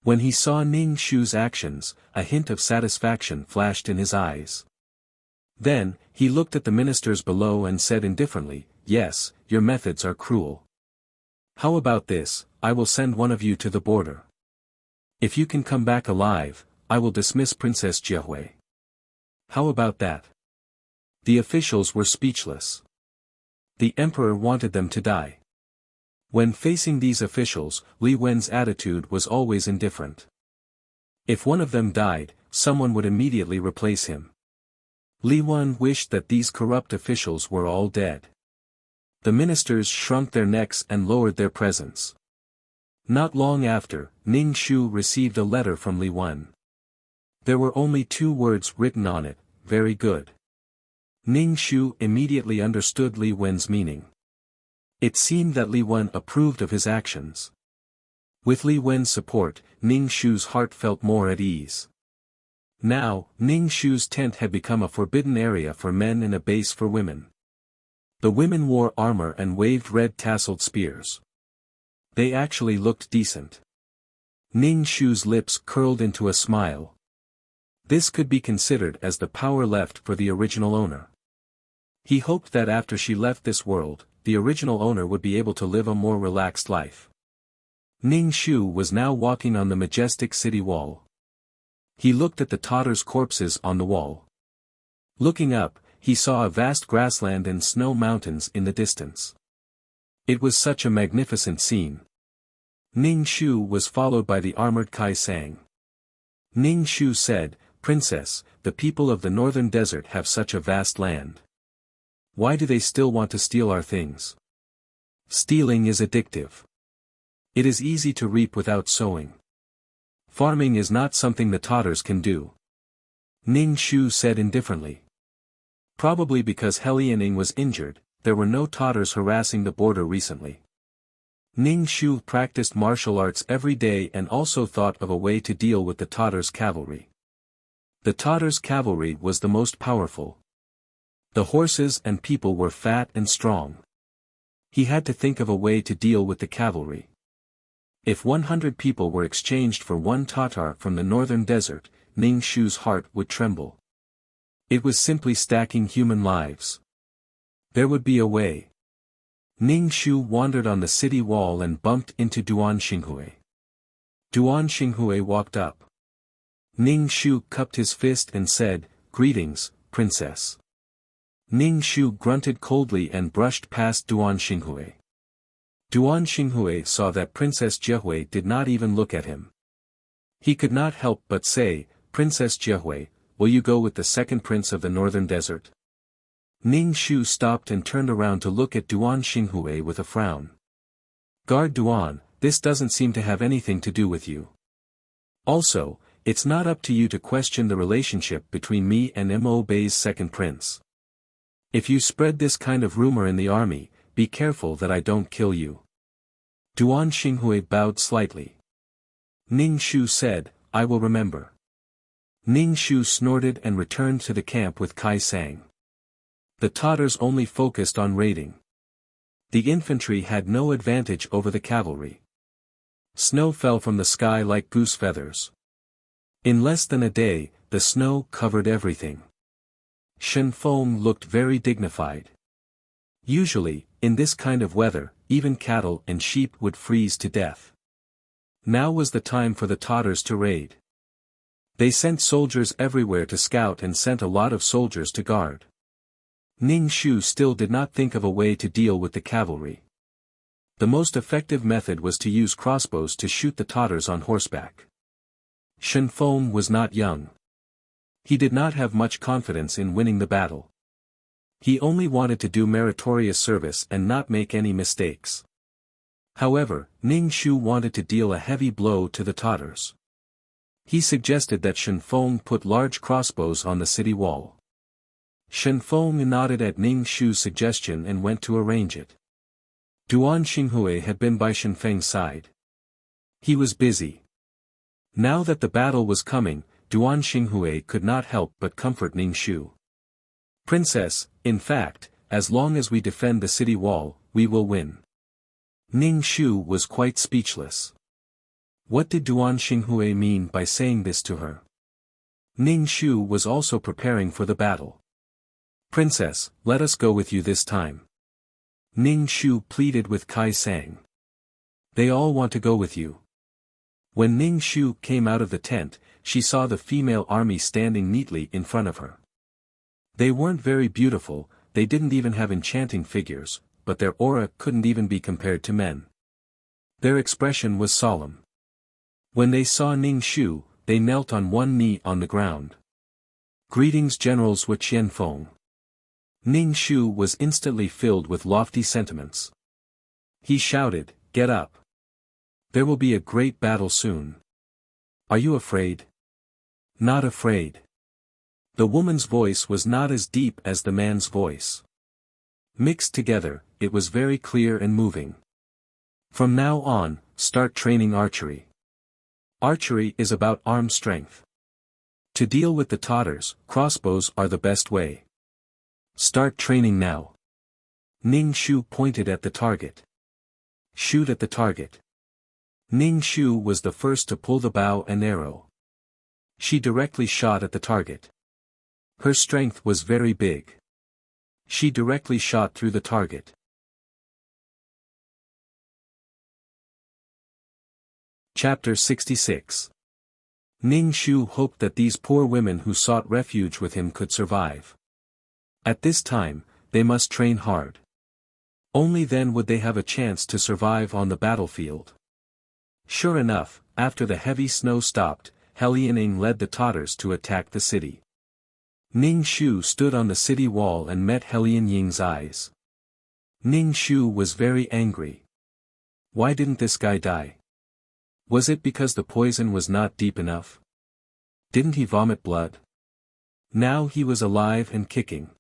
When he saw Ning Shu's actions, a hint of satisfaction flashed in his eyes. Then, he looked at the ministers below and said indifferently, "Yes, your methods are cruel. How about this, I will send one of you to the border. If you can come back alive, I will dismiss Princess Jiehui. How about that?" The officials were speechless. The emperor wanted them to die. When facing these officials, Li Wen's attitude was always indifferent. If one of them died, someone would immediately replace him. Li Wen wished that these corrupt officials were all dead. The ministers shrunk their necks and lowered their presence. Not long after, Ning Shu received a letter from Li Wen. There were only 2 words written on it, "Very good." Ning Shu immediately understood Li Wen's meaning. It seemed that Li Wen approved of his actions. With Li Wen's support, Ning Shu's heart felt more at ease. Now, Ning Shu's tent had become a forbidden area for men and a base for women. The women wore armor and waved red tasseled spears. They actually looked decent. Ning Shu's lips curled into a smile. This could be considered as the power left for the original owner. He hoped that after she left this world, the original owner would be able to live a more relaxed life. Ning Shu was now walking on the majestic city wall. He looked at the Tatars' corpses on the wall. Looking up, he saw a vast grassland and snow mountains in the distance. It was such a magnificent scene. Ning Shu was followed by the armored Kai Sang. Ning Shu said, "Princess, the people of the northern desert have such a vast land. Why do they still want to steal our things? Stealing is addictive. It is easy to reap without sowing. Farming is not something the Tatars can do." Ning Shu said indifferently. Probably because Helianing was injured, there were no Tatars harassing the border recently. Ning Shu practiced martial arts every day and also thought of a way to deal with the Tatars' cavalry. The Tatars' cavalry was the most powerful. The horses and people were fat and strong. He had to think of a way to deal with the cavalry. If 100 people were exchanged for 1 Tatar from the northern desert, Ning Shu's heart would tremble. It was simply stacking human lives. There would be a way. Ning Shu wandered on the city wall and bumped into Duan Xinghui. Duan Xinghui walked up. Ning Shu cupped his fist and said, "Greetings, princess." Ning Shu grunted coldly and brushed past Duan Xinghui. Duan Xinghui saw that Princess Jiehui did not even look at him. He could not help but say, "Princess Jiehui, will you go with the second prince of the northern desert?" Ning Shu stopped and turned around to look at Duan Xinghui with a frown. "Guard Duan, this doesn't seem to have anything to do with you. Also, it's not up to you to question the relationship between me and Mo Bei's second prince. If you spread this kind of rumor in the army, be careful that I don't kill you." Duan Xinghui bowed slightly. Ning Shu said, "I will remember." Ning Shu snorted and returned to the camp with Kai Sang. The Tatars only focused on raiding. The infantry had no advantage over the cavalry. Snow fell from the sky like goose feathers. In less than a day, the snow covered everything. Shen Feng looked very dignified. Usually, in this kind of weather, even cattle and sheep would freeze to death. Now was the time for the Tatars to raid. They sent soldiers everywhere to scout and sent a lot of soldiers to guard. Ning Shu still did not think of a way to deal with the cavalry. The most effective method was to use crossbows to shoot the Tatars on horseback. Shen Feng was not young. He did not have much confidence in winning the battle. He only wanted to do meritorious service and not make any mistakes. However, Ning Shu wanted to deal a heavy blow to the Tatars. He suggested that Shen Feng put large crossbows on the city wall. Shen Feng nodded at Ning Shu's suggestion and went to arrange it. Duan Xinghui had been by Shen Feng's side. He was busy. Now that the battle was coming, Duan Xinghui could not help but comfort Ning Shu. "Princess, in fact, as long as we defend the city wall, we will win." Ning Shu was quite speechless. What did Duan Xinghui mean by saying this to her? Ning Shu was also preparing for the battle. "Princess, let us go with you this time." Ning Shu pleaded with Kai Sang. "They all want to go with you." When Ning Shu came out of the tent, she saw the female army standing neatly in front of her. They weren't very beautiful, they didn't even have enchanting figures, but their aura couldn't even be compared to men. Their expression was solemn. When they saw Ning Shu, they knelt on one knee on the ground. "Greetings, Generals Wu Qianfeng." Ning Shu was instantly filled with lofty sentiments. He shouted, "Get up. There will be a great battle soon. Are you afraid?" "Not afraid." The woman's voice was not as deep as the man's voice. Mixed together, it was very clear and moving. "From now on, start training archery. Archery is about arm strength. To deal with the Tatars, crossbows are the best way. Start training now." Ning Shu pointed at the target. "Shoot at the target." Ning Shu was the first to pull the bow and arrow. She directly shot at the target. Her strength was very big. She directly shot through the target. Chapter 66. Ning Shu hoped that these poor women who sought refuge with him could survive. At this time, they must train hard. Only then would they have a chance to survive on the battlefield. Sure enough, after the heavy snow stopped, Helianing led the Tatars to attack the city. Ning Shu stood on the city wall and met Helian Ying's eyes. Ning Shu was very angry. Why didn't this guy die? Was it because the poison was not deep enough? Didn't he vomit blood? Now he was alive and kicking.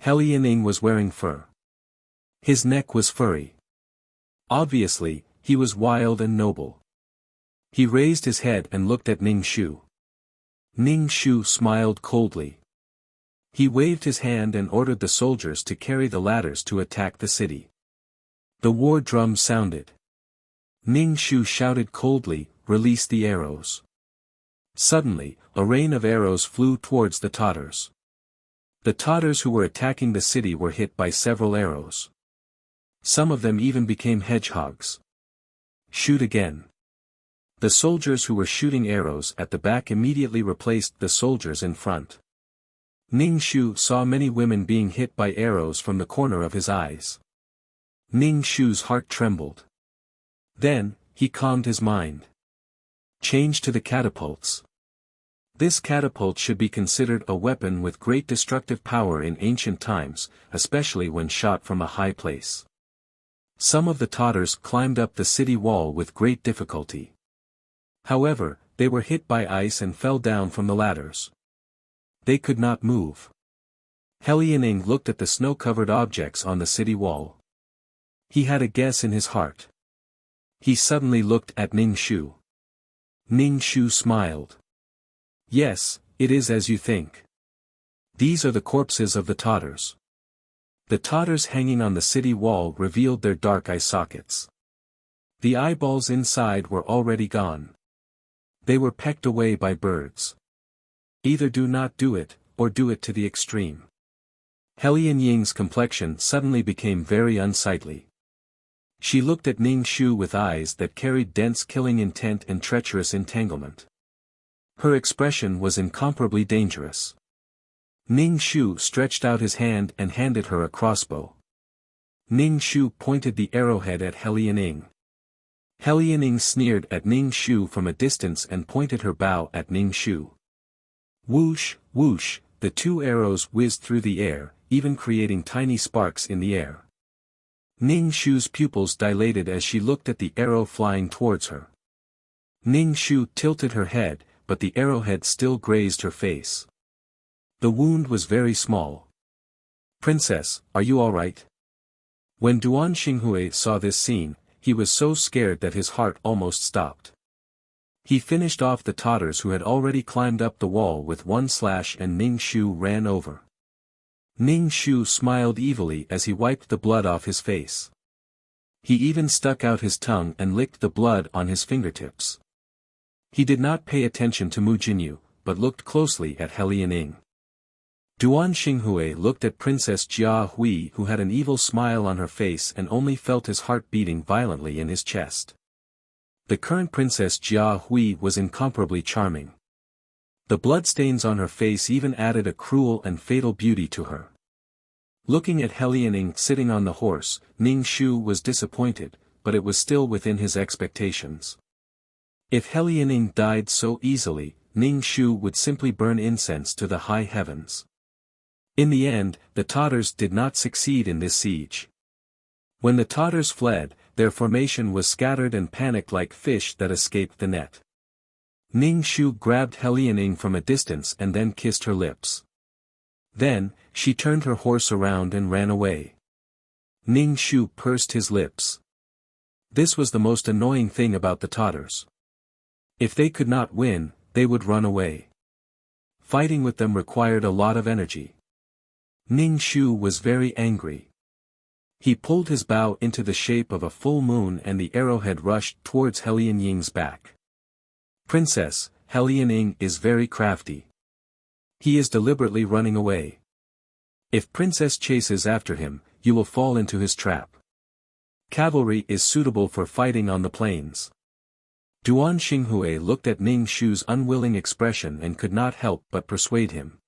Helianing was wearing fur. His neck was furry. Obviously, he was wild and noble. He raised his head and looked at Ning Shu. Ning Shu smiled coldly. He waved his hand and ordered the soldiers to carry the ladders to attack the city. The war drum sounded. Ning Shu shouted coldly, "Release the arrows." Suddenly, a rain of arrows flew towards the Tatars. The Tatars who were attacking the city were hit by several arrows. Some of them even became hedgehogs. "Shoot again." The soldiers who were shooting arrows at the back immediately replaced the soldiers in front. Ning Shu saw many women being hit by arrows from the corner of his eyes. Ning Shu's heart trembled. Then, he calmed his mind. Change to the catapults. This catapult should be considered a weapon with great destructive power in ancient times, especially when shot from a high place. Some of the Tatars climbed up the city wall with great difficulty. However, they were hit by ice and fell down from the ladders. They could not move. Helianing looked at the snow-covered objects on the city wall. He had a guess in his heart. He suddenly looked at Ning Shu. Ning Shu smiled. "Yes, it is as you think. These are the corpses of the Tatars." The Tatars hanging on the city wall revealed their dark eye sockets. The eyeballs inside were already gone. They were pecked away by birds. Either do not do it, or do it to the extreme. Helian Ying's complexion suddenly became very unsightly. She looked at Ning Shu with eyes that carried dense killing intent and treacherous entanglement. Her expression was incomparably dangerous. Ning Shu stretched out his hand and handed her a crossbow. Ning Shu pointed the arrowhead at Liaoning. Liaoning sneered at Ning Shu from a distance and pointed her bow at Ning Shu. Whoosh, whoosh, the two arrows whizzed through the air, even creating tiny sparks in the air. Ning Shu's pupils dilated as she looked at the arrow flying towards her. Ning Shu tilted her head, but the arrowhead still grazed her face. The wound was very small. "Princess, are you all right?" When Duan Xinghui saw this scene, he was so scared that his heart almost stopped. He finished off the Tatters who had already climbed up the wall with one slash and Ning Shu ran over. Ning Shu smiled evilly as he wiped the blood off his face. He even stuck out his tongue and licked the blood on his fingertips. He did not pay attention to Mu Jinyu, but looked closely at Liaoning. Duan Xinghui looked at Princess Jia Hui who had an evil smile on her face and only felt his heart beating violently in his chest. The current Princess Jia Hui was incomparably charming. The bloodstains on her face even added a cruel and fatal beauty to her. Looking at Liaoning sitting on the horse, Ning Shu was disappointed, but it was still within his expectations. If Liaoning died so easily, Ning Shu would simply burn incense to the high heavens. In the end, the Tatters did not succeed in this siege. When the Tatters fled, their formation was scattered and panicked like fish that escaped the net. Ning Shu grabbed Liaoning from a distance and then kissed her lips. Then, she turned her horse around and ran away. Ning Shu pursed his lips. This was the most annoying thing about the Tatters. If they could not win, they would run away. Fighting with them required a lot of energy. Ning Shu was very angry. He pulled his bow into the shape of a full moon and the arrowhead rushed towards Liaoning's back. "Princess, Liaoning is very crafty. He is deliberately running away. If Princess chases after him, you will fall into his trap. Cavalry is suitable for fighting on the plains." Duan Xinghui looked at Ning Shu's unwilling expression and could not help but persuade him.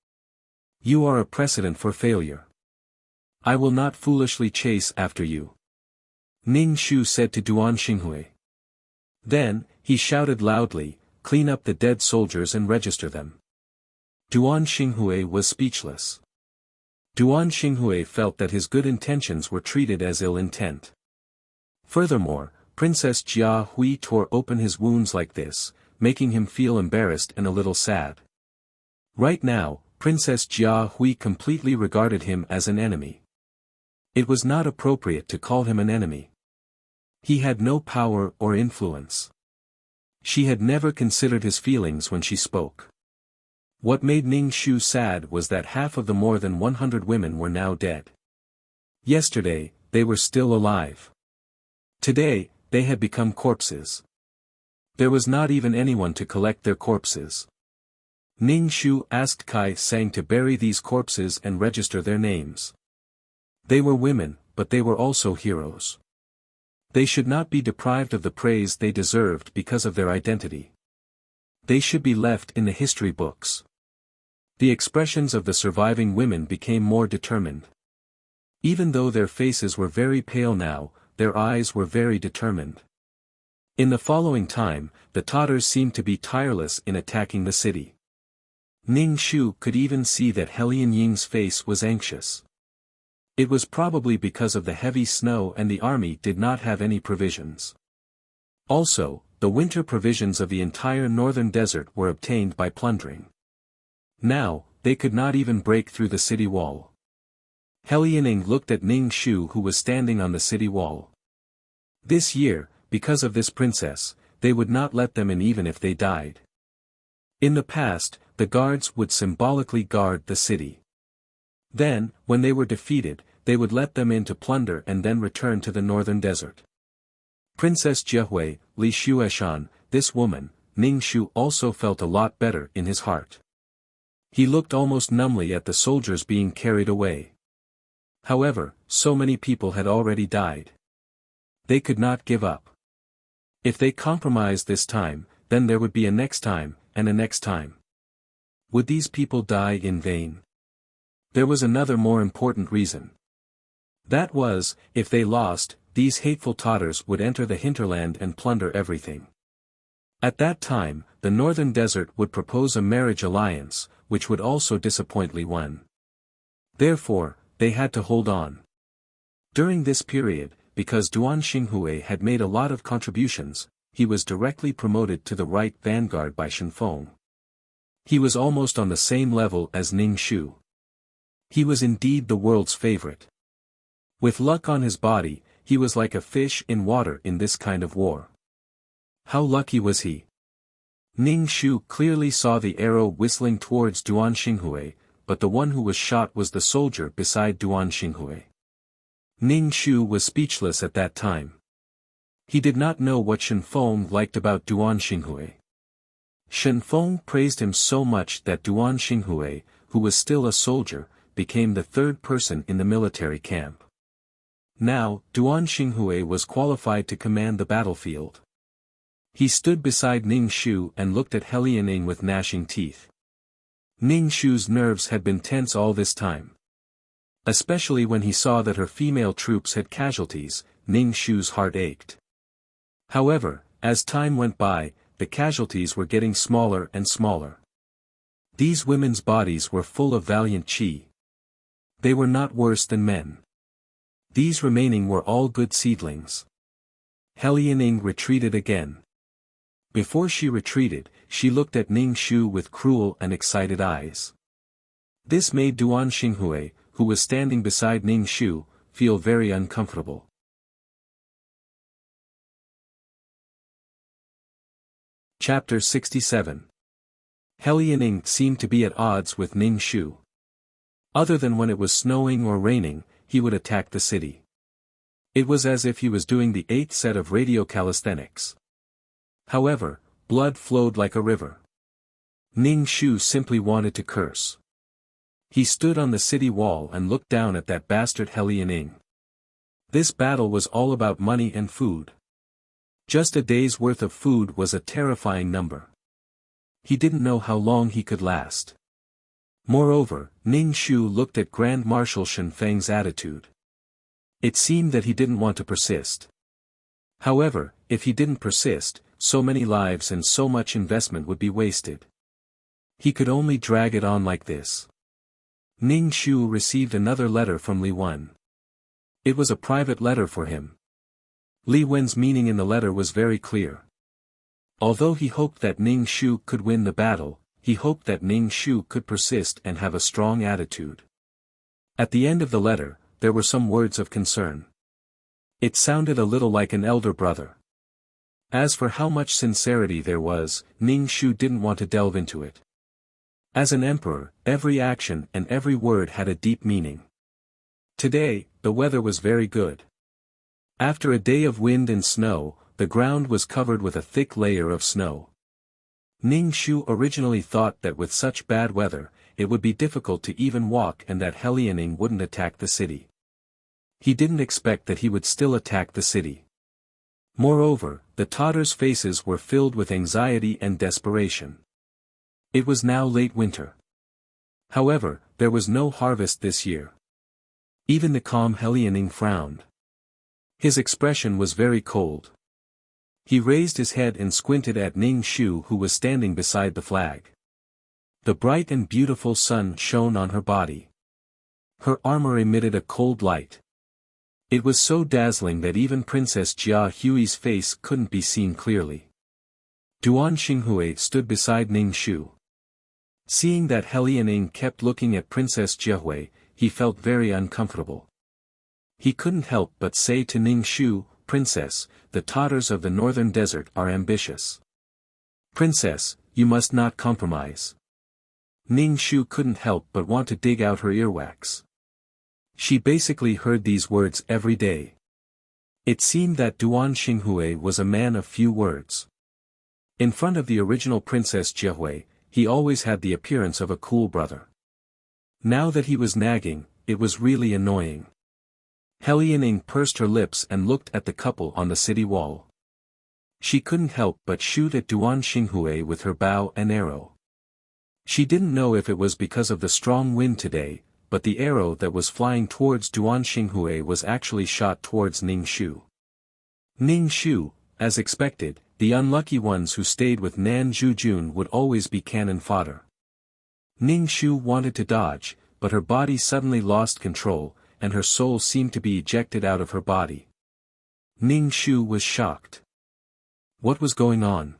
"You are a precedent for failure. I will not foolishly chase after you," Ning Shu said to Duan Xinghui. Then, he shouted loudly, "Clean up the dead soldiers and register them." Duan Xinghui was speechless. Duan Xinghui felt that his good intentions were treated as ill intent. Furthermore, Princess Jia Hui tore open his wounds like this, making him feel embarrassed and a little sad. Right now, Princess Jia Hui completely regarded him as an enemy. It was not appropriate to call him an enemy. He had no power or influence. She had never considered his feelings when she spoke. What made Ning Shu sad was that half of the more than 100 women were now dead. Yesterday, they were still alive. Today, they had become corpses. There was not even anyone to collect their corpses. Ning Shu asked Kai Sang to bury these corpses and register their names. They were women, but they were also heroes. They should not be deprived of the praise they deserved because of their identity. They should be left in the history books. The expressions of the surviving women became more determined. Even though their faces were very pale now, their eyes were very determined. In the following time, the Tatters seemed to be tireless in attacking the city. Ning Shu could even see that Liaoning's face was anxious. It was probably because of the heavy snow and the army did not have any provisions. Also, the winter provisions of the entire northern desert were obtained by plundering. Now, they could not even break through the city wall. Liaoning looked at Ning Shu who was standing on the city wall. This year, because of this princess, they would not let them in even if they died. In the past, the guards would symbolically guard the city. Then, when they were defeated, they would let them in to plunder and then return to the northern desert. Princess Jiehui, Li Xueshan, this woman, Ning Shu also felt a lot better in his heart. He looked almost numbly at the soldiers being carried away. However, so many people had already died. They could not give up. If they compromised this time, then there would be a next time, and a next time. Would these people die in vain? There was another more important reason. That was, if they lost, these hateful Tattars would enter the hinterland and plunder everything. At that time, the northern desert would propose a marriage alliance, which would also disappoint Li Wen. Therefore, they had to hold on. During this period, because Duan Xinghui had made a lot of contributions, he was directly promoted to the right vanguard by Shen Feng. He was almost on the same level as Ning Shu. He was indeed the world's favorite. With luck on his body, he was like a fish in water in this kind of war. How lucky was he? Ning Shu clearly saw the arrow whistling towards Duan Xinghui, but the one who was shot was the soldier beside Duan Xinghui. Ning Shu was speechless at that time. He did not know what Shen Feng liked about Duan Xinghui. Shen Feng praised him so much that Duan Xinghui, who was still a soldier, became the third person in the military camp. Now, Duan Xinghui was qualified to command the battlefield. He stood beside Ning Shu and looked at He Lianing with gnashing teeth. Ning Shu's nerves had been tense all this time. Especially when he saw that her female troops had casualties, Ning Shu's heart ached. However, as time went by, the casualties were getting smaller and smaller. These women's bodies were full of valiant qi. They were not worse than men. These remaining were all good seedlings. He Lianing retreated again. Before she retreated, she looked at Ning Shu with cruel and excited eyes. This made Duan Xinghui, who was standing beside Ning Shu, feel very uncomfortable. Chapter 67. He Lianing seemed to be at odds with Ning Shu. Other than when it was snowing or raining, he would attack the city. It was as if he was doing the 8th set of radio calisthenics. However, blood flowed like a river. Ning Shu simply wanted to curse. He stood on the city wall and looked down at that bastard He Lianing. This battle was all about money and food. Just a day's worth of food was a terrifying number. He didn't know how long he could last. Moreover, Ning Shu looked at Grand Marshal Shen Feng's attitude. It seemed that he didn't want to persist. However, if he didn't persist, so many lives and so much investment would be wasted. He could only drag it on like this. Ning Shu received another letter from Li Wen. It was a private letter for him. Li Wen's meaning in the letter was very clear. Although he hoped that Ning Shu could win the battle, he hoped that Ning Shu could persist and have a strong attitude. At the end of the letter, there were some words of concern. It sounded a little like an elder brother. As for how much sincerity there was, Ning Shu didn't want to delve into it. As an emperor, every action and every word had a deep meaning. Today, the weather was very good. After a day of wind and snow, the ground was covered with a thick layer of snow. Ning Shu originally thought that with such bad weather, it would be difficult to even walk and that He Lianing wouldn't attack the city. He didn't expect that he would still attack the city. Moreover, the Tattars' faces were filled with anxiety and desperation. It was now late winter. However, there was no harvest this year. Even the calm He Lianing frowned. His expression was very cold. He raised his head and squinted at Ning Shu, who was standing beside the flag. The bright and beautiful sun shone on her body. Her armor emitted a cold light. It was so dazzling that even Princess Jia Hui's face couldn't be seen clearly. Duan Xinghui stood beside Ning Shu. Seeing that He Lianing kept looking at Princess Jia, he felt very uncomfortable. He couldn't help but say to Ning Shu, "Princess, the Tattars of the northern desert are ambitious. Princess, you must not compromise." Ning Shu couldn't help but want to dig out her earwax. She basically heard these words every day. It seemed that Duan Xinghui was a man of few words. In front of the original Princess Jia, he always had the appearance of a cool brother. Now that he was nagging, it was really annoying. He Lianing pursed her lips and looked at the couple on the city wall. She couldn't help but shoot at Duan Xinghui with her bow and arrow. She didn't know if it was because of the strong wind today, but the arrow that was flying towards Duan Xinghui was actually shot towards Ning Shu. Ning Shu, as expected, the unlucky ones who stayed with Nan Zhujun would always be cannon fodder. Ning Shu wanted to dodge, but her body suddenly lost control, and her soul seemed to be ejected out of her body. Ning Shu was shocked. What was going on?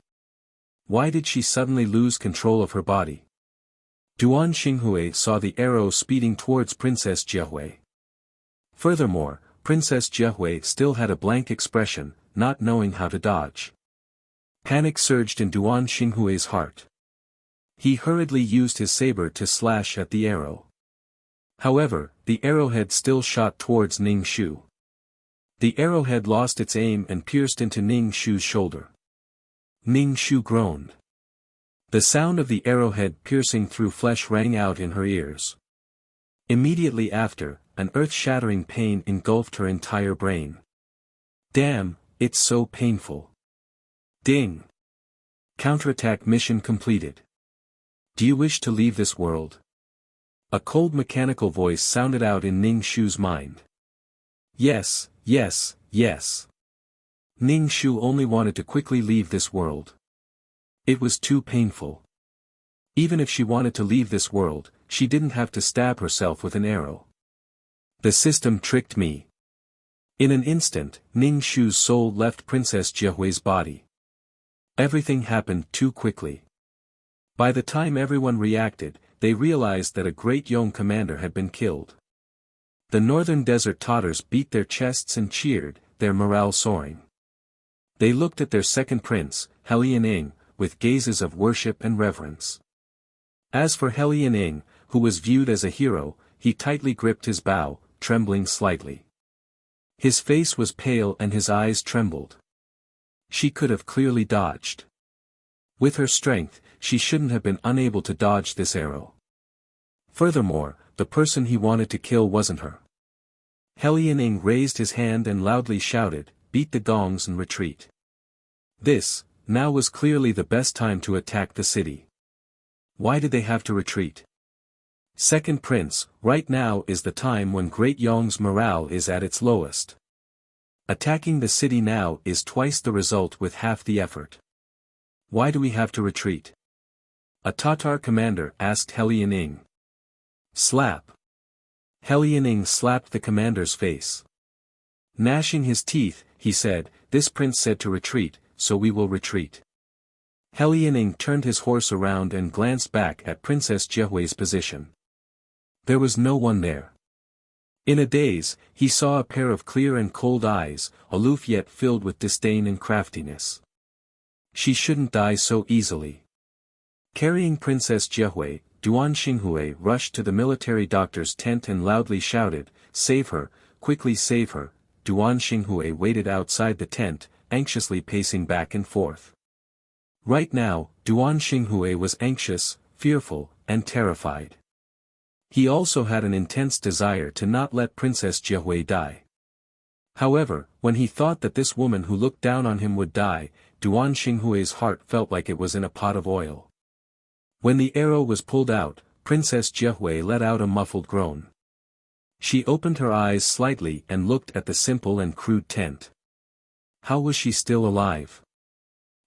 Why did she suddenly lose control of her body? Duan Xinghui saw the arrow speeding towards Princess Jiehui. Furthermore, Princess Jiehui still had a blank expression, not knowing how to dodge. Panic surged in Duan Xinghui's heart. He hurriedly used his saber to slash at the arrow. However, the arrowhead still shot towards Ning Shu. The arrowhead lost its aim and pierced into Ning Shu's shoulder. Ning Shu groaned. The sound of the arrowhead piercing through flesh rang out in her ears. Immediately after, an earth-shattering pain engulfed her entire brain. Damn, it's so painful. Ding! Counterattack mission completed. Do you wish to leave this world? A cold mechanical voice sounded out in Ning Shu's mind. Yes, yes, yes. Ning Shu only wanted to quickly leave this world. It was too painful. Even if she wanted to leave this world, she didn't have to stab herself with an arrow. The system tricked me. In an instant, Ning Shu's soul left Princess Jiehui's body. Everything happened too quickly. By the time everyone reacted, they realized that a great Yong commander had been killed. The northern desert Tattars beat their chests and cheered, their morale soaring. They looked at their second prince, Helianing, with gazes of worship and reverence. As for Helianing, who was viewed as a hero, he tightly gripped his bow, trembling slightly. His face was pale and his eyes trembled. She could have clearly dodged. With her strength, she shouldn't have been unable to dodge this arrow. Furthermore, the person he wanted to kill wasn't her. Helianing raised his hand and loudly shouted, "Beat the gongs and retreat." This, now was clearly the best time to attack the city. Why did they have to retreat? Second Prince, right now is the time when Great Yong's morale is at its lowest. Attacking the city now is twice the result with half the effort. Why do we have to retreat? A Tatar commander asked Helianing. Slap. Helianing slapped the commander's face. Gnashing his teeth, he said, "This prince said to retreat, so we will retreat." Helianing turned his horse around and glanced back at Princess Jiehui's position. There was no one there. In a daze, he saw a pair of clear and cold eyes, aloof yet filled with disdain and craftiness. She shouldn't die so easily. Carrying Princess Jiehui, Duan Xinghui rushed to the military doctor's tent and loudly shouted, "Save her, quickly save her." Duan Xinghui waited outside the tent, anxiously pacing back and forth. Right now, Duan Xinghui was anxious, fearful, and terrified. He also had an intense desire to not let Princess Jiehui die. However, when he thought that this woman who looked down on him would die, Duan Xinghui's heart felt like it was in a pot of oil. When the arrow was pulled out, Princess Jiehui let out a muffled groan. She opened her eyes slightly and looked at the simple and crude tent. How was she still alive?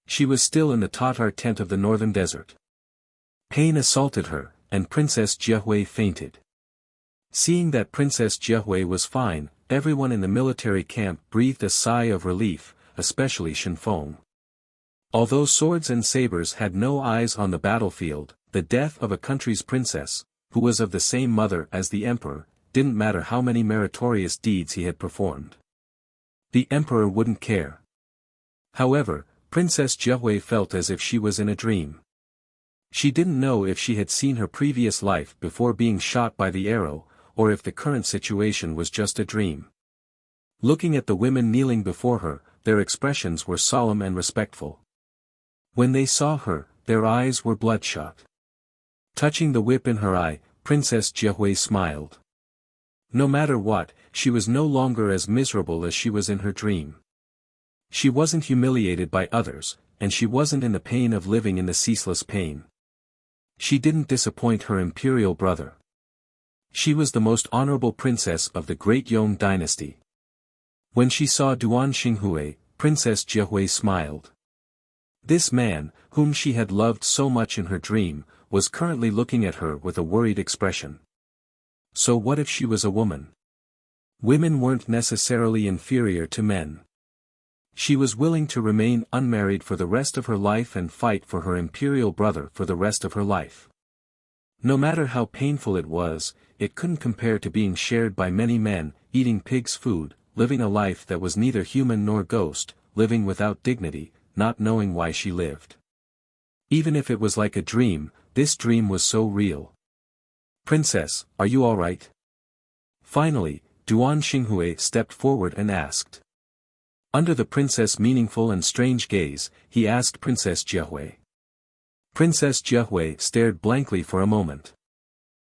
She was still in the Tatar tent of the northern desert. Pain assaulted her, and Princess Jiehui fainted. Seeing that Princess Jiehui was fine, everyone in the military camp breathed a sigh of relief, especially Shenfeng. Although swords and sabers had no eyes on the battlefield, the death of a country's princess, who was of the same mother as the emperor, didn't matter how many meritorious deeds he had performed. The emperor wouldn't care. However, Princess Jiehui felt as if she was in a dream. She didn't know if she had seen her previous life before being shot by the arrow, or if the current situation was just a dream. Looking at the women kneeling before her, their expressions were solemn and respectful. When they saw her, their eyes were bloodshot. Touching the whip in her eye, Princess Jiehui smiled. No matter what, she was no longer as miserable as she was in her dream. She wasn't humiliated by others, and she wasn't in the pain of living in the ceaseless pain. She didn't disappoint her imperial brother. She was the most honorable princess of the great Yong dynasty. When she saw Duan Xinghui, Princess Jihui smiled. This man, whom she had loved so much in her dream, was currently looking at her with a worried expression. So what if she was a woman? Women weren't necessarily inferior to men. She was willing to remain unmarried for the rest of her life and fight for her imperial brother for the rest of her life. No matter how painful it was, it couldn't compare to being shared by many men, eating pig's food, living a life that was neither human nor ghost, living without dignity, not knowing why she lived. Even if it was like a dream, this dream was so real. "Princess, are you all right?" Finally, Duan Xinghui stepped forward and asked. Under the princess' meaningful and strange gaze, he asked Princess Jihui. Princess Jihui stared blankly for a moment.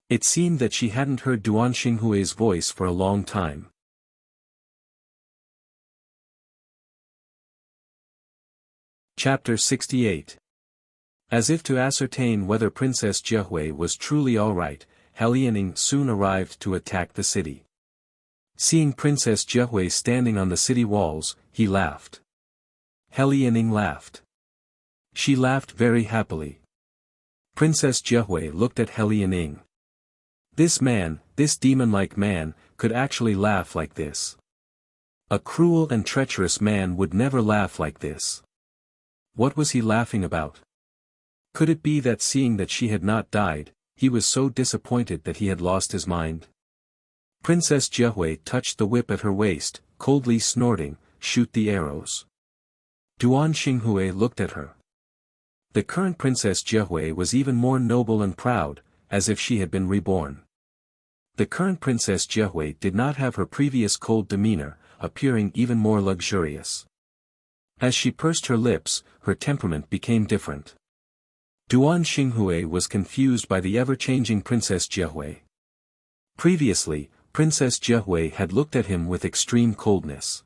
It seemed that she hadn't heard Duan Xinghui's voice for a long time. Chapter 68. As if to ascertain whether Princess Jihui was truly all right, Lianing soon arrived to attack the city. Seeing Princess Jihui standing on the city walls, he laughed. Lianing laughed. She laughed very happily. Princess Jihui looked at Lianing. This man, this demon-like man, could actually laugh like this. A cruel and treacherous man would never laugh like this. What was he laughing about? Could it be that seeing that she had not died, he was so disappointed that he had lost his mind? Princess Jihui touched the whip at her waist, coldly snorting, "Shoot the arrows." Duan Xinghui looked at her. The current Princess Jihui was even more noble and proud, as if she had been reborn. The current Princess Jihui did not have her previous cold demeanor, appearing even more luxurious. As she pursed her lips, her temperament became different. Duan Xinghui was confused by the ever-changing Princess Jihui. Previously, Princess Jihui had looked at him with extreme coldness.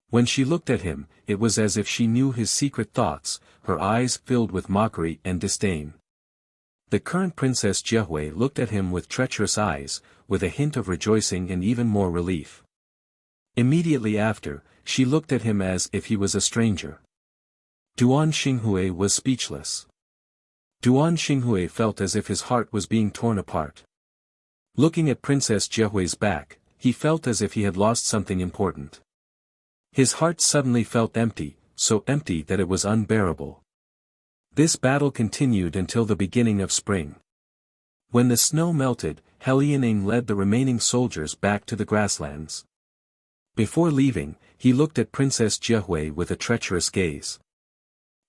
When she looked at him, it was as if she knew his secret thoughts, her eyes filled with mockery and disdain. The current Princess Jihui looked at him with treacherous eyes, with a hint of rejoicing and even more relief. Immediately after, she looked at him as if he was a stranger. Duan Xinghui was speechless. Duan Xinghui felt as if his heart was being torn apart. Looking at Princess Jihui's back, he felt as if he had lost something important. His heart suddenly felt empty, so empty that it was unbearable. This battle continued until the beginning of spring. When the snow melted, Lianing led the remaining soldiers back to the grasslands. Before leaving, he looked at Princess Jihui with a treacherous gaze.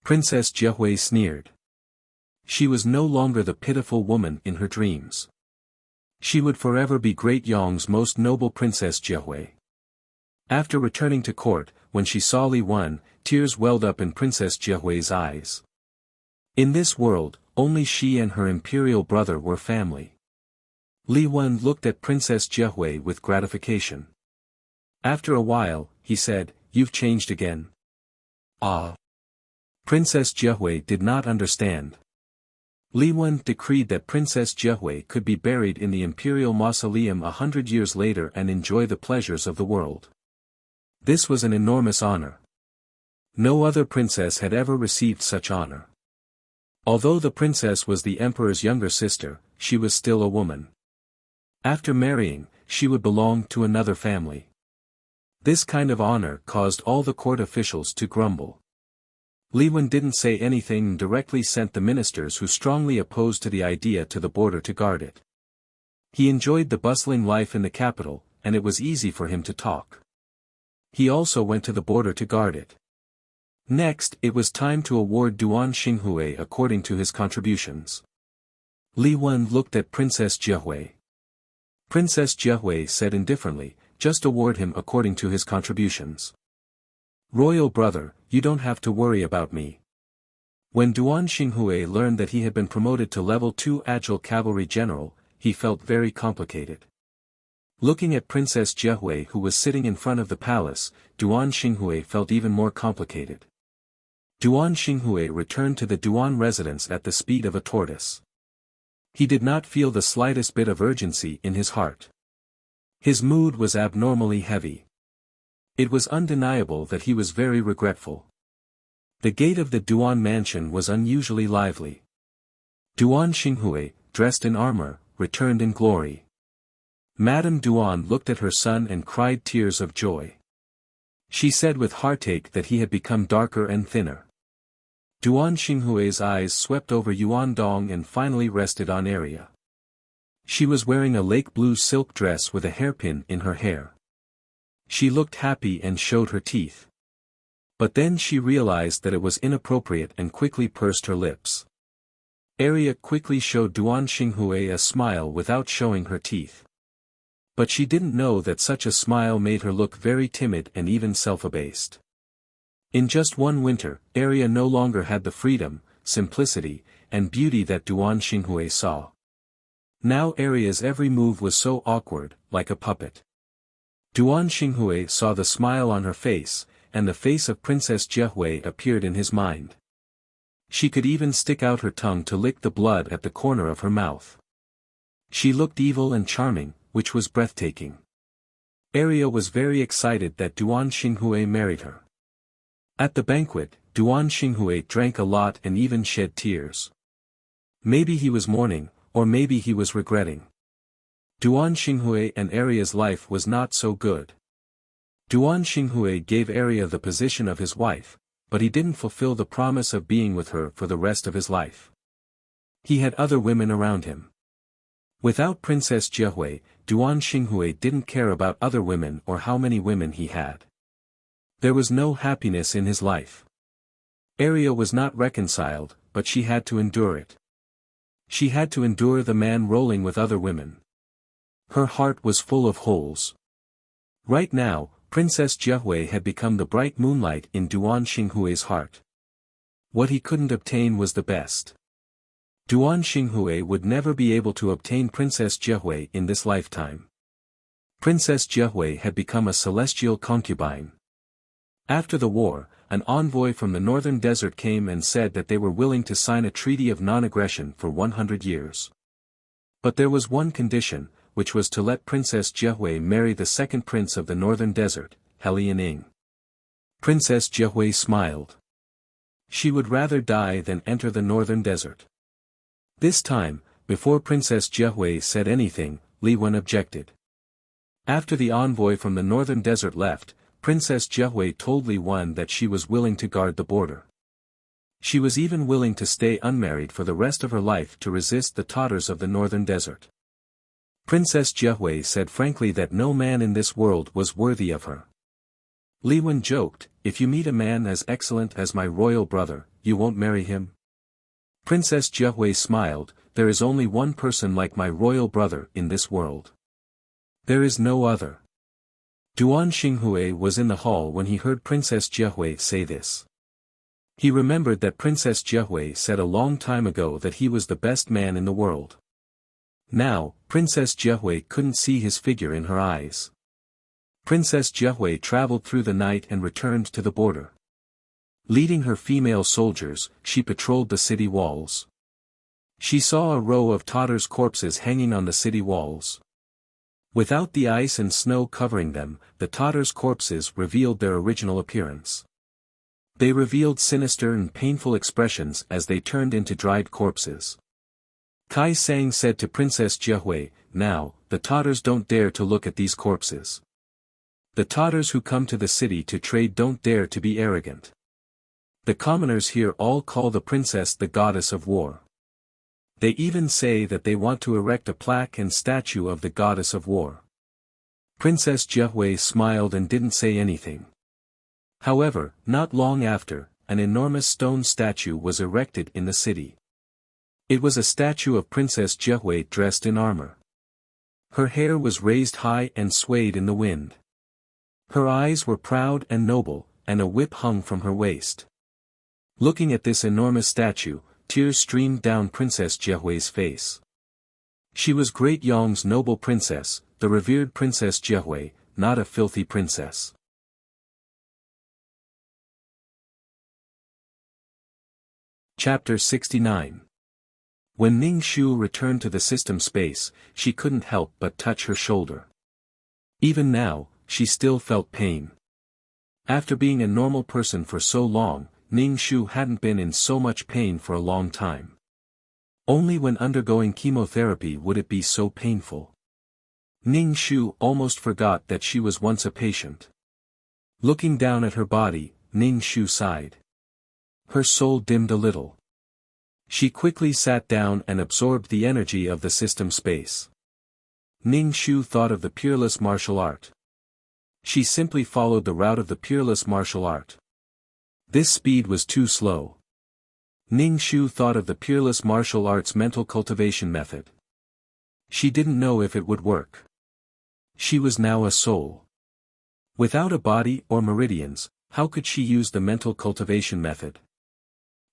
Princess Jihui sneered. She was no longer the pitiful woman in her dreams. She would forever be Great Yong's most noble Princess Jihui. After returning to court, when she saw Li Wen, tears welled up in Princess Jihui's eyes. In this world, only she and her imperial brother were family. Li Wen looked at Princess Jihui with gratification. After a while, he said, "You've changed again." "Ah." Princess Jihui did not understand. Li Wen decreed that Princess Jihui could be buried in the imperial mausoleum 100 years later and enjoy the pleasures of the world. This was an enormous honor. No other princess had ever received such honor. Although the princess was the emperor's younger sister, she was still a woman. After marrying, she would belong to another family. This kind of honor caused all the court officials to grumble. Li Wen didn't say anything and directly sent the ministers who strongly opposed to the idea to the border to guard it. He enjoyed the bustling life in the capital, and it was easy for him to talk. He also went to the border to guard it. Next, it was time to award Duan Xinghui according to his contributions. Li Wen looked at Princess Jihui. Princess Jihui said indifferently, "Just award him according to his contributions. Royal brother, you don't have to worry about me." When Duan Xinghui learned that he had been promoted to level 2 Agile Cavalry General, he felt very complicated. Looking at Princess Jihui who was sitting in front of the palace, Duan Xinghui felt even more complicated. Duan Xinghui returned to the Duan residence at the speed of a tortoise. He did not feel the slightest bit of urgency in his heart. His mood was abnormally heavy. It was undeniable that he was very regretful. The gate of the Duan mansion was unusually lively. Duan Xinghui, dressed in armor, returned in glory. Madame Duan looked at her son and cried tears of joy. She said with heartache that he had become darker and thinner. Duan Xinghui's eyes swept over Yuan Dong and finally rested on Area. She was wearing a lake blue silk dress with a hairpin in her hair. She looked happy and showed her teeth. But then she realized that it was inappropriate and quickly pursed her lips. Area quickly showed Duan Xinghui a smile without showing her teeth. But she didn't know that such a smile made her look very timid and even self-abased. In just one winter, Area no longer had the freedom, simplicity, and beauty that Duan Xinghui saw. Now Area's every move was so awkward, like a puppet. Duan Xinghui saw the smile on her face, and the face of Princess Jiehui appeared in his mind. She could even stick out her tongue to lick the blood at the corner of her mouth. She looked evil and charming, which was breathtaking. Area was very excited that Duan Xinghui married her. At the banquet, Duan Xinghui drank a lot and even shed tears. Maybe he was mourning, or maybe he was regretting. Duan Xinghui and Area's life was not so good. Duan Xinghui gave Area the position of his wife, but he didn't fulfill the promise of being with her for the rest of his life. He had other women around him. Without Princess Jiehui, Duan Xinghui didn't care about other women or how many women he had. There was no happiness in his life. Area was not reconciled, but she had to endure it. She had to endure the man rolling with other women. Her heart was full of holes. Right now, Princess Jiehui had become the bright moonlight in Duan Xinghui's heart. What he couldn't obtain was the best. Duan Xinghui would never be able to obtain Princess Jiehui in this lifetime. Princess Jiehui had become a celestial concubine. After the war, an envoy from the northern desert came and said that they were willing to sign a treaty of non-aggression for 100 years. But there was one condition, which was to let Princess Jiehui marry the second prince of the northern desert, Helian Ing. Princess Jiehui smiled. She would rather die than enter the northern desert. This time, before Princess Jiehui said anything, Li Wen objected. After the envoy from the northern desert left, Princess Jiehui told Li Wen that she was willing to guard the border. She was even willing to stay unmarried for the rest of her life to resist the Tattars of the northern desert. Princess Jiehui said frankly that no man in this world was worthy of her. Li Wen joked, "If you meet a man as excellent as my royal brother, you won't marry him?" Princess Jiehui smiled, "There is only one person like my royal brother in this world. There is no other." Duan Xinghui was in the hall when he heard Princess Jiehui say this. He remembered that Princess Jiehui said a long time ago that he was the best man in the world. Now, Princess Jiehui couldn't see his figure in her eyes. Princess Jiehui traveled through the night and returned to the border. Leading her female soldiers, she patrolled the city walls. She saw a row of Tattars' corpses hanging on the city walls. Without the ice and snow covering them, the Tattars' corpses revealed their original appearance. They revealed sinister and painful expressions as they turned into dried corpses. Kai Sang said to Princess Jiehui, "Now, the Tattars don't dare to look at these corpses. The Tattars who come to the city to trade don't dare to be arrogant. The commoners here all call the princess the goddess of war. They even say that they want to erect a plaque and statue of the goddess of war." Princess Jiehui smiled and didn't say anything. However, not long after, an enormous stone statue was erected in the city. It was a statue of Princess Jiehui dressed in armor. Her hair was raised high and swayed in the wind. Her eyes were proud and noble, and a whip hung from her waist. Looking at this enormous statue, tears streamed down Princess Jiehui's face. She was Great Yong's noble princess, the revered Princess Jiehui, not a filthy princess. Chapter 69. When Ning Shu returned to the system space, she couldn't help but touch her shoulder. Even now, she still felt pain. After being a normal person for so long, Ning Shu hadn't been in so much pain for a long time. Only when undergoing chemotherapy would it be so painful. Ning Shu almost forgot that she was once a patient. Looking down at her body, Ning Shu sighed. Her soul dimmed a little. She quickly sat down and absorbed the energy of the system space. Ning Shu thought of the peerless martial art. She simply followed the route of the peerless martial art. This speed was too slow. Ning Shu thought of the peerless martial arts mental cultivation method. She didn't know if it would work. She was now a soul. Without a body or meridians, how could she use the mental cultivation method?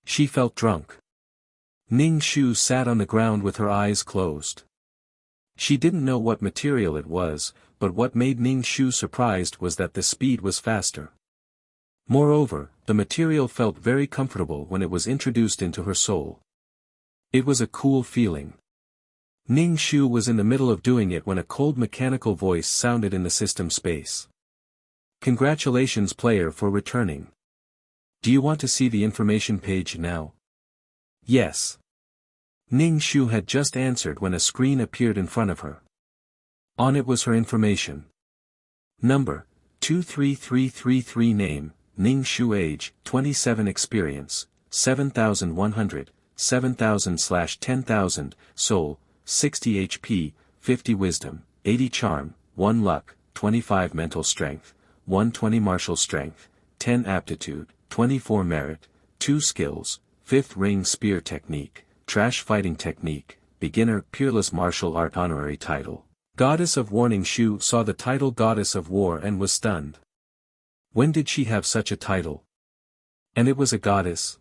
She felt drunk. Ning Shu sat on the ground with her eyes closed. She didn't know what material it was, but what made Ning Shu surprised was that the speed was faster. Moreover, the material felt very comfortable when it was introduced into her soul. It was a cool feeling. Ning Shu was in the middle of doing it when a cold mechanical voice sounded in the system space. Congratulations player for returning. Do you want to see the information page now? Yes. Ning Shu had just answered when a screen appeared in front of her. On it was her information. Number, 23333 Name, Ning Shu Age, 27 Experience, 7,100, 7,000/10,000, Soul, 60 HP, 50 Wisdom, 80 Charm, 1 Luck, 25 Mental Strength, 120 Martial Strength, 10 Aptitude, 24 Merit, 2 Skills, 5th Ring Spear Technique, Trash Fighting Technique, Beginner Peerless Martial Art Honorary Title. Goddess of War. Ning Shu saw the title Goddess of War and was stunned. When did she have such a title? And it was a goddess?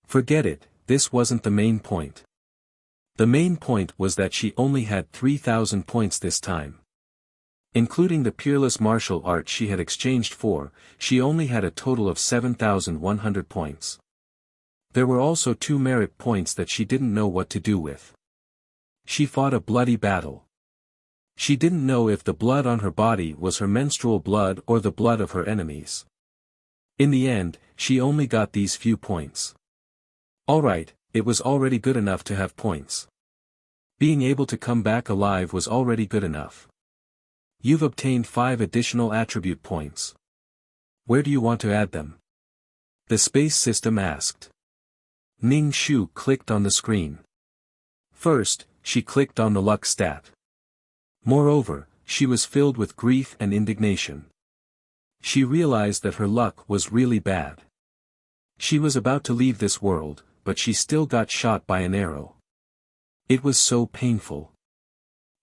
Forget it, this wasn't the main point. The main point was that she only had 3,000 points this time. Including the peerless martial art she had exchanged for, she only had a total of 7,100 points. There were also 2 merit points that she didn't know what to do with. She fought a bloody battle. She didn't know if the blood on her body was her menstrual blood or the blood of her enemies. In the end, she only got these few points. Alright, it was already good enough to have points. Being able to come back alive was already good enough. You've obtained 5 additional attribute points. Where do you want to add them? The space system asked. Ning Shu clicked on the screen. First, she clicked on the luck stat. Moreover, she was filled with grief and indignation. She realized that her luck was really bad. She was about to leave this world, but she still got shot by an arrow. It was so painful.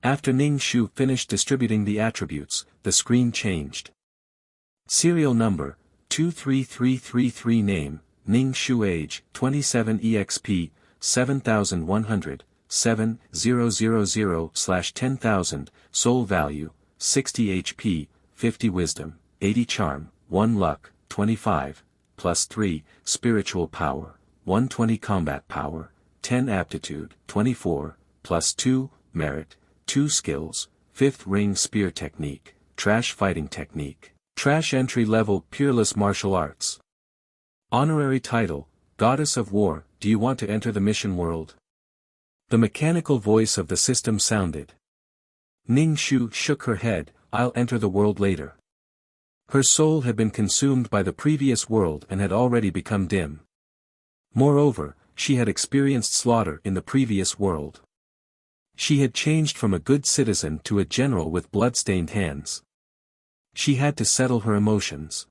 After Ning Shu finished distributing the attributes, the screen changed. Serial number, 23333 Name, Ning Shu Age, 27 EXP, 7,100, 7,000/10,000, Soul Value, 60 HP, 50 Wisdom, 80 Charm, 1 Luck, 25, +3, Spiritual Power, 120 Combat Power, 10 Aptitude, 24, +2, Merit, 2 Skills, 5th Ring Spear Technique, Trash Fighting Technique, Trash Entry Level Peerless Martial Arts. Honorary Title, Goddess of War. Do you want to enter the mission world? The mechanical voice of the system sounded. Ning Shu shook her head. I'll enter the world later. Her soul had been consumed by the previous world and had already become dim. Moreover, she had experienced slaughter in the previous world. She had changed from a good citizen to a general with blood-stained hands. She had to settle her emotions.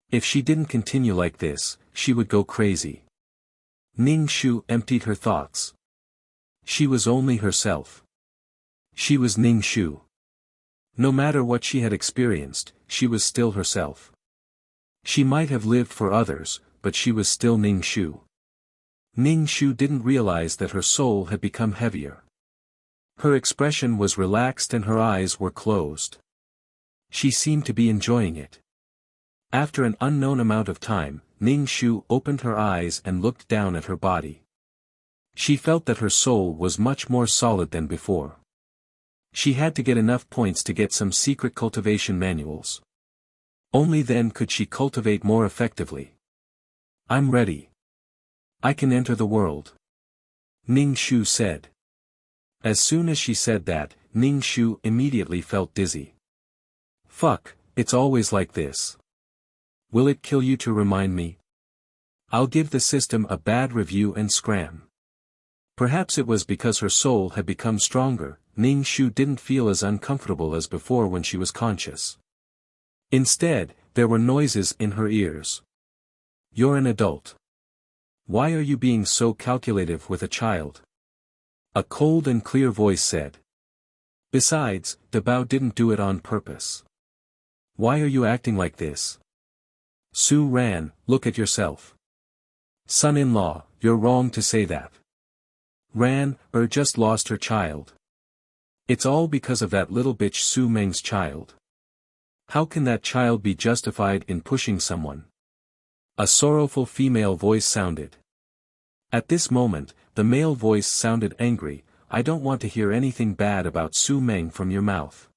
If she didn't continue like this, she would go crazy. Ning Shu emptied her thoughts. She was only herself. She was Ning Shu. No matter what she had experienced, she was still herself. She might have lived for others, but she was still Ning Shu. Ning Shu didn't realize that her soul had become heavier. Her expression was relaxed and her eyes were closed. She seemed to be enjoying it. After an unknown amount of time, Ning Shu opened her eyes and looked down at her body. She felt that her soul was much more solid than before. She had to get enough points to get some secret cultivation manuals. Only then could she cultivate more effectively. I'm ready. I can enter the world. Ning Shu said. As soon as she said that, Ning Shu immediately felt dizzy. Fuck, it's always like this. Will it kill you to remind me? I'll give the system a bad review and scram. Perhaps it was because her soul had become stronger, Ning Shu didn't feel as uncomfortable as before when she was conscious. Instead, there were noises in her ears. You're an adult. Why are you being so calculative with a child? A cold and clear voice said. Besides, Dabao didn't do it on purpose. Why are you acting like this? Su Ran, look at yourself. Son-in-law, you're wrong to say that. Ran, just lost her child. It's all because of that little bitch Su Meng's child. How can that child be justified in pushing someone? A sorrowful female voice sounded. At this moment, the male voice sounded angry. I don't want to hear anything bad about Su Meng from your mouth.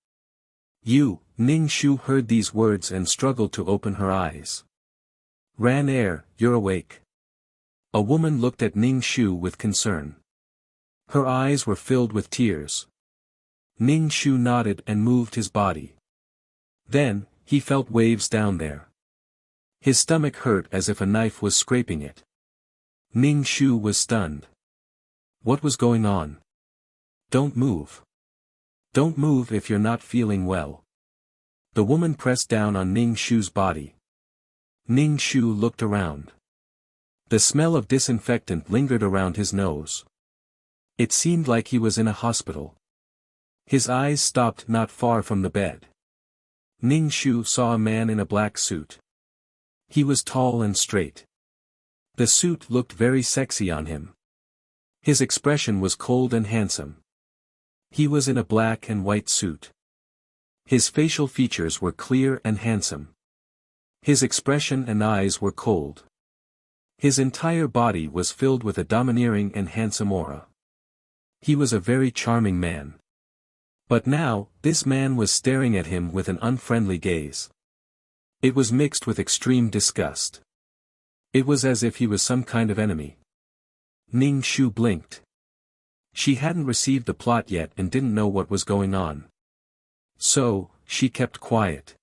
You, Ning Shu heard these words and struggled to open her eyes. Ran you're awake. A woman looked at Ning Shu with concern. Her eyes were filled with tears. Ning Shu nodded and moved his body. Then, he felt waves down there. His stomach hurt as if a knife was scraping it. Ning Shu was stunned. What was going on? Don't move. Don't move if you're not feeling well. The woman pressed down on Ning Shu's body. Ning Shu looked around. The smell of disinfectant lingered around his nose. It seemed like he was in a hospital. His eyes stopped not far from the bed. Ning Shu saw a man in a black suit. He was tall and straight. The suit looked very sexy on him. His expression was cold and handsome. He was in a black and white suit. His facial features were clear and handsome. His expression and eyes were cold. His entire body was filled with a domineering and handsome aura. He was a very charming man. But now, this man was staring at him with an unfriendly gaze. It was mixed with extreme disgust. It was as if he was some kind of enemy. Ning Shu blinked. She hadn't received the plot yet and didn't know what was going on. So, she kept quiet.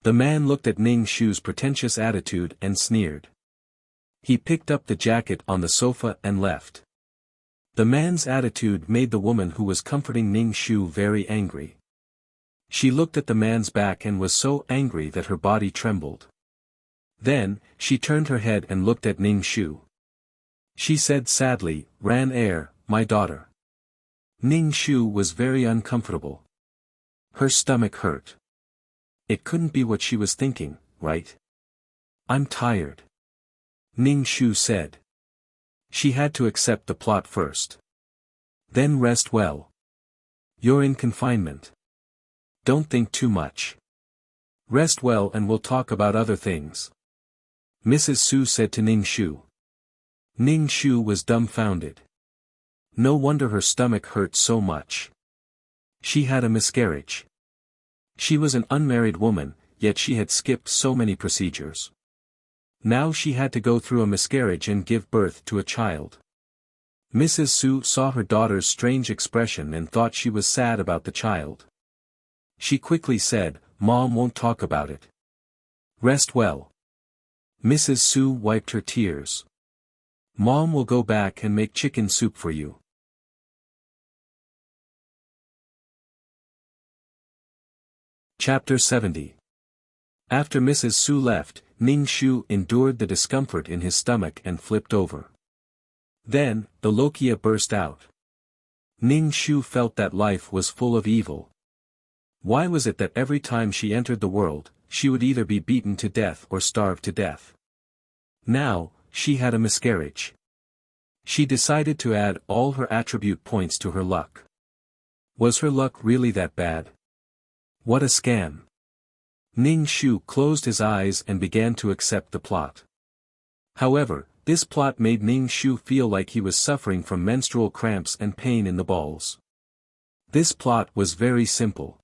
The man looked at Ning Shu's pretentious attitude and sneered. He picked up the jacket on the sofa and left. The man's attitude made the woman who was comforting Ning Shu very angry. She looked at the man's back and was so angry that her body trembled. Then, she turned her head and looked at Ning Shu. She said sadly, Ran my daughter. Ning Shu was very uncomfortable. Her stomach hurt. It couldn't be what she was thinking, right? I'm tired. Ning Shu said. She had to accept the plot first. Then rest well. You're in confinement. Don't think too much. Rest well and we'll talk about other things. Mrs. Su said to Ning Shu. Ning Shu was dumbfounded. No wonder her stomach hurt so much. She had a miscarriage. She was an unmarried woman, yet she had skipped so many procedures. Now she had to go through a miscarriage and give birth to a child. Mrs. Su saw her daughter's strange expression and thought she was sad about the child. She quickly said, Mom won't talk about it. Rest well. Mrs. Su wiped her tears. Mom will go back and make chicken soup for you. Chapter 70. After Mrs. Su left, Ning Shu endured the discomfort in his stomach and flipped over. Then, the lochia burst out. Ning Shu felt that life was full of evil. Why was it that every time she entered the world, she would either be beaten to death or starve to death? Now, she had a miscarriage. She decided to add all her attribute points to her luck. Was her luck really that bad? What a scam. Ning Shu closed his eyes and began to accept the plot. However, This plot made Ning Shu feel like he was suffering from menstrual cramps and pain in the balls. This plot was very simple.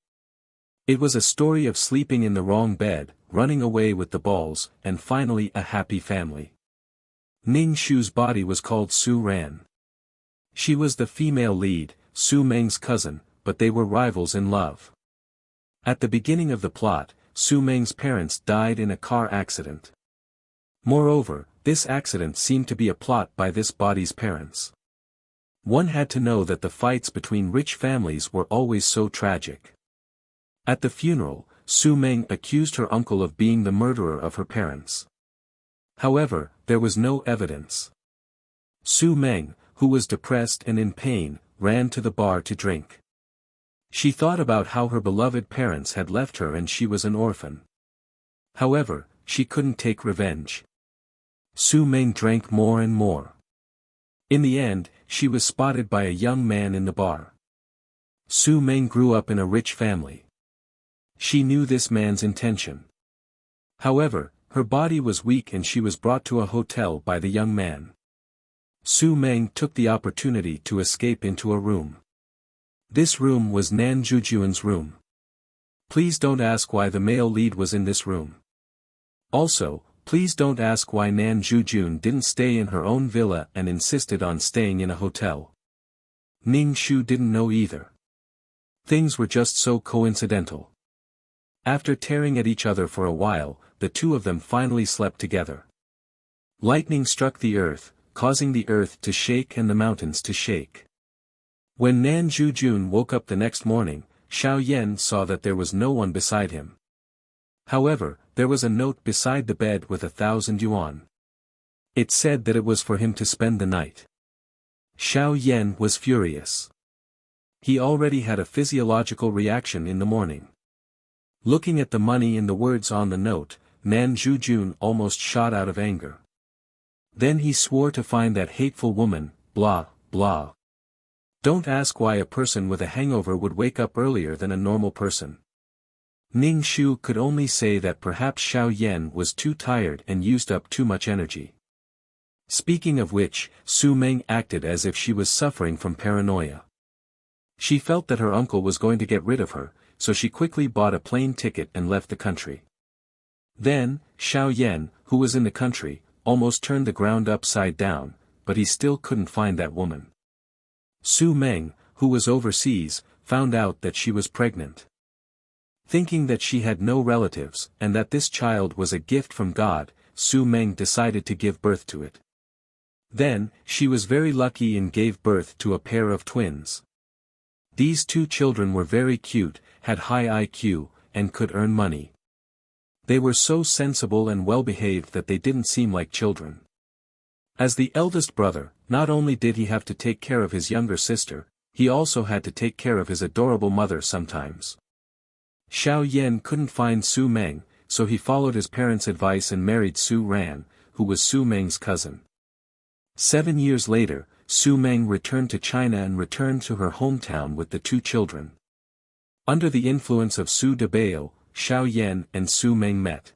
It was a story of sleeping in the wrong bed, running away with the balls, and finally a happy family. Ning Shu's body was called Su Ran. She was the female lead, Su Meng's cousin, but they were rivals in love. At the beginning of the plot, Su Meng's parents died in a car accident. Moreover, this accident seemed to be a plot by this body's parents. One had to know that the fights between rich families were always so tragic. At the funeral, Su Meng accused her uncle of being the murderer of her parents. However, there was no evidence. Su Meng, who was depressed and in pain, ran to the bar to drink. She thought about how her beloved parents had left her and she was an orphan. However, she couldn't take revenge. Su Meng drank more and more. In the end, she was spotted by a young man in the bar. Su Meng grew up in a rich family. She knew this man's intention. However, her body was weak and she was brought to a hotel by the young man. Su Meng took the opportunity to escape into a room. This room was Nan Zhujuan's room. Please don't ask why the male lead was in this room. Also, please don't ask why Nan Zhujun didn't stay in her own villa and insisted on staying in a hotel. Ning Shu didn't know either. Things were just so coincidental. After tearing at each other for a while, the two of them finally slept together. Lightning struck the earth, causing the earth to shake and the mountains to shake. When Nan Zhujun woke up the next morning, Xiao Yan saw that there was no one beside him. However, there was a note beside the bed with 1,000 yuan. It said that it was for him to spend the night. Xiao Yan was furious. He already had a physiological reaction in the morning. Looking at the money and the words on the note, Nan Zhujun almost shot out of anger. Then he swore to find that hateful woman, blah, blah. Don't ask why a person with a hangover would wake up earlier than a normal person. Ning Shu could only say that perhaps Xiao Yan was too tired and used up too much energy. Speaking of which, Su Meng acted as if she was suffering from paranoia. She felt that her uncle was going to get rid of her, so she quickly bought a plane ticket and left the country. Then, Xiao Yan, who was in the country, almost turned the ground upside down, but he still couldn't find that woman. Su Meng, who was overseas, found out that she was pregnant. Thinking that she had no relatives, and that this child was a gift from God, Su Meng decided to give birth to it. Then, she was very lucky and gave birth to a pair of twins. These two children were very cute, had high IQ, and could earn money. They were so sensible and well-behaved that they didn't seem like children. As the eldest brother, not only did he have to take care of his younger sister, he also had to take care of his adorable mother sometimes. Xiao Yan couldn't find Su Meng, so he followed his parents' advice and married Su Ran, who was Su Meng's cousin. 7 years later, Su Meng returned to China and returned to her hometown with the two children. Under the influence of Su Debao, Xiao Yan and Su Meng met.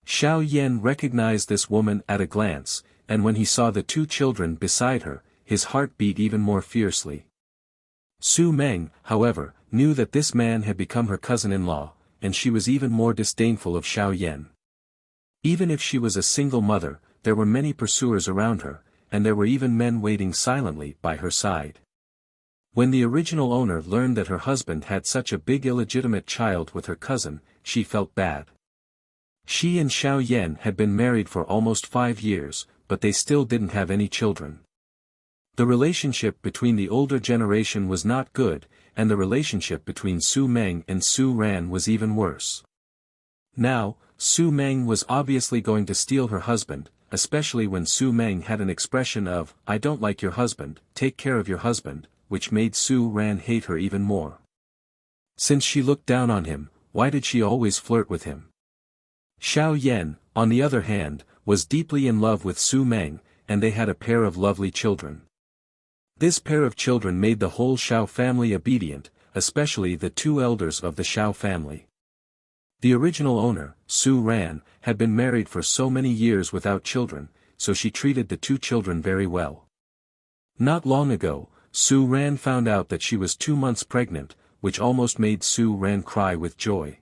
Xiao Yan recognized this woman at a glance, and when he saw the two children beside her, his heart beat even more fiercely. Su Meng, however, knew that this man had become her cousin-in-law, and she was even more disdainful of Xiao Yan. Even if she was a single mother, there were many pursuers around her, and there were even men waiting silently by her side. When the original owner learned that her husband had such a big illegitimate child with her cousin, she felt bad. She and Xiao Yan had been married for almost 5 years, but they still didn't have any children. The relationship between the older generation was not good, and the relationship between Su Meng and Su Ran was even worse. Now, Su Meng was obviously going to steal her husband, especially when Su Meng had an expression of, "I don't like your husband, take care of your husband," which made Su Ran hate her even more. Since she looked down on him, why did she always flirt with him? Xiao Yan, on the other hand, was deeply in love with Su Meng, and they had a pair of lovely children. This pair of children made the whole Xiao family obedient, especially the two elders of the Xiao family. The original owner, Su Ran, had been married for so many years without children, so she treated the two children very well. Not long ago, Su Ran found out that she was 2 months pregnant, which almost made Su Ran cry with joy.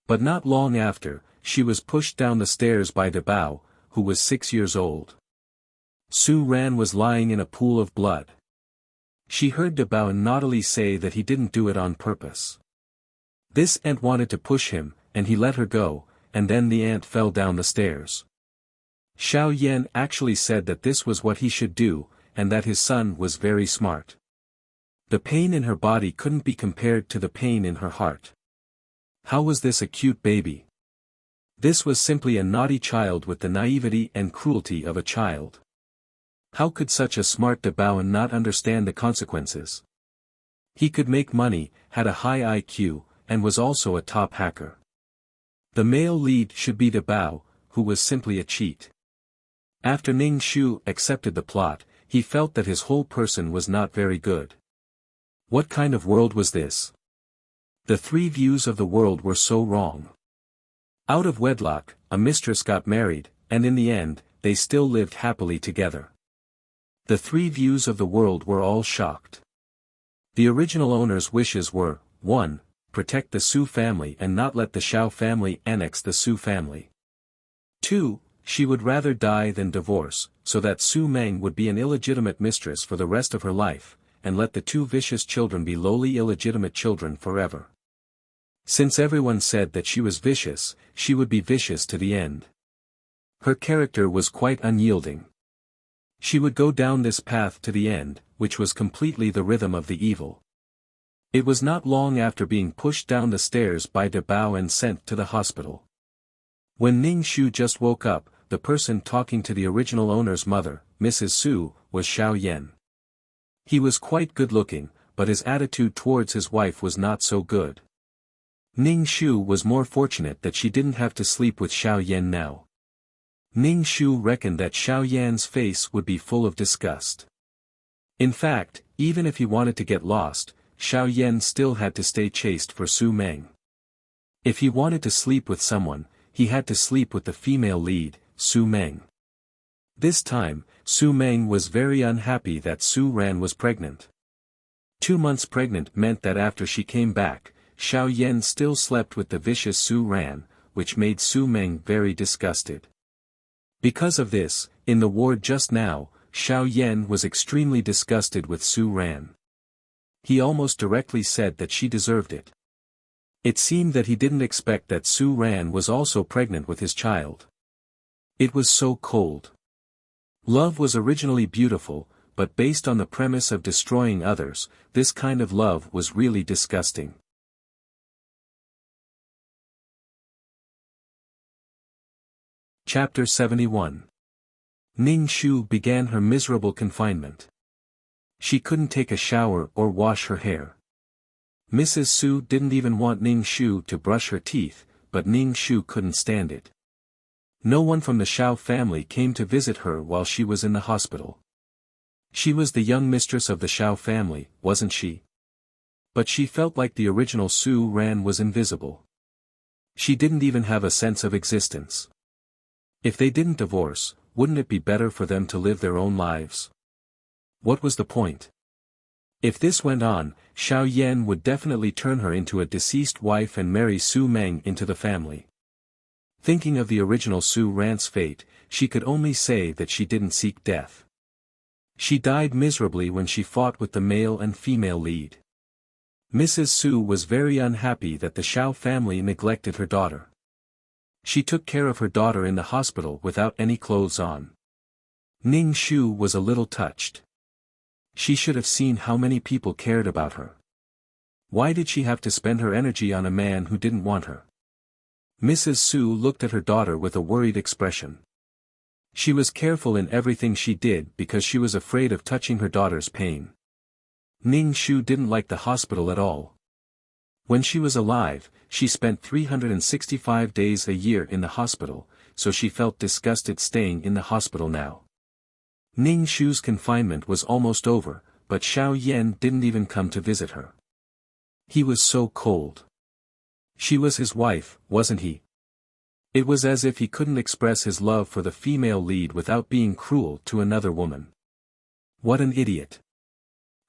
But not long after, she was pushed down the stairs by De Bao, who was 6 years old. Su Ran was lying in a pool of blood. She heard De Bao naughtily say that he didn't do it on purpose. This ant wanted to push him, and he let her go, and then the ant fell down the stairs. Xiao Yan actually said that this was what he should do, and that his son was very smart. The pain in her body couldn't be compared to the pain in her heart. How was this a cute baby? This was simply a naughty child with the naivety and cruelty of a child. How could such a smart De Bao not understand the consequences? He could make money, had a high IQ, and was also a top hacker. The male lead should be De Bao, who was simply a cheat. After Ning Shu accepted the plot, he felt that his whole person was not very good. What kind of world was this? The 3 views of the world were so wrong. Out of wedlock, a mistress got married, and in the end, they still lived happily together. The 3 views of the world were all shocked. The original owner's wishes were, 1. Protect the Su family and not let the Xiao family annex the Su family. 2. She would rather die than divorce, so that Su Meng would be an illegitimate mistress for the rest of her life, and let the 2 vicious children be lowly illegitimate children forever. Since everyone said that she was vicious, she would be vicious to the end. Her character was quite unyielding. She would go down this path to the end, which was completely the rhythm of the evil. It was not long after being pushed down the stairs by De Bao and sent to the hospital. When Ning Shu just woke up, the person talking to the original owner's mother, Mrs. Su, was Xiao Yan. He was quite good-looking, but his attitude towards his wife was not so good. Ning Shu was more fortunate that she didn't have to sleep with Xiao Yan now. Ning Shu reckoned that Xiao Yan's face would be full of disgust. In fact, even if he wanted to get lost, Xiao Yan still had to stay chaste for Su Meng. If he wanted to sleep with someone, he had to sleep with the female lead, Su Meng. This time, Su Meng was very unhappy that Su Ran was pregnant. 2 months pregnant meant that after she came back, Xiao Yan still slept with the vicious Su Ran, which made Su Meng very disgusted. Because of this, in the ward just now, Xiao Yan was extremely disgusted with Su Ran. He almost directly said that she deserved it. It seemed that he didn't expect that Su Ran was also pregnant with his child. It was so cold. Love was originally beautiful, but based on the premise of destroying others, this kind of love was really disgusting. Chapter 71. Ning Shu began her miserable confinement. She couldn't take a shower or wash her hair. Mrs. Su didn't even want Ning Shu to brush her teeth, but Ning Shu couldn't stand it. No one from the Xiao family came to visit her while she was in the hospital. She was the young mistress of the Xiao family, wasn't she? But she felt like the original Su Ran was invisible. She didn't even have a sense of existence. If they didn't divorce, wouldn't it be better for them to live their own lives? What was the point? If this went on, Xiao Yan would definitely turn her into a deceased wife and marry Su Meng into the family. Thinking of the original Su Ran's fate, she could only say that she didn't seek death. She died miserably when she fought with the male and female lead. Mrs. Su was very unhappy that the Xiao family neglected her daughter. She took care of her daughter in the hospital without any clothes on. Ning Shu was a little touched. She should have seen how many people cared about her. Why did she have to spend her energy on a man who didn't want her? Mrs. Su looked at her daughter with a worried expression. She was careful in everything she did because she was afraid of touching her daughter's pain. Ning Shu didn't like the hospital at all. When she was alive, she spent 365 days a year in the hospital, so she felt disgusted staying in the hospital now. Ning Shu's confinement was almost over, but Xiao Yan didn't even come to visit her. He was so cold. She was his wife, wasn't he? It was as if he couldn't express his love for the female lead without being cruel to another woman. What an idiot.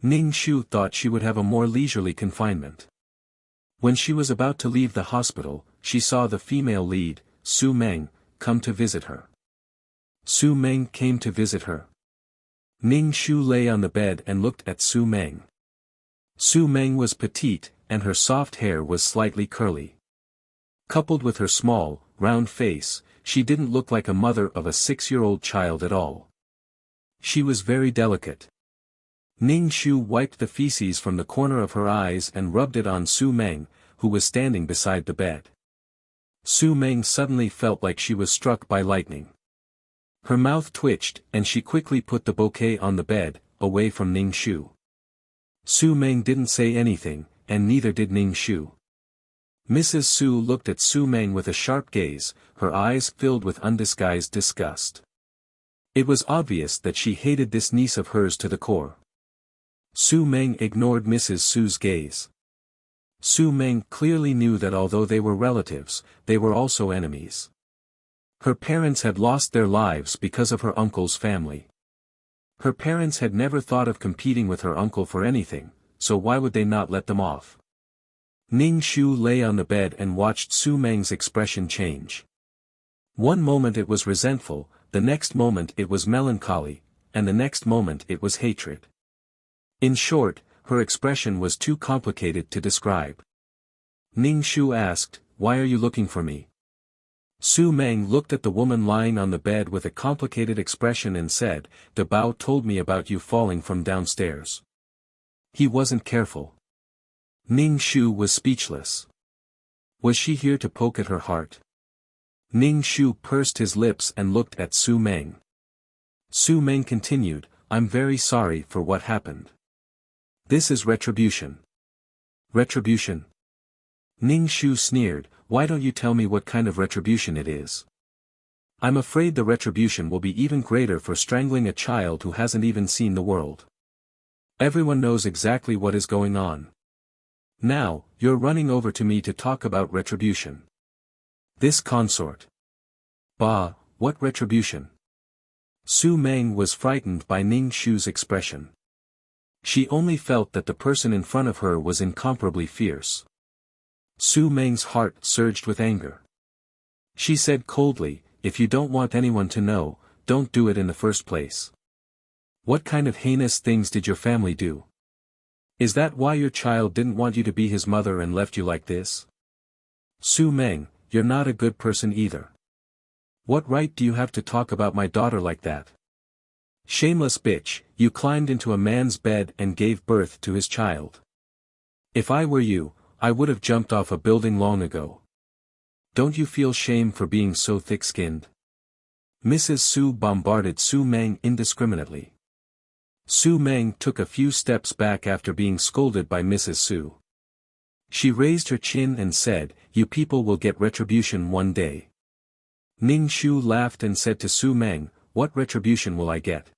Ning Shu thought she would have a more leisurely confinement. When she was about to leave the hospital, she saw the female lead, Su Meng, come to visit her. Su Meng came to visit her. Ning Shu lay on the bed and looked at Su Meng. Su Meng was petite, and her soft hair was slightly curly. Coupled with her small, round face, she didn't look like a mother of a 6-year-old child at all. She was very delicate. Ning Shu wiped the feces from the corner of her eyes and rubbed it on Su Meng, who was standing beside the bed. Su Meng suddenly felt like she was struck by lightning. Her mouth twitched and she quickly put the bouquet on the bed, away from Ning Shu. Su Meng didn't say anything, and neither did Ning Shu. Mrs. Su looked at Su Meng with a sharp gaze, her eyes filled with undisguised disgust. It was obvious that she hated this niece of hers to the core. Su Meng ignored Mrs. Su's gaze. Su Meng clearly knew that although they were relatives, they were also enemies. Her parents had lost their lives because of her uncle's family. Her parents had never thought of competing with her uncle for anything, so why would they not let them off? Ning Shu lay on the bed and watched Su Meng's expression change. One moment it was resentful, the next moment it was melancholy, and the next moment it was hatred. In short, her expression was too complicated to describe. Ning Shu asked, "Why are you looking for me?" Su Meng looked at the woman lying on the bed with a complicated expression and said, "The Bao told me about you falling from downstairs. He wasn't careful." Ning Shu was speechless. Was she here to poke at her heart? Ning Shu pursed his lips and looked at Su Meng. Su Meng continued, "I'm very sorry for what happened. This is retribution." Retribution? Ning Shu sneered, "Why don't you tell me what kind of retribution it is? I'm afraid the retribution will be even greater for strangling a child who hasn't even seen the world. Everyone knows exactly what is going on. Now, you're running over to me to talk about retribution. This consort. Bah, what retribution?" Su Meng was frightened by Ning Shu's expression. She only felt that the person in front of her was incomparably fierce. Su Meng's heart surged with anger. She said coldly, "If you don't want anyone to know, don't do it in the first place. What kind of heinous things did your family do? Is that why your child didn't want you to be his mother and left you like this? Su Meng, you're not a good person either. What right do you have to talk about my daughter like that? Shameless bitch, you climbed into a man's bed and gave birth to his child. If I were you, I would have jumped off a building long ago. Don't you feel shame for being so thick-skinned?" Mrs. Su bombarded Su Meng indiscriminately. Su Meng took a few steps back after being scolded by Mrs. Su. She raised her chin and said, "You people will get retribution one day." Ning Shu laughed and said to Su Meng, "What retribution will I get?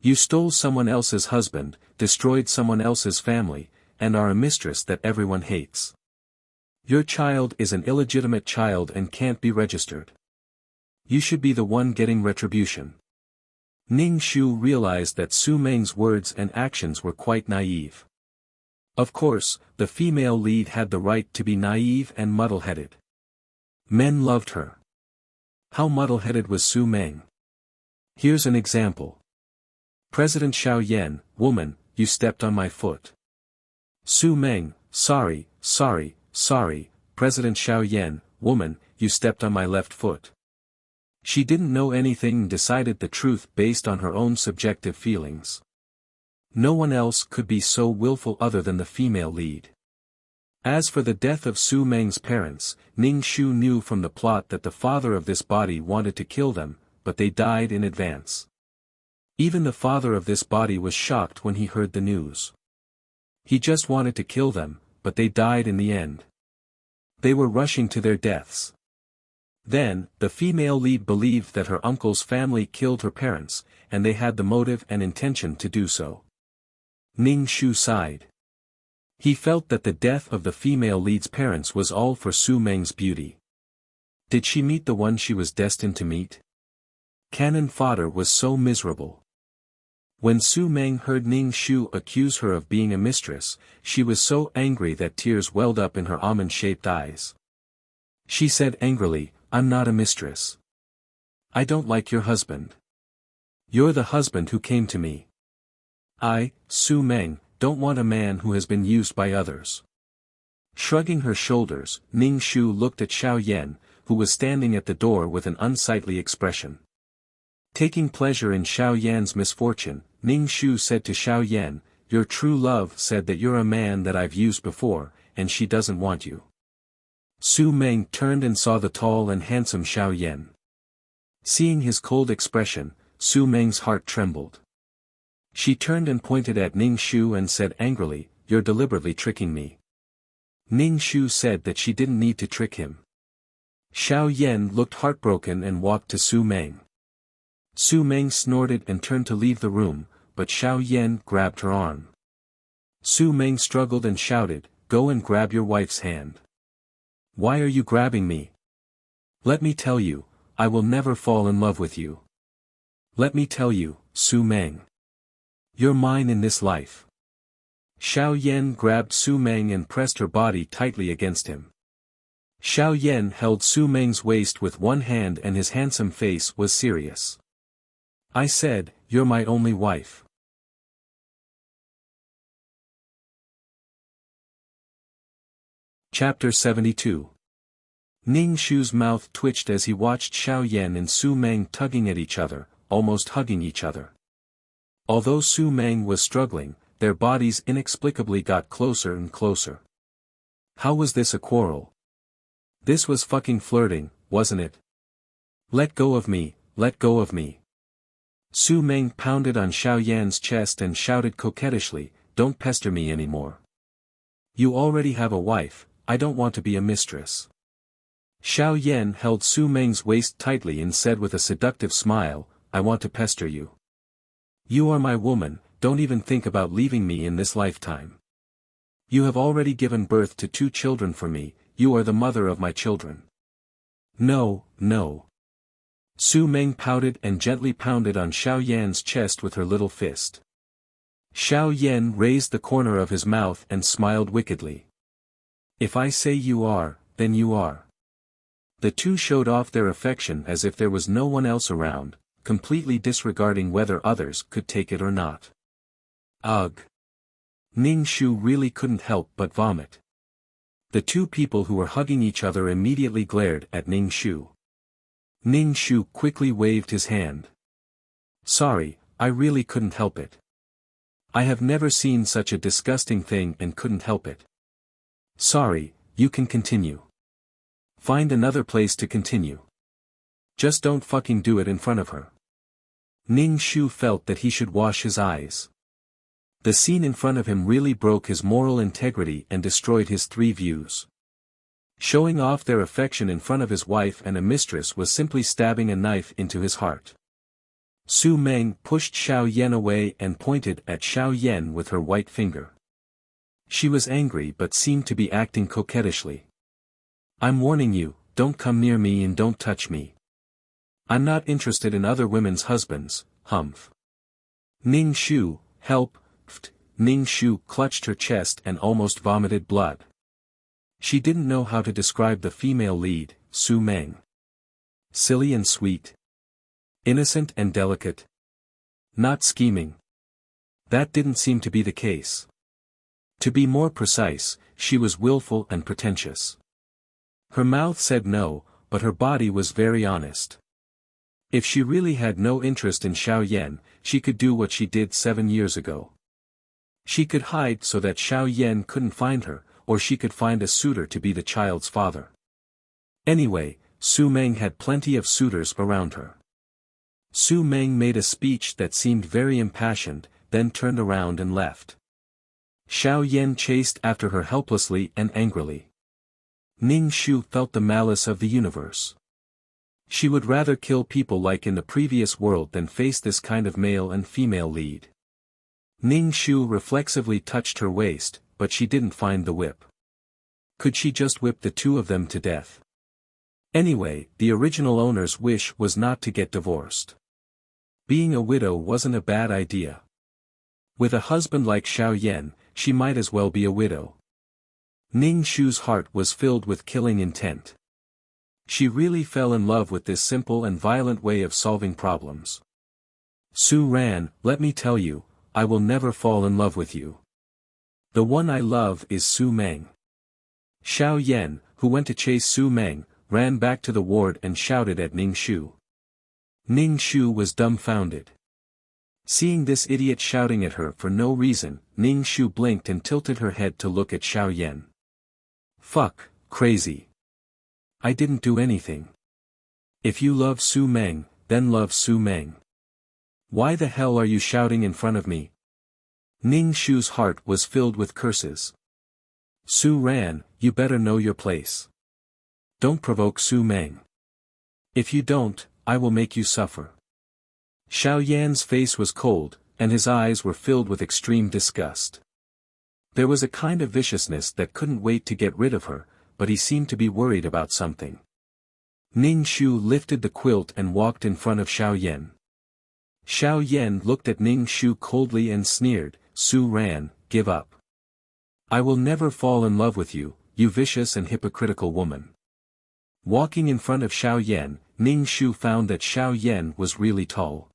You stole someone else's husband, destroyed someone else's family, and are a mistress that everyone hates. Your child is an illegitimate child and can't be registered. You should be the one getting retribution." Ning Shu realized that Su Meng's words and actions were quite naive. Of course, the female lead had the right to be naive and muddle-headed. Men loved her. How muddle-headed was Su Meng? Here's an example. President Xiao Yan, "Woman, you stepped on my foot." Su Meng, sorry, President Xiao Yan, "Woman, you stepped on my left foot." She didn't know anything and decided the truth based on her own subjective feelings. No one else could be so willful other than the female lead. As for the death of Su Meng's parents, Ning Shu knew from the plot that the father of this body wanted to kill them, but they died in advance. Even the father of this body was shocked when he heard the news. He just wanted to kill them, but they died in the end. They were rushing to their deaths. Then, the female lead believed that her uncle's family killed her parents, and they had the motive and intention to do so. Ning Shu sighed. He felt that the death of the female lead's parents was all for Su Meng's beauty. Did she meet the one she was destined to meet? Canon Fodder was so miserable. When Su Meng heard Ning Shu accuse her of being a mistress, she was so angry that tears welled up in her almond-shaped eyes. She said angrily, "I'm not a mistress. I don't like your husband. You're the husband who came to me. I, Su Meng, don't want a man who has been used by others." Shrugging her shoulders, Ning Shu looked at Xiao Yan, who was standing at the door with an unsightly expression. Taking pleasure in Xiao Yan's misfortune, Ning Shu said to Xiao Yan, "Your true love said that you're a man that I've used before, and she doesn't want you." Su Meng turned and saw the tall and handsome Xiao Yan. Seeing his cold expression, Su Meng's heart trembled. She turned and pointed at Ning Shu and said angrily, "You're deliberately tricking me." Ning Shu said that she didn't need to trick him. Xiao Yan looked heartbroken and walked to Su Meng. Su Meng snorted and turned to leave the room, but Xiao Yan grabbed her arm. Su Meng struggled and shouted, "Go and grab your wife's hand. Why are you grabbing me? Let me tell you, I will never fall in love with you. Let me tell you, Su Meng. You're mine in this life." Xiao Yan grabbed Su Meng and pressed her body tightly against him. Xiao Yan held Su Meng's waist with one hand and his handsome face was serious. "I said, you're my only wife." Chapter 72. Ning Shu's mouth twitched as he watched Xiao Yan and Su Meng tugging at each other, almost hugging each other. Although Su Meng was struggling, their bodies inexplicably got closer and closer. How was this a quarrel? This was fucking flirting, wasn't it? "Let go of me, let go of me." Su Meng pounded on Xiao Yan's chest and shouted coquettishly, "Don't pester me anymore. You already have a wife, I don't want to be a mistress." Xiao Yan held Su Meng's waist tightly and said with a seductive smile, "I want to pester you. You are my woman, don't even think about leaving me in this lifetime. You have already given birth to 2 children for me, you are the mother of my children." "No, no." Su Meng pouted and gently pounded on Xiao Yan's chest with her little fist. Xiao Yan raised the corner of his mouth and smiled wickedly. "If I say you are, then you are." The two showed off their affection as if there was no one else around, completely disregarding whether others could take it or not. Ugh! Ning Shu really couldn't help but vomit. The two people who were hugging each other immediately glared at Ning Shu. Ning Shu quickly waved his hand. "Sorry, I really couldn't help it. I have never seen such a disgusting thing and couldn't help it." "Sorry, you can continue. Find another place to continue. Just don't fucking do it in front of her." Ning Shu felt that he should wash his eyes. The scene in front of him really broke his moral integrity and destroyed his 3 views. Showing off their affection in front of his wife and a mistress was simply stabbing a knife into his heart. Su Meng pushed Xiao Yan away and pointed at Xiao Yan with her white finger. She was angry but seemed to be acting coquettishly. "I'm warning you, don't come near me and don't touch me. I'm not interested in other women's husbands, humph." "Ning Shu, help!" Ning Shu clutched her chest and almost vomited blood. She didn't know how to describe the female lead, Su Meng. Silly and sweet. Innocent and delicate. Not scheming. That didn't seem to be the case. To be more precise, she was willful and pretentious. Her mouth said no, but her body was very honest. If she really had no interest in Xiao Yan, she could do what she did 7 years ago. She could hide so that Xiao Yan couldn't find her, or she could find a suitor to be the child's father. Anyway, Su Meng had plenty of suitors around her. Su Meng made a speech that seemed very impassioned, then turned around and left. Xiao Yan chased after her helplessly and angrily. Ning Shu felt the malice of the universe. She would rather kill people like in the previous world than face this kind of male and female lead. Ning Shu reflexively touched her waist, but she didn't find the whip. Could she just whip the 2 of them to death? Anyway, the original owner's wish was not to get divorced. Being a widow wasn't a bad idea. With a husband like Xiao Yan, she might as well be a widow. Ning Shu's heart was filled with killing intent. She really fell in love with this simple and violent way of solving problems. Su Ran, let me tell you, I will never fall in love with you. The one I love is Su Meng. Xiao Yan, who went to chase Su Meng, ran back to the ward and shouted at Ning Shu. Ning Shu was dumbfounded. Seeing this idiot shouting at her for no reason, Ning Shu blinked and tilted her head to look at Xiao Yan. Fuck, crazy. I didn't do anything. If you love Su Meng, then love Su Meng. Why the hell are you shouting in front of me? Ning Shu's heart was filled with curses. Su Ran, you better know your place. Don't provoke Su Meng. If you don't, I will make you suffer. Xiao Yan's face was cold, and his eyes were filled with extreme disgust. There was a kind of viciousness that couldn't wait to get rid of her, but he seemed to be worried about something. Ning Shu lifted the quilt and walked in front of Xiao Yan. Xiao Yan looked at Ning Shu coldly and sneered, Su Ran, give up. I will never fall in love with you, you vicious and hypocritical woman. Walking in front of Xiao Yan, Ning Shu found that Xiao Yan was really tall.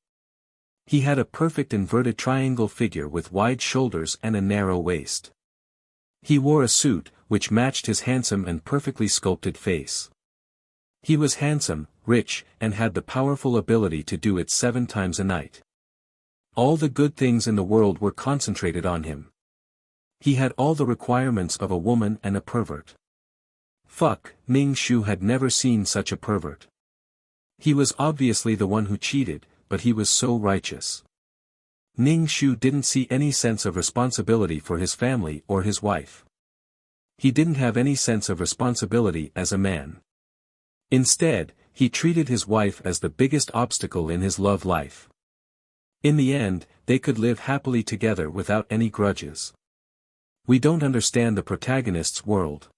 He had a perfect inverted triangle figure with wide shoulders and a narrow waist. He wore a suit, which matched his handsome and perfectly sculpted face. He was handsome, rich, and had the powerful ability to do it 7 times a night. All the good things in the world were concentrated on him. He had all the requirements of a woman and a pervert. Fuck, Ning Shu had never seen such a pervert. He was obviously the one who cheated, but he was so righteous. Ning Shu didn't see any sense of responsibility for his family or his wife. He didn't have any sense of responsibility as a man. Instead, he treated his wife as the biggest obstacle in his love life. In the end, they could live happily together without any grudges. We don't understand the protagonist's world.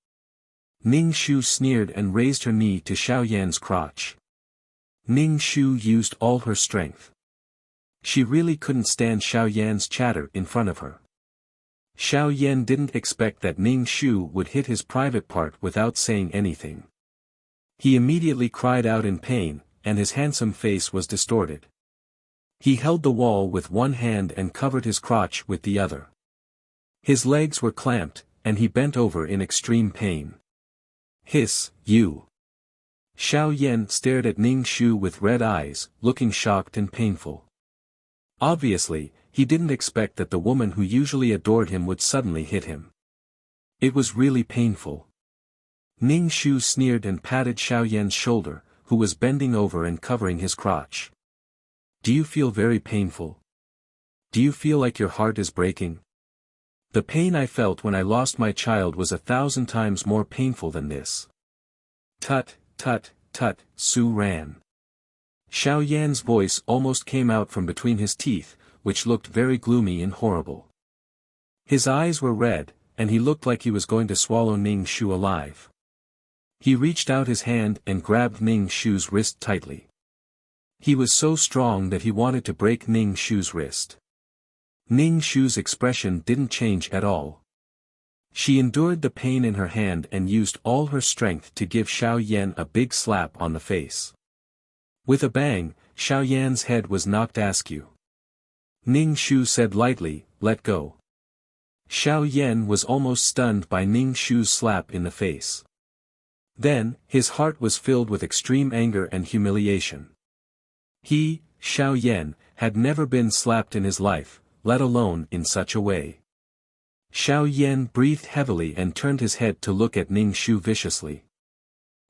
Ning Shu sneered and raised her knee to Xiao Yan's crotch. Ning Shu used all her strength. She really couldn't stand Xiao Yan's chatter in front of her. Xiao Yan didn't expect that Ning Shu would hit his private part without saying anything. He immediately cried out in pain, and his handsome face was distorted. He held the wall with one hand and covered his crotch with the other. His legs were clamped, and he bent over in extreme pain. Hiss, you! Xiao Yan stared at Ning Shu with red eyes, looking shocked and painful. Obviously, he didn't expect that the woman who usually adored him would suddenly hit him. It was really painful. Ning Shu sneered and patted Xiao Yan's shoulder, who was bending over and covering his crotch. Do you feel very painful? Do you feel like your heart is breaking? The pain I felt when I lost my child was 1,000 times more painful than this. Tut, tut, tut, Su Ran. Xiao Yan's voice almost came out from between his teeth, which looked very gloomy and horrible. His eyes were red, and he looked like he was going to swallow Ning Shu alive. He reached out his hand and grabbed Ning Shu's wrist tightly. He was so strong that he wanted to break Ning Shu's wrist. Ning Shu's expression didn't change at all. She endured the pain in her hand and used all her strength to give Xiao Yan a big slap on the face. With a bang, Xiao Yan's head was knocked askew. Ning Shu said lightly, "Let go." Xiao Yan was almost stunned by Ning Shu's slap in the face. Then, his heart was filled with extreme anger and humiliation. He, Xiao Yan, had never been slapped in his life, let alone in such a way. Xiao Yan breathed heavily and turned his head to look at Ning Shu viciously.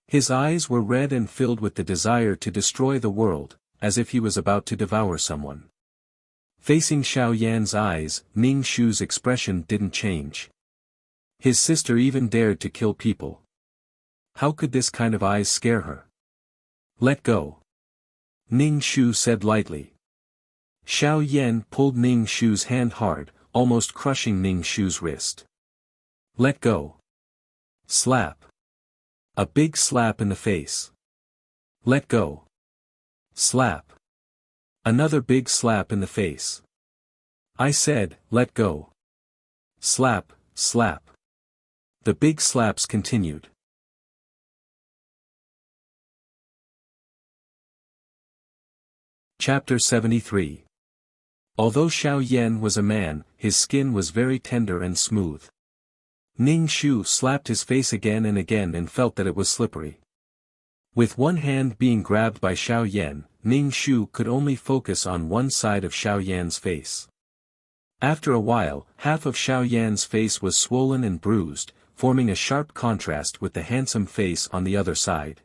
His eyes were red and filled with the desire to destroy the world, as if he was about to devour someone. Facing Xiao Yan's eyes, Ning Shu's expression didn't change. His sister even dared to kill people. How could this kind of eyes scare her? Let go. Ning Shu said lightly. Xiao Yan pulled Ning Shu's hand hard, almost crushing Ning Shu's wrist. Let go. Slap. A big slap in the face. Let go. Slap. Another big slap in the face. I said, let go. Slap, slap. The big slaps continued. Chapter 73. Although Xiao Yan was a man, his skin was very tender and smooth. Ning Shu slapped his face again and felt that it was slippery. With one hand being grabbed by Xiao Yan, Ning Shu could only focus on one side of Xiao Yan's face. After a while, half of Xiao Yan's face was swollen and bruised, forming a sharp contrast with the handsome face on the other side.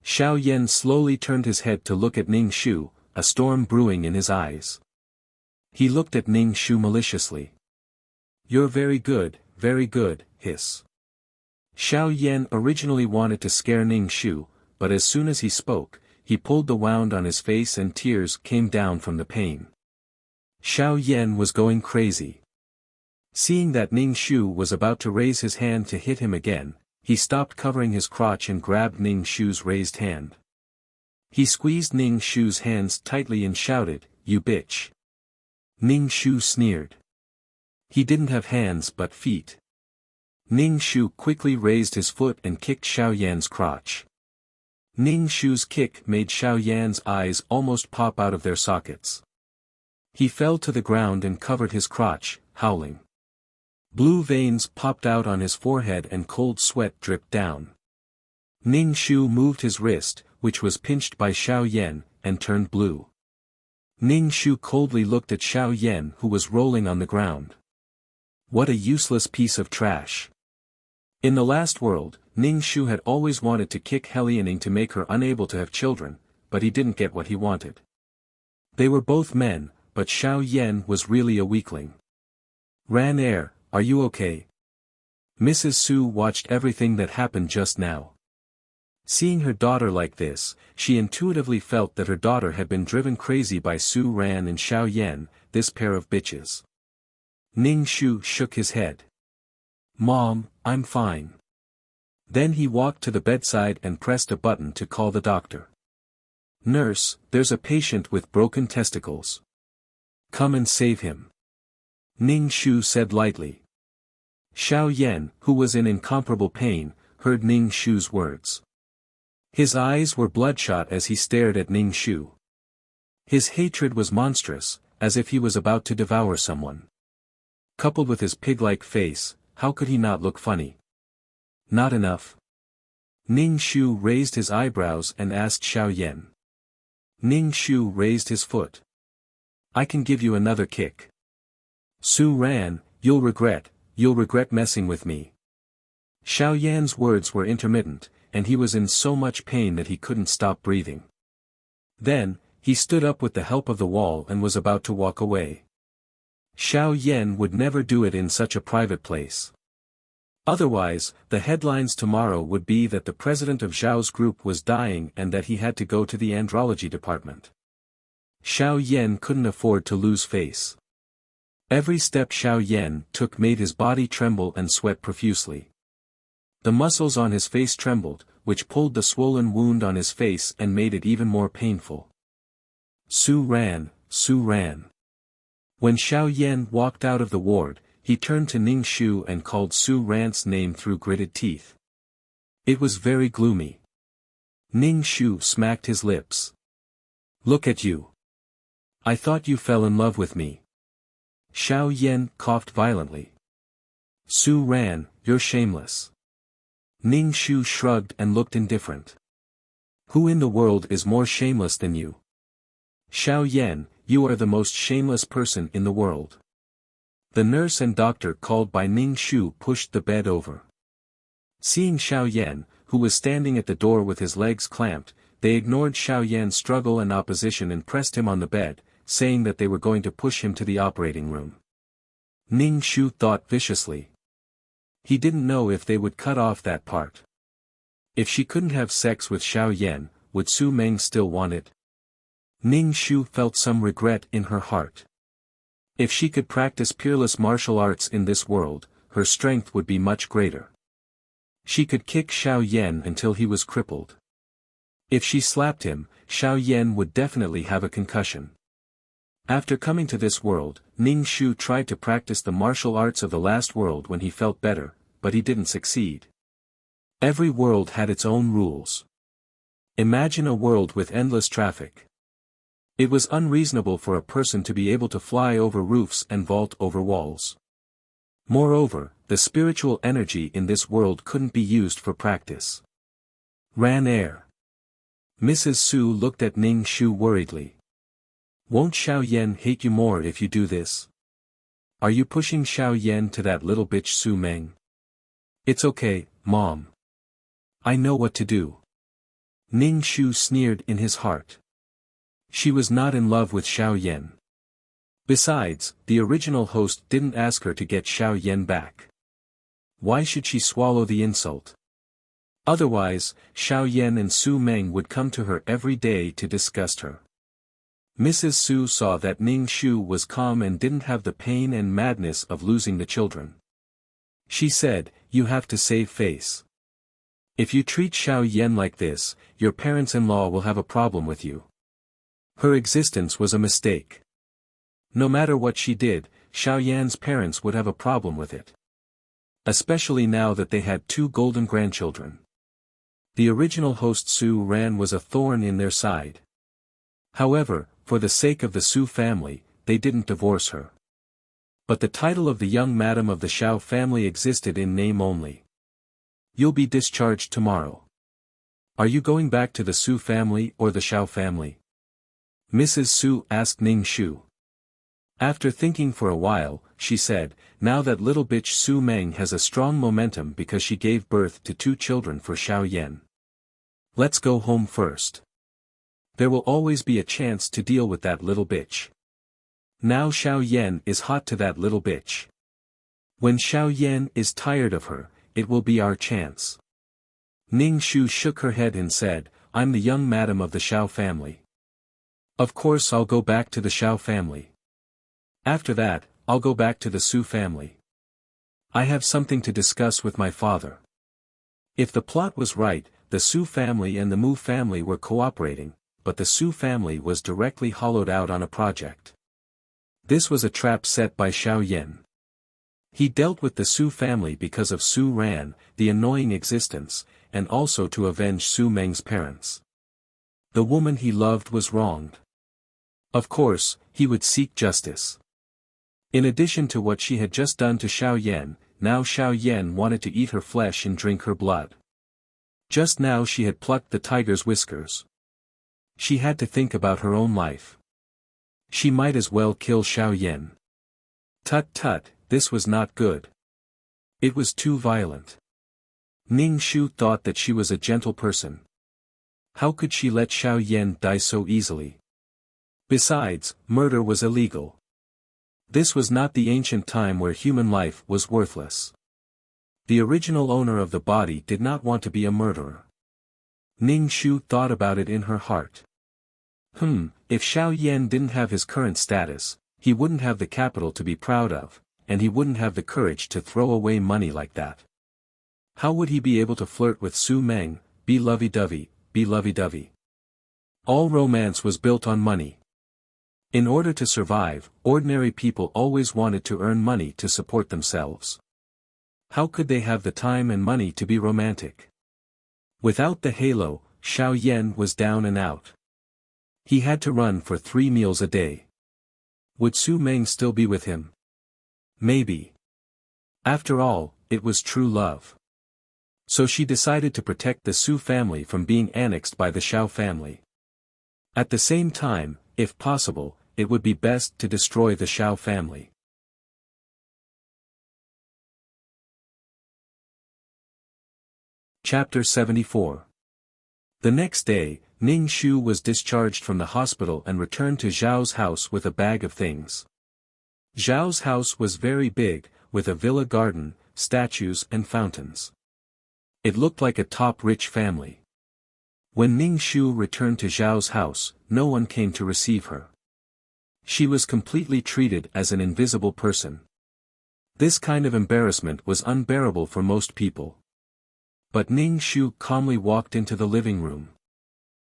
Xiao Yan slowly turned his head to look at Ning Shu, a storm brewing in his eyes. He looked at Ning Shu maliciously. You're very good, hiss. Xiao Yan originally wanted to scare Ning Shu, but as soon as he spoke, he pulled the wound on his face and tears came down from the pain. Xiao Yan was going crazy. Seeing that Ning Shu was about to raise his hand to hit him again, he stopped covering his crotch and grabbed Ning Shu's raised hand. He squeezed Ning Shu's hands tightly and shouted, "You bitch." Ning Shu sneered. He didn't have hands but feet. Ning Shu quickly raised his foot and kicked Xiao Yan's crotch. Ning Shu's kick made Xiao Yan's eyes almost pop out of their sockets. He fell to the ground and covered his crotch, howling. Blue veins popped out on his forehead and cold sweat dripped down. Ning Shu moved his wrist, which was pinched by Xiao Yan, and turned blue. Ning Shu coldly looked at Xiao Yan who was rolling on the ground. What a useless piece of trash. In the last world, Ning Shu had always wanted to kick Helianing to make her unable to have children, but he didn't get what he wanted. They were both men, but Xiao Yan was really a weakling. Ran Air, are you okay? Mrs. Su watched everything that happened just now. Seeing her daughter like this, she intuitively felt that her daughter had been driven crazy by Su Ran and Xiao Yan, this pair of bitches. Ning Shu shook his head. Mom, I'm fine. Then he walked to the bedside and pressed a button to call the doctor. Nurse, there's a patient with broken testicles. Come and save him. Ning Shu said lightly. Xiao Yan, who was in incomparable pain, heard Ning Shu's words. His eyes were bloodshot as he stared at Ning Shu. His hatred was monstrous, as if he was about to devour someone. Coupled with his pig-like face, how could he not look funny? Not enough. Ning Shu raised his eyebrows and asked Xiao Yan. Ning Shu raised his foot. I can give you another kick. Su Ran, you'll regret messing with me. Xiao Yan's words were intermittent, and he was in so much pain that he couldn't stop breathing. Then, he stood up with the help of the wall and was about to walk away. Xiao Yan would never do it in such a private place. Otherwise, the headlines tomorrow would be that the president of Zhao's group was dying and that he had to go to the andrology department. Xiao Yan couldn't afford to lose face. Every step Xiao Yan took made his body tremble and sweat profusely. The muscles on his face trembled, which pulled the swollen wound on his face and made it even more painful. Su Ran, Su Ran. When Xiao Yan walked out of the ward, he turned to Ning Shu and called Su Ran's name through gritted teeth. It was very gloomy. Ning Shu smacked his lips. Look at you. I thought you fell in love with me. Xiao Yan coughed violently. Su Ran, you're shameless. Ning Shu shrugged and looked indifferent. Who in the world is more shameless than you? Xiao Yan, you are the most shameless person in the world. The nurse and doctor called by Ning Shu pushed the bed over. Seeing Xiao Yan, who was standing at the door with his legs clamped, they ignored Xiao Yan's struggle and opposition and pressed him on the bed, saying that they were going to push him to the operating room. Ning Shu thought viciously. He didn't know if they would cut off that part. If she couldn't have sex with Xiao Yan, would Su Meng still want it? Ning Shu felt some regret in her heart. If she could practice peerless martial arts in this world, her strength would be much greater. She could kick Xiao Yan until he was crippled. If she slapped him, Xiao Yan would definitely have a concussion. After coming to this world, Ning Shu tried to practice the martial arts of the last world when he felt better, but he didn't succeed. Every world had its own rules. Imagine a world with endless traffic. It was unreasonable for a person to be able to fly over roofs and vault over walls. Moreover, the spiritual energy in this world couldn't be used for practice. Ran air. Mrs. Su looked at Ning Shu worriedly. Won't Xiao Yan hate you more if you do this? Are you pushing Xiao Yan to that little bitch Su Meng? It's okay, Mom. I know what to do. Ning Shu sneered in his heart. She was not in love with Xiao Yan. Besides, the original host didn't ask her to get Xiao Yan back. Why should she swallow the insult? Otherwise, Xiao Yan and Su Meng would come to her every day to disgust her. Mrs. Su saw that Ning Shu was calm and didn't have the pain and madness of losing the children. She said, "You have to save face. If you treat Xiao Yan like this, your parents-in-law will have a problem with you." Her existence was a mistake. No matter what she did, Xiao Yan's parents would have a problem with it. Especially now that they had 2 golden grandchildren. The original host Su Ran was a thorn in their side. However, for the sake of the Su family, they didn't divorce her. But the title of the young madam of the Xiao family existed in name only. You'll be discharged tomorrow. Are you going back to the Su family or the Xiao family? Mrs. Su asked Ning Shu. After thinking for a while, she said, now that little bitch Su Meng has a strong momentum because she gave birth to 2 children for Xiao Yan. Let's go home first. There will always be a chance to deal with that little bitch. Now Xiao Yan is hot to that little bitch. When Xiao Yan is tired of her, it will be our chance. Ning Shu shook her head and said, I'm the young madam of the Xiao family. Of course I'll go back to the Xiao family. After that, I'll go back to the Su family. I have something to discuss with my father. If the plot was right, the Su family and the Mu family were cooperating, but the Su family was directly hollowed out on a project. This was a trap set by Xiao Yan. He dealt with the Su family because of Su Ran, the annoying existence, and also to avenge Su Meng's parents. The woman he loved was wronged. Of course, he would seek justice. In addition to what she had just done to Xiao Yan, now Xiao Yan wanted to eat her flesh and drink her blood. Just now she had plucked the tiger's whiskers. She had to think about her own life. She might as well kill Xiao Yan. Tut tut, this was not good. It was too violent. Ning Shu thought that she was a gentle person. How could she let Xiao Yan die so easily? Besides, murder was illegal. This was not the ancient time where human life was worthless. The original owner of the body did not want to be a murderer. Ning Shu thought about it in her heart. If Xiao Yan didn't have his current status, he wouldn't have the capital to be proud of, and he wouldn't have the courage to throw away money like that. How would he be able to flirt with Su Meng, be lovey-dovey, be lovey-dovey? All romance was built on money. In order to survive, ordinary people always wanted to earn money to support themselves. How could they have the time and money to be romantic? Without the halo, Xiao Yan was down and out. He had to run for 3 meals a day. Would Su Meng still be with him? Maybe. After all, it was true love. So she decided to protect the Su family from being annexed by the Xiao family. At the same time, if possible, it would be best to destroy the Xiao family. Chapter 74. The next day, Ning Shu was discharged from the hospital and returned to Zhao's house with a bag of things. Zhao's house was very big, with a villa garden, statues and fountains. It looked like a top-rich family. When Ning Shu returned to Zhao's house, no one came to receive her. She was completely treated as an invisible person. This kind of embarrassment was unbearable for most people. But Ning Shu calmly walked into the living room.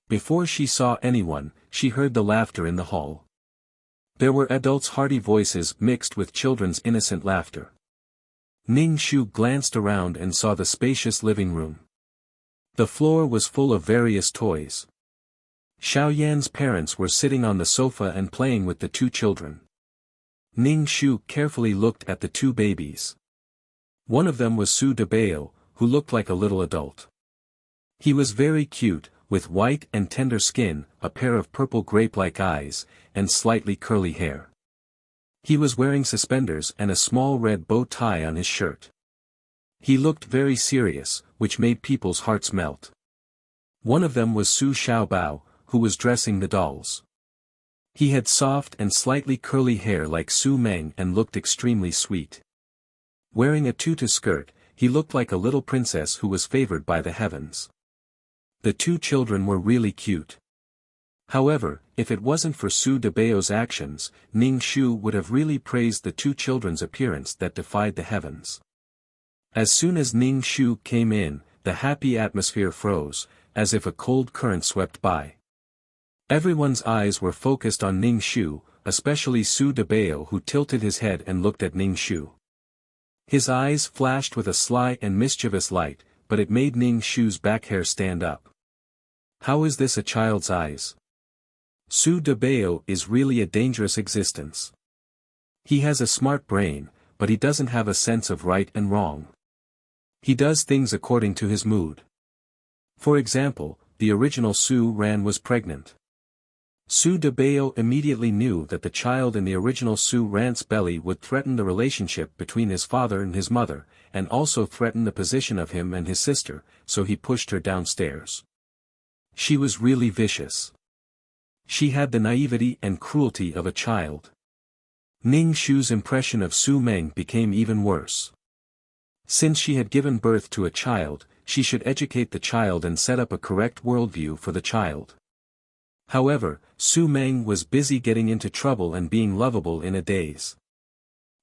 Before she saw anyone, she heard the laughter in the hall. There were adults' hearty voices mixed with children's innocent laughter. Ning Shu glanced around and saw the spacious living room. The floor was full of various toys. Xiao Yan's parents were sitting on the sofa and playing with the two children. Ning Shu carefully looked at the two babies. One of them was Su Debao, who looked like a little adult. He was very cute, with white and tender skin, a pair of purple grape-like eyes, and slightly curly hair. He was wearing suspenders and a small red bow tie on his shirt. He looked very serious, which made people's hearts melt. One of them was Su Xiaobao, who was dressing the dolls. He had soft and slightly curly hair like Su Meng and looked extremely sweet. Wearing a tutu skirt, he looked like a little princess who was favored by the heavens. The two children were really cute. However, if it wasn't for Su Debao's actions, Ning Shu would have really praised the two children's appearance that defied the heavens. As soon as Ning Shu came in, the happy atmosphere froze, as if a cold current swept by. Everyone's eyes were focused on Ning Shu, especially Su Debao, who tilted his head and looked at Ning Shu. His eyes flashed with a sly and mischievous light, but it made Ning Shu's back hair stand up. How is this a child's eyes? Su Debao is really a dangerous existence. He has a smart brain, but he doesn't have a sense of right and wrong. He does things according to his mood. For example, the original Su Ran was pregnant. Su Debao immediately knew that the child in the original Su Ran's belly would threaten the relationship between his father and his mother, and also threaten the position of him and his sister, so he pushed her downstairs. She was really vicious. She had the naivety and cruelty of a child. Ning Shu's impression of Su Meng became even worse. Since she had given birth to a child, she should educate the child and set up a correct worldview for the child. However, Su Meng was busy getting into trouble and being lovable in a daze.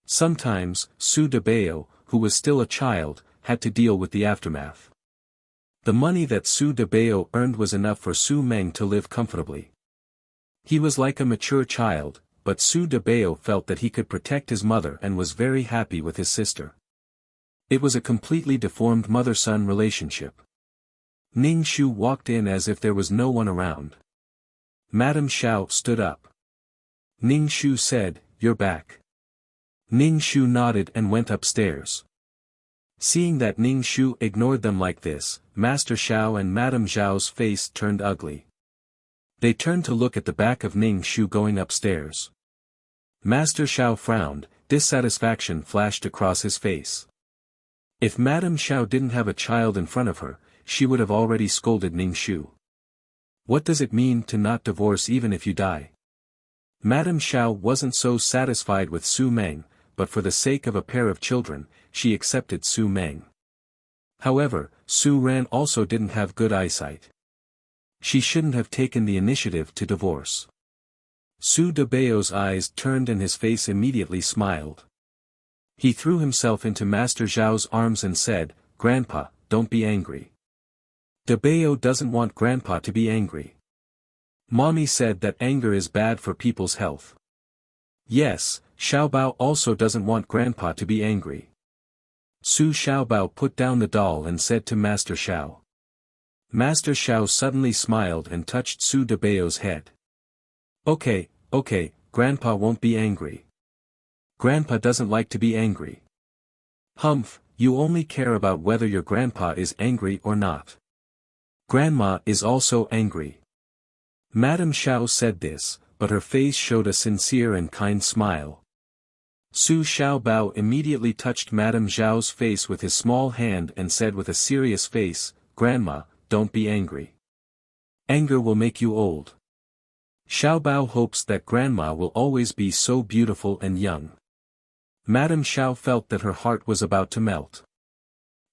Sometimes, Su Debao, who was still a child, had to deal with the aftermath. The money that Su Debao earned was enough for Su Meng to live comfortably. He was like a mature child, but Su Debao felt that he could protect his mother and was very happy with his sister. It was a completely deformed mother-son relationship. Ning Shu walked in as if there was no one around. Madame Xiao stood up. Ning Shu said, "You're back." Ning Shu nodded and went upstairs. Seeing that Ning Shu ignored them like this, Master Xiao and Madame Zhao's face turned ugly. They turned to look at the back of Ning Shu going upstairs. Master Xiao frowned, dissatisfaction flashed across his face. If Madame Xiao didn't have a child in front of her, she would have already scolded Ning Shu. What does it mean to not divorce even if you die? Madame Xiao wasn't so satisfied with Su Meng, but for the sake of a pair of children, she accepted Su Meng. However, Su Ran also didn't have good eyesight. She shouldn't have taken the initiative to divorce. Su Debao's eyes turned and his face immediately smiled. He threw himself into Master Zhao's arms and said, "Grandpa, don't be angry." Debao doesn't want Grandpa to be angry. Mommy said that anger is bad for people's health. Yes, Xiaobao also doesn't want Grandpa to be angry. Su Xiaobao put down the doll and said to Master Xiao. Master Xiao suddenly smiled and touched Su Debao's head. Okay, Grandpa won't be angry. Grandpa doesn't like to be angry. Humph, you only care about whether your grandpa is angry or not. Grandma is also angry. Madame Xiao said this, but her face showed a sincere and kind smile. Su Xiaobao immediately touched Madame Zhao's face with his small hand and said with a serious face, "Grandma, don't be angry. Anger will make you old." Xiaobao hopes that Grandma will always be so beautiful and young. Madame Xiao felt that her heart was about to melt.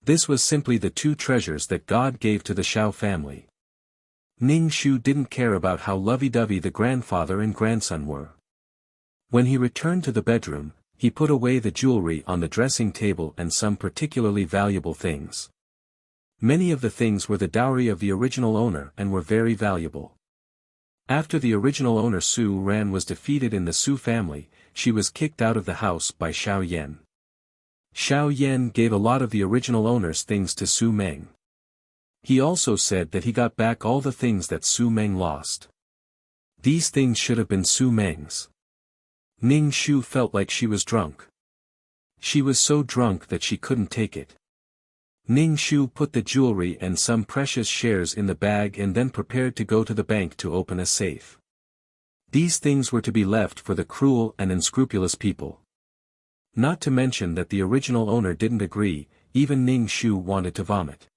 This was simply the two treasures that God gave to the Xiao family. Ning Shu didn't care about how lovey-dovey the grandfather and grandson were. When he returned to the bedroom, he put away the jewelry on the dressing table and some particularly valuable things. Many of the things were the dowry of the original owner and were very valuable. After the original owner Su Ran was defeated in the Su family, she was kicked out of the house by Xiao Yan. Xiao Yan gave a lot of the original owner's things to Su Meng. He also said that he got back all the things that Su Meng lost. These things should have been Su Meng's. Ning Shu felt like she was drunk. She was so drunk that she couldn't take it. Ning Shu put the jewelry and some precious shares in the bag and then prepared to go to the bank to open a safe. These things were to be left for the cruel and unscrupulous people. Not to mention that the original owner didn't agree, even Ning Shu wanted to vomit.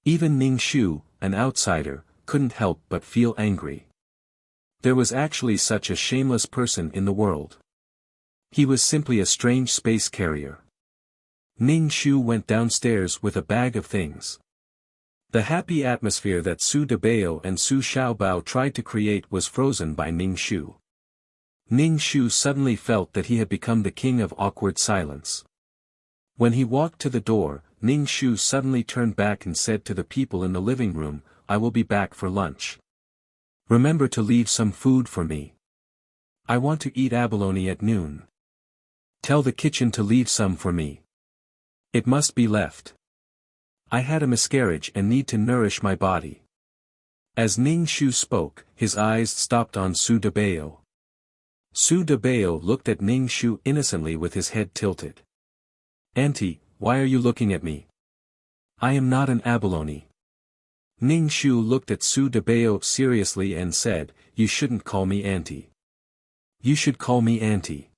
Even Ning Shu, an outsider, couldn't help but feel angry. There was actually such a shameless person in the world. He was simply a strange space carrier. Ning Shu went downstairs with a bag of things. The happy atmosphere that Su Debao and Su Xiaobao tried to create was frozen by Ning Shu. Ning Shu suddenly felt that he had become the king of awkward silence. When he walked to the door, Ning Shu suddenly turned back and said to the people in the living room, "I will be back for lunch. Remember to leave some food for me. I want to eat abalone at noon. Tell the kitchen to leave some for me. It must be left. I had a miscarriage and need to nourish my body." As Ning Shu spoke, his eyes stopped on Su Debao. Su Debao looked at Ning Shu innocently with his head tilted. "Auntie, why are you looking at me? I am not an abalone." Ning Shu looked at Su Debao seriously and said, "You shouldn't call me auntie. You should call me auntie.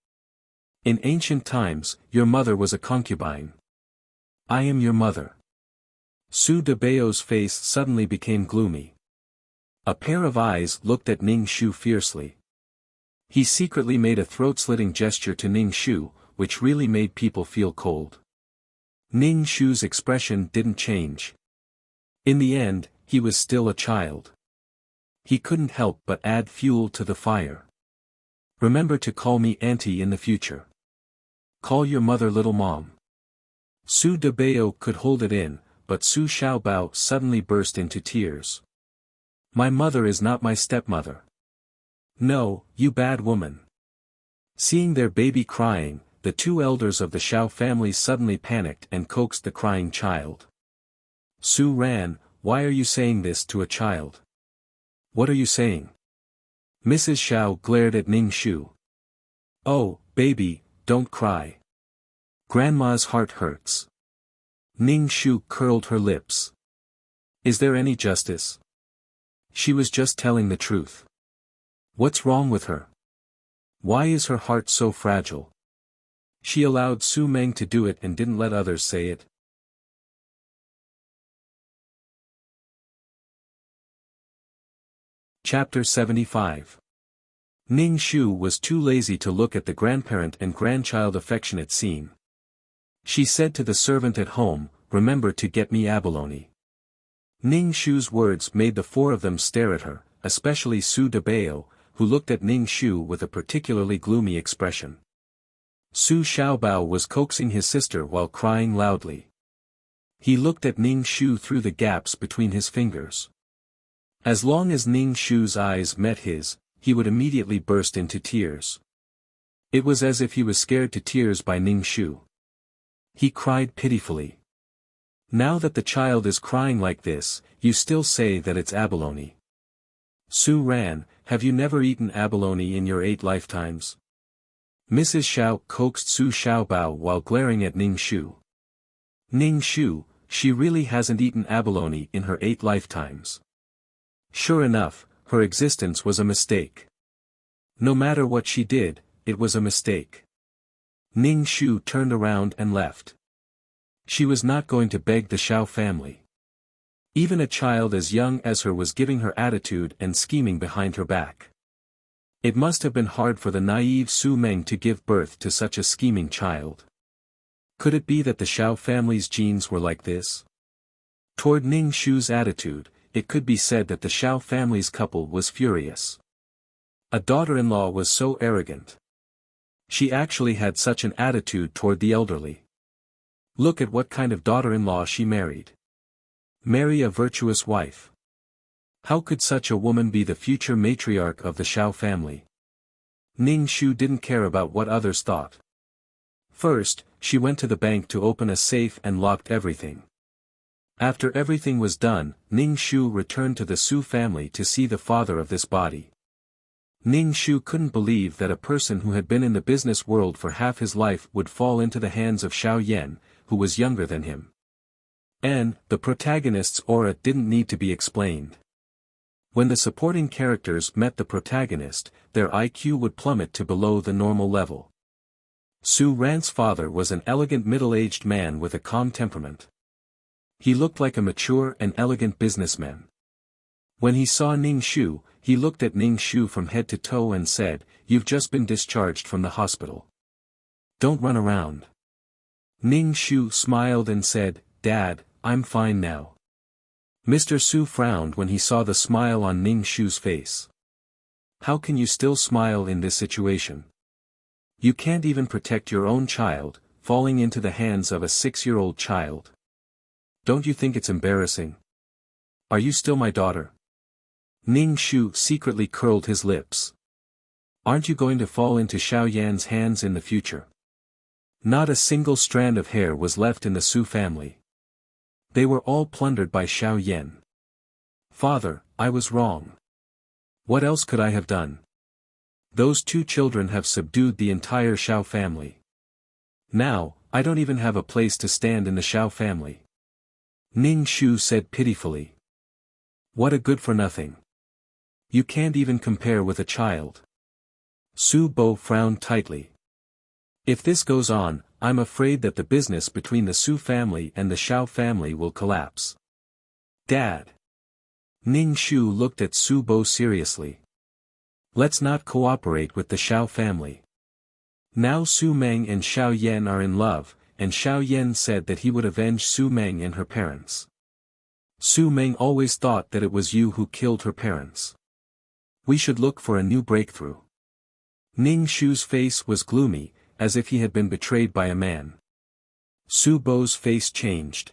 In ancient times, your mother was a concubine. I am your mother." Su Debao's face suddenly became gloomy. A pair of eyes looked at Ning Shu fiercely. He secretly made a throat-slitting gesture to Ning Shu, which really made people feel cold. Ning Shu's expression didn't change. In the end, he was still a child. He couldn't help but add fuel to the fire. "Remember to call me auntie in the future. Call your mother little mom." Su Debao could hold it in, but Su Xiaobao suddenly burst into tears. "My mother is not my stepmother. No, you bad woman." Seeing their baby crying, the two elders of the Xiao family suddenly panicked and coaxed the crying child. "Su Ran, why are you saying this to a child? What are you saying?" Mrs. Xiao glared at Ning Shu. "Oh, baby, don't cry. Grandma's heart hurts." Ning Shu curled her lips. "Is there any justice? She was just telling the truth. What's wrong with her? Why is her heart so fragile? She allowed Su Meng to do it and didn't let others say it." Chapter 75. Ning Shu was too lazy to look at the grandparent and grandchild affectionate scene. She said to the servant at home, "Remember to get me abalone." Ning Shu's words made the four of them stare at her, especially Su Debao, who looked at Ning Shu with a particularly gloomy expression. Su Xiaobao was coaxing his sister while crying loudly. He looked at Ning Shu through the gaps between his fingers. As long as Ning Shu's eyes met his, he would immediately burst into tears. It was as if he was scared to tears by Ning Shu. He cried pitifully. "Now that the child is crying like this, you still say that it's abalone. Su Ran, have you never eaten abalone in your 8 lifetimes?" Mrs. Xiao coaxed Su Xiaobao while glaring at Ning Shu. "Ning Shu, she really hasn't eaten abalone in her 8 lifetimes. Sure enough, her existence was a mistake. No matter what she did, it was a mistake." Ning Shu turned around and left. She was not going to beg the Xiao family. Even a child as young as her was giving her attitude and scheming behind her back. It must have been hard for the naive Su Meng to give birth to such a scheming child. Could it be that the Xiao family's genes were like this? Toward Ning Shu's attitude, it could be said that the Xiao family's couple was furious. A daughter-in-law was so arrogant. She actually had such an attitude toward the elderly. Look at what kind of daughter-in-law she married. Marry a virtuous wife. How could such a woman be the future matriarch of the Xiao family? Ning Shu didn't care about what others thought. First, she went to the bank to open a safe and locked everything. After everything was done, Ning Shu returned to the Su family to see the father of this body. Ning Shu couldn't believe that a person who had been in the business world for half his life would fall into the hands of Xiao Yan, who was younger than him. And, the protagonist's aura didn't need to be explained. When the supporting characters met the protagonist, their IQ would plummet to below the normal level. Su Ran's father was an elegant middle-aged man with a calm temperament. He looked like a mature and elegant businessman. When he saw Ning Shu, he looked at Ning Shu from head to toe and said, "You've just been discharged from the hospital. Don't run around." Ning Shu smiled and said, "Dad, I'm fine now." Mr. Su frowned when he saw the smile on Ning Shu's face. "How can you still smile in this situation? You can't even protect your own child, falling into the hands of a 6-year-old child. Don't you think it's embarrassing? Are you still my daughter?" Ning Shu secretly curled his lips. "Aren't you going to fall into Xiao Yan's hands in the future?" Not a single strand of hair was left in the Su family. They were all plundered by Xiao Yan. "Father, I was wrong. What else could I have done? Those 2 children have subdued the entire Xiao family. Now, I don't even have a place to stand in the Xiao family." Ning Shu said pitifully. "What a good-for-nothing. You can't even compare with a child." Su Bo frowned tightly. "If this goes on, I'm afraid that the business between the Su family and the Xiao family will collapse." "Dad." Ning Shu looked at Su Bo seriously. "Let's not cooperate with the Xiao family. Now Su Meng and Xiao Yan are in love, and Xiao Yan said that he would avenge Su Meng and her parents. Su Meng always thought that it was you who killed her parents. We should look for a new breakthrough." Ning Shu's face was gloomy, as if he had been betrayed by a man. Su Bo's face changed.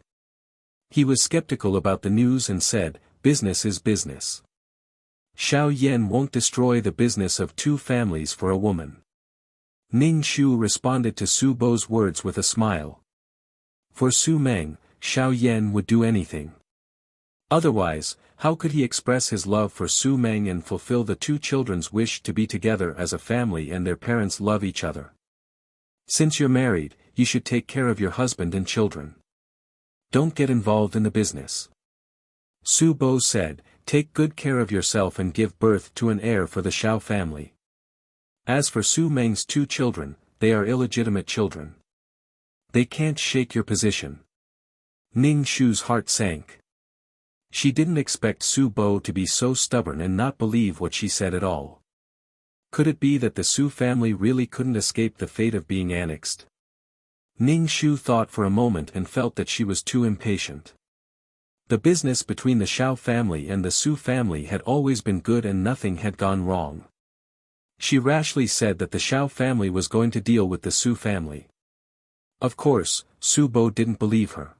He was skeptical about the news and said, "Business is business. Xiao Yan won't destroy the business of 2 families for a woman." Ning Shu responded to Su Bo's words with a smile. For Su Meng, Xiao Yan would do anything. Otherwise, how could he express his love for Su Meng and fulfill the 2 children's wish to be together as a family and their parents love each other? "Since you're married, you should take care of your husband and children. Don't get involved in the business." Su Bo said, "Take good care of yourself and give birth to an heir for the Xiao family. As for Su Meng's 2 children, they are illegitimate children. They can't shake your position." Ning Shu's heart sank. She didn't expect Su Bo to be so stubborn and not believe what she said at all. Could it be that the Su family really couldn't escape the fate of being annexed? Ning Shu thought for a moment and felt that she was too impatient. The business between the Xiao family and the Su family had always been good and nothing had gone wrong. She rashly said that the Xiao family was going to deal with the Su family. Of course, Su Bo didn't believe her.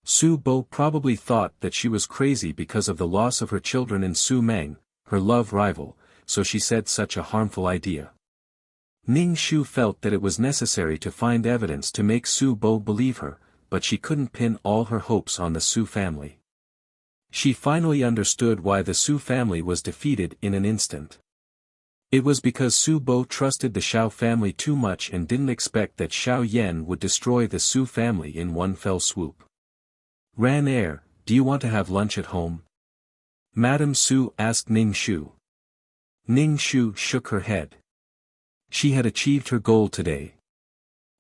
Su Bo probably thought that she was crazy because of the loss of her children and Su Meng, her love rival, so she said such a harmful idea. Ning Shu felt that it was necessary to find evidence to make Su Bo believe her, but she couldn't pin all her hopes on the Su family. She finally understood why the Su family was defeated in an instant. It was because Su Bo trusted the Xiao family too much and didn't expect that Xiao Yan would destroy the Su family in one fell swoop. "Ran Air, do you want to have lunch at home?" Madame Su asked Ning Shu. Ning Shu shook her head. She had achieved her goal today.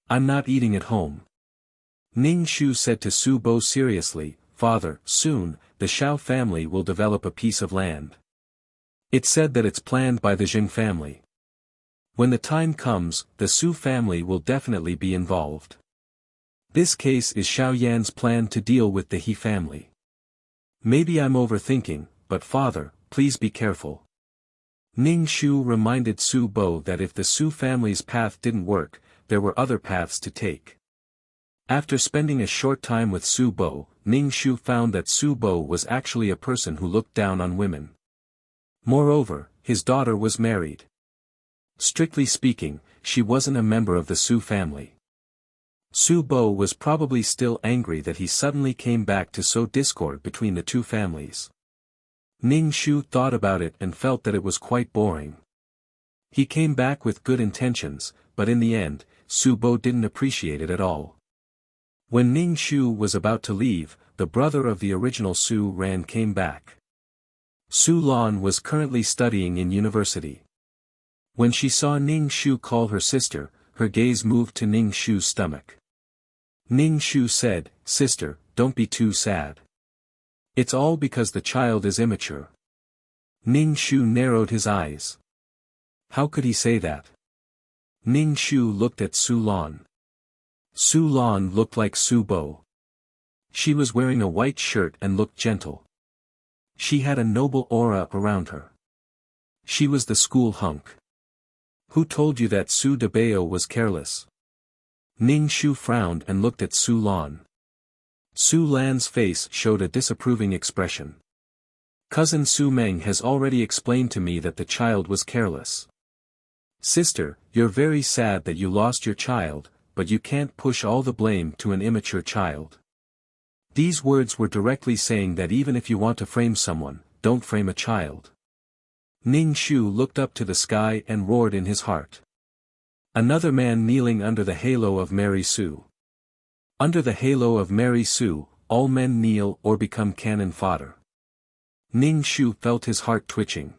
"I'm not eating at home." Ning Shu said to Su Bo seriously, "Father, soon, the Xiao family will develop a piece of land. It's said that it's planned by the Jing family. When the time comes, the Su family will definitely be involved. This case is Xiao Yan's plan to deal with the He family. Maybe I'm overthinking, but father, please be careful." Ning Shu reminded Su Bo that if the Su family's path didn't work, there were other paths to take. After spending a short time with Su Bo, Ning Shu found that Su Bo was actually a person who looked down on women. Moreover, his daughter was married. Strictly speaking, she wasn't a member of the Su family. Su Bo was probably still angry that he suddenly came back to sow discord between the two families. Ning Shu thought about it and felt that it was quite boring. He came back with good intentions, but in the end, Su Bo didn't appreciate it at all. When Ning Shu was about to leave, the brother of the original Su Ran came back. Su Lan was currently studying in university. When she saw Ning Shu call her sister, her gaze moved to Ning Shu's stomach. Ning Shu said, "Sister, don't be too sad. It's all because the child is immature." Ning Shu narrowed his eyes. How could he say that? Ning Shu looked at Su Lan. Su Lan looked like Su Bo. She was wearing a white shirt and looked gentle. She had a noble aura around her. She was the school hunk. Who told you that Su Debao was careless? Ning Shu frowned and looked at Su Lan. Su Lan's face showed a disapproving expression. Cousin Su Meng has already explained to me that the child was careless. Sister, you're very sad that you lost your child, but you can't push all the blame to an immature child. These words were directly saying that even if you want to frame someone, don't frame a child. Ning Shu looked up to the sky and roared in his heart. Another man kneeling under the halo of Mary Sue. Under the halo of Mary Sue, all men kneel or become cannon fodder. Ning Shu felt his heart twitching.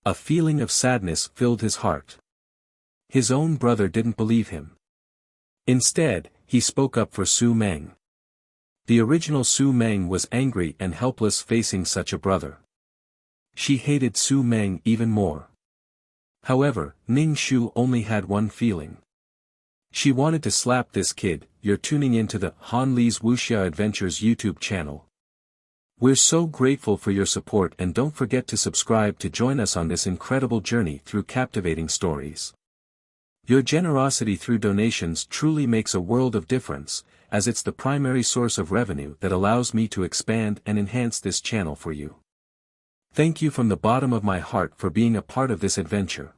A feeling of sadness filled his heart. His own brother didn't believe him. Instead, he spoke up for Su Meng. The original Su Meng was angry and helpless facing such a brother. She hated Su Meng even more. However, Ning Shu only had one feeling. She wanted to slap this kid. You're tuning into the Han Li's Wuxia Adventures YouTube channel. We're so grateful for your support, and don't forget to subscribe to join us on this incredible journey through captivating stories. Your generosity through donations truly makes a world of difference, as it's the primary source of revenue that allows me to expand and enhance this channel for you. Thank you from the bottom of my heart for being a part of this adventure.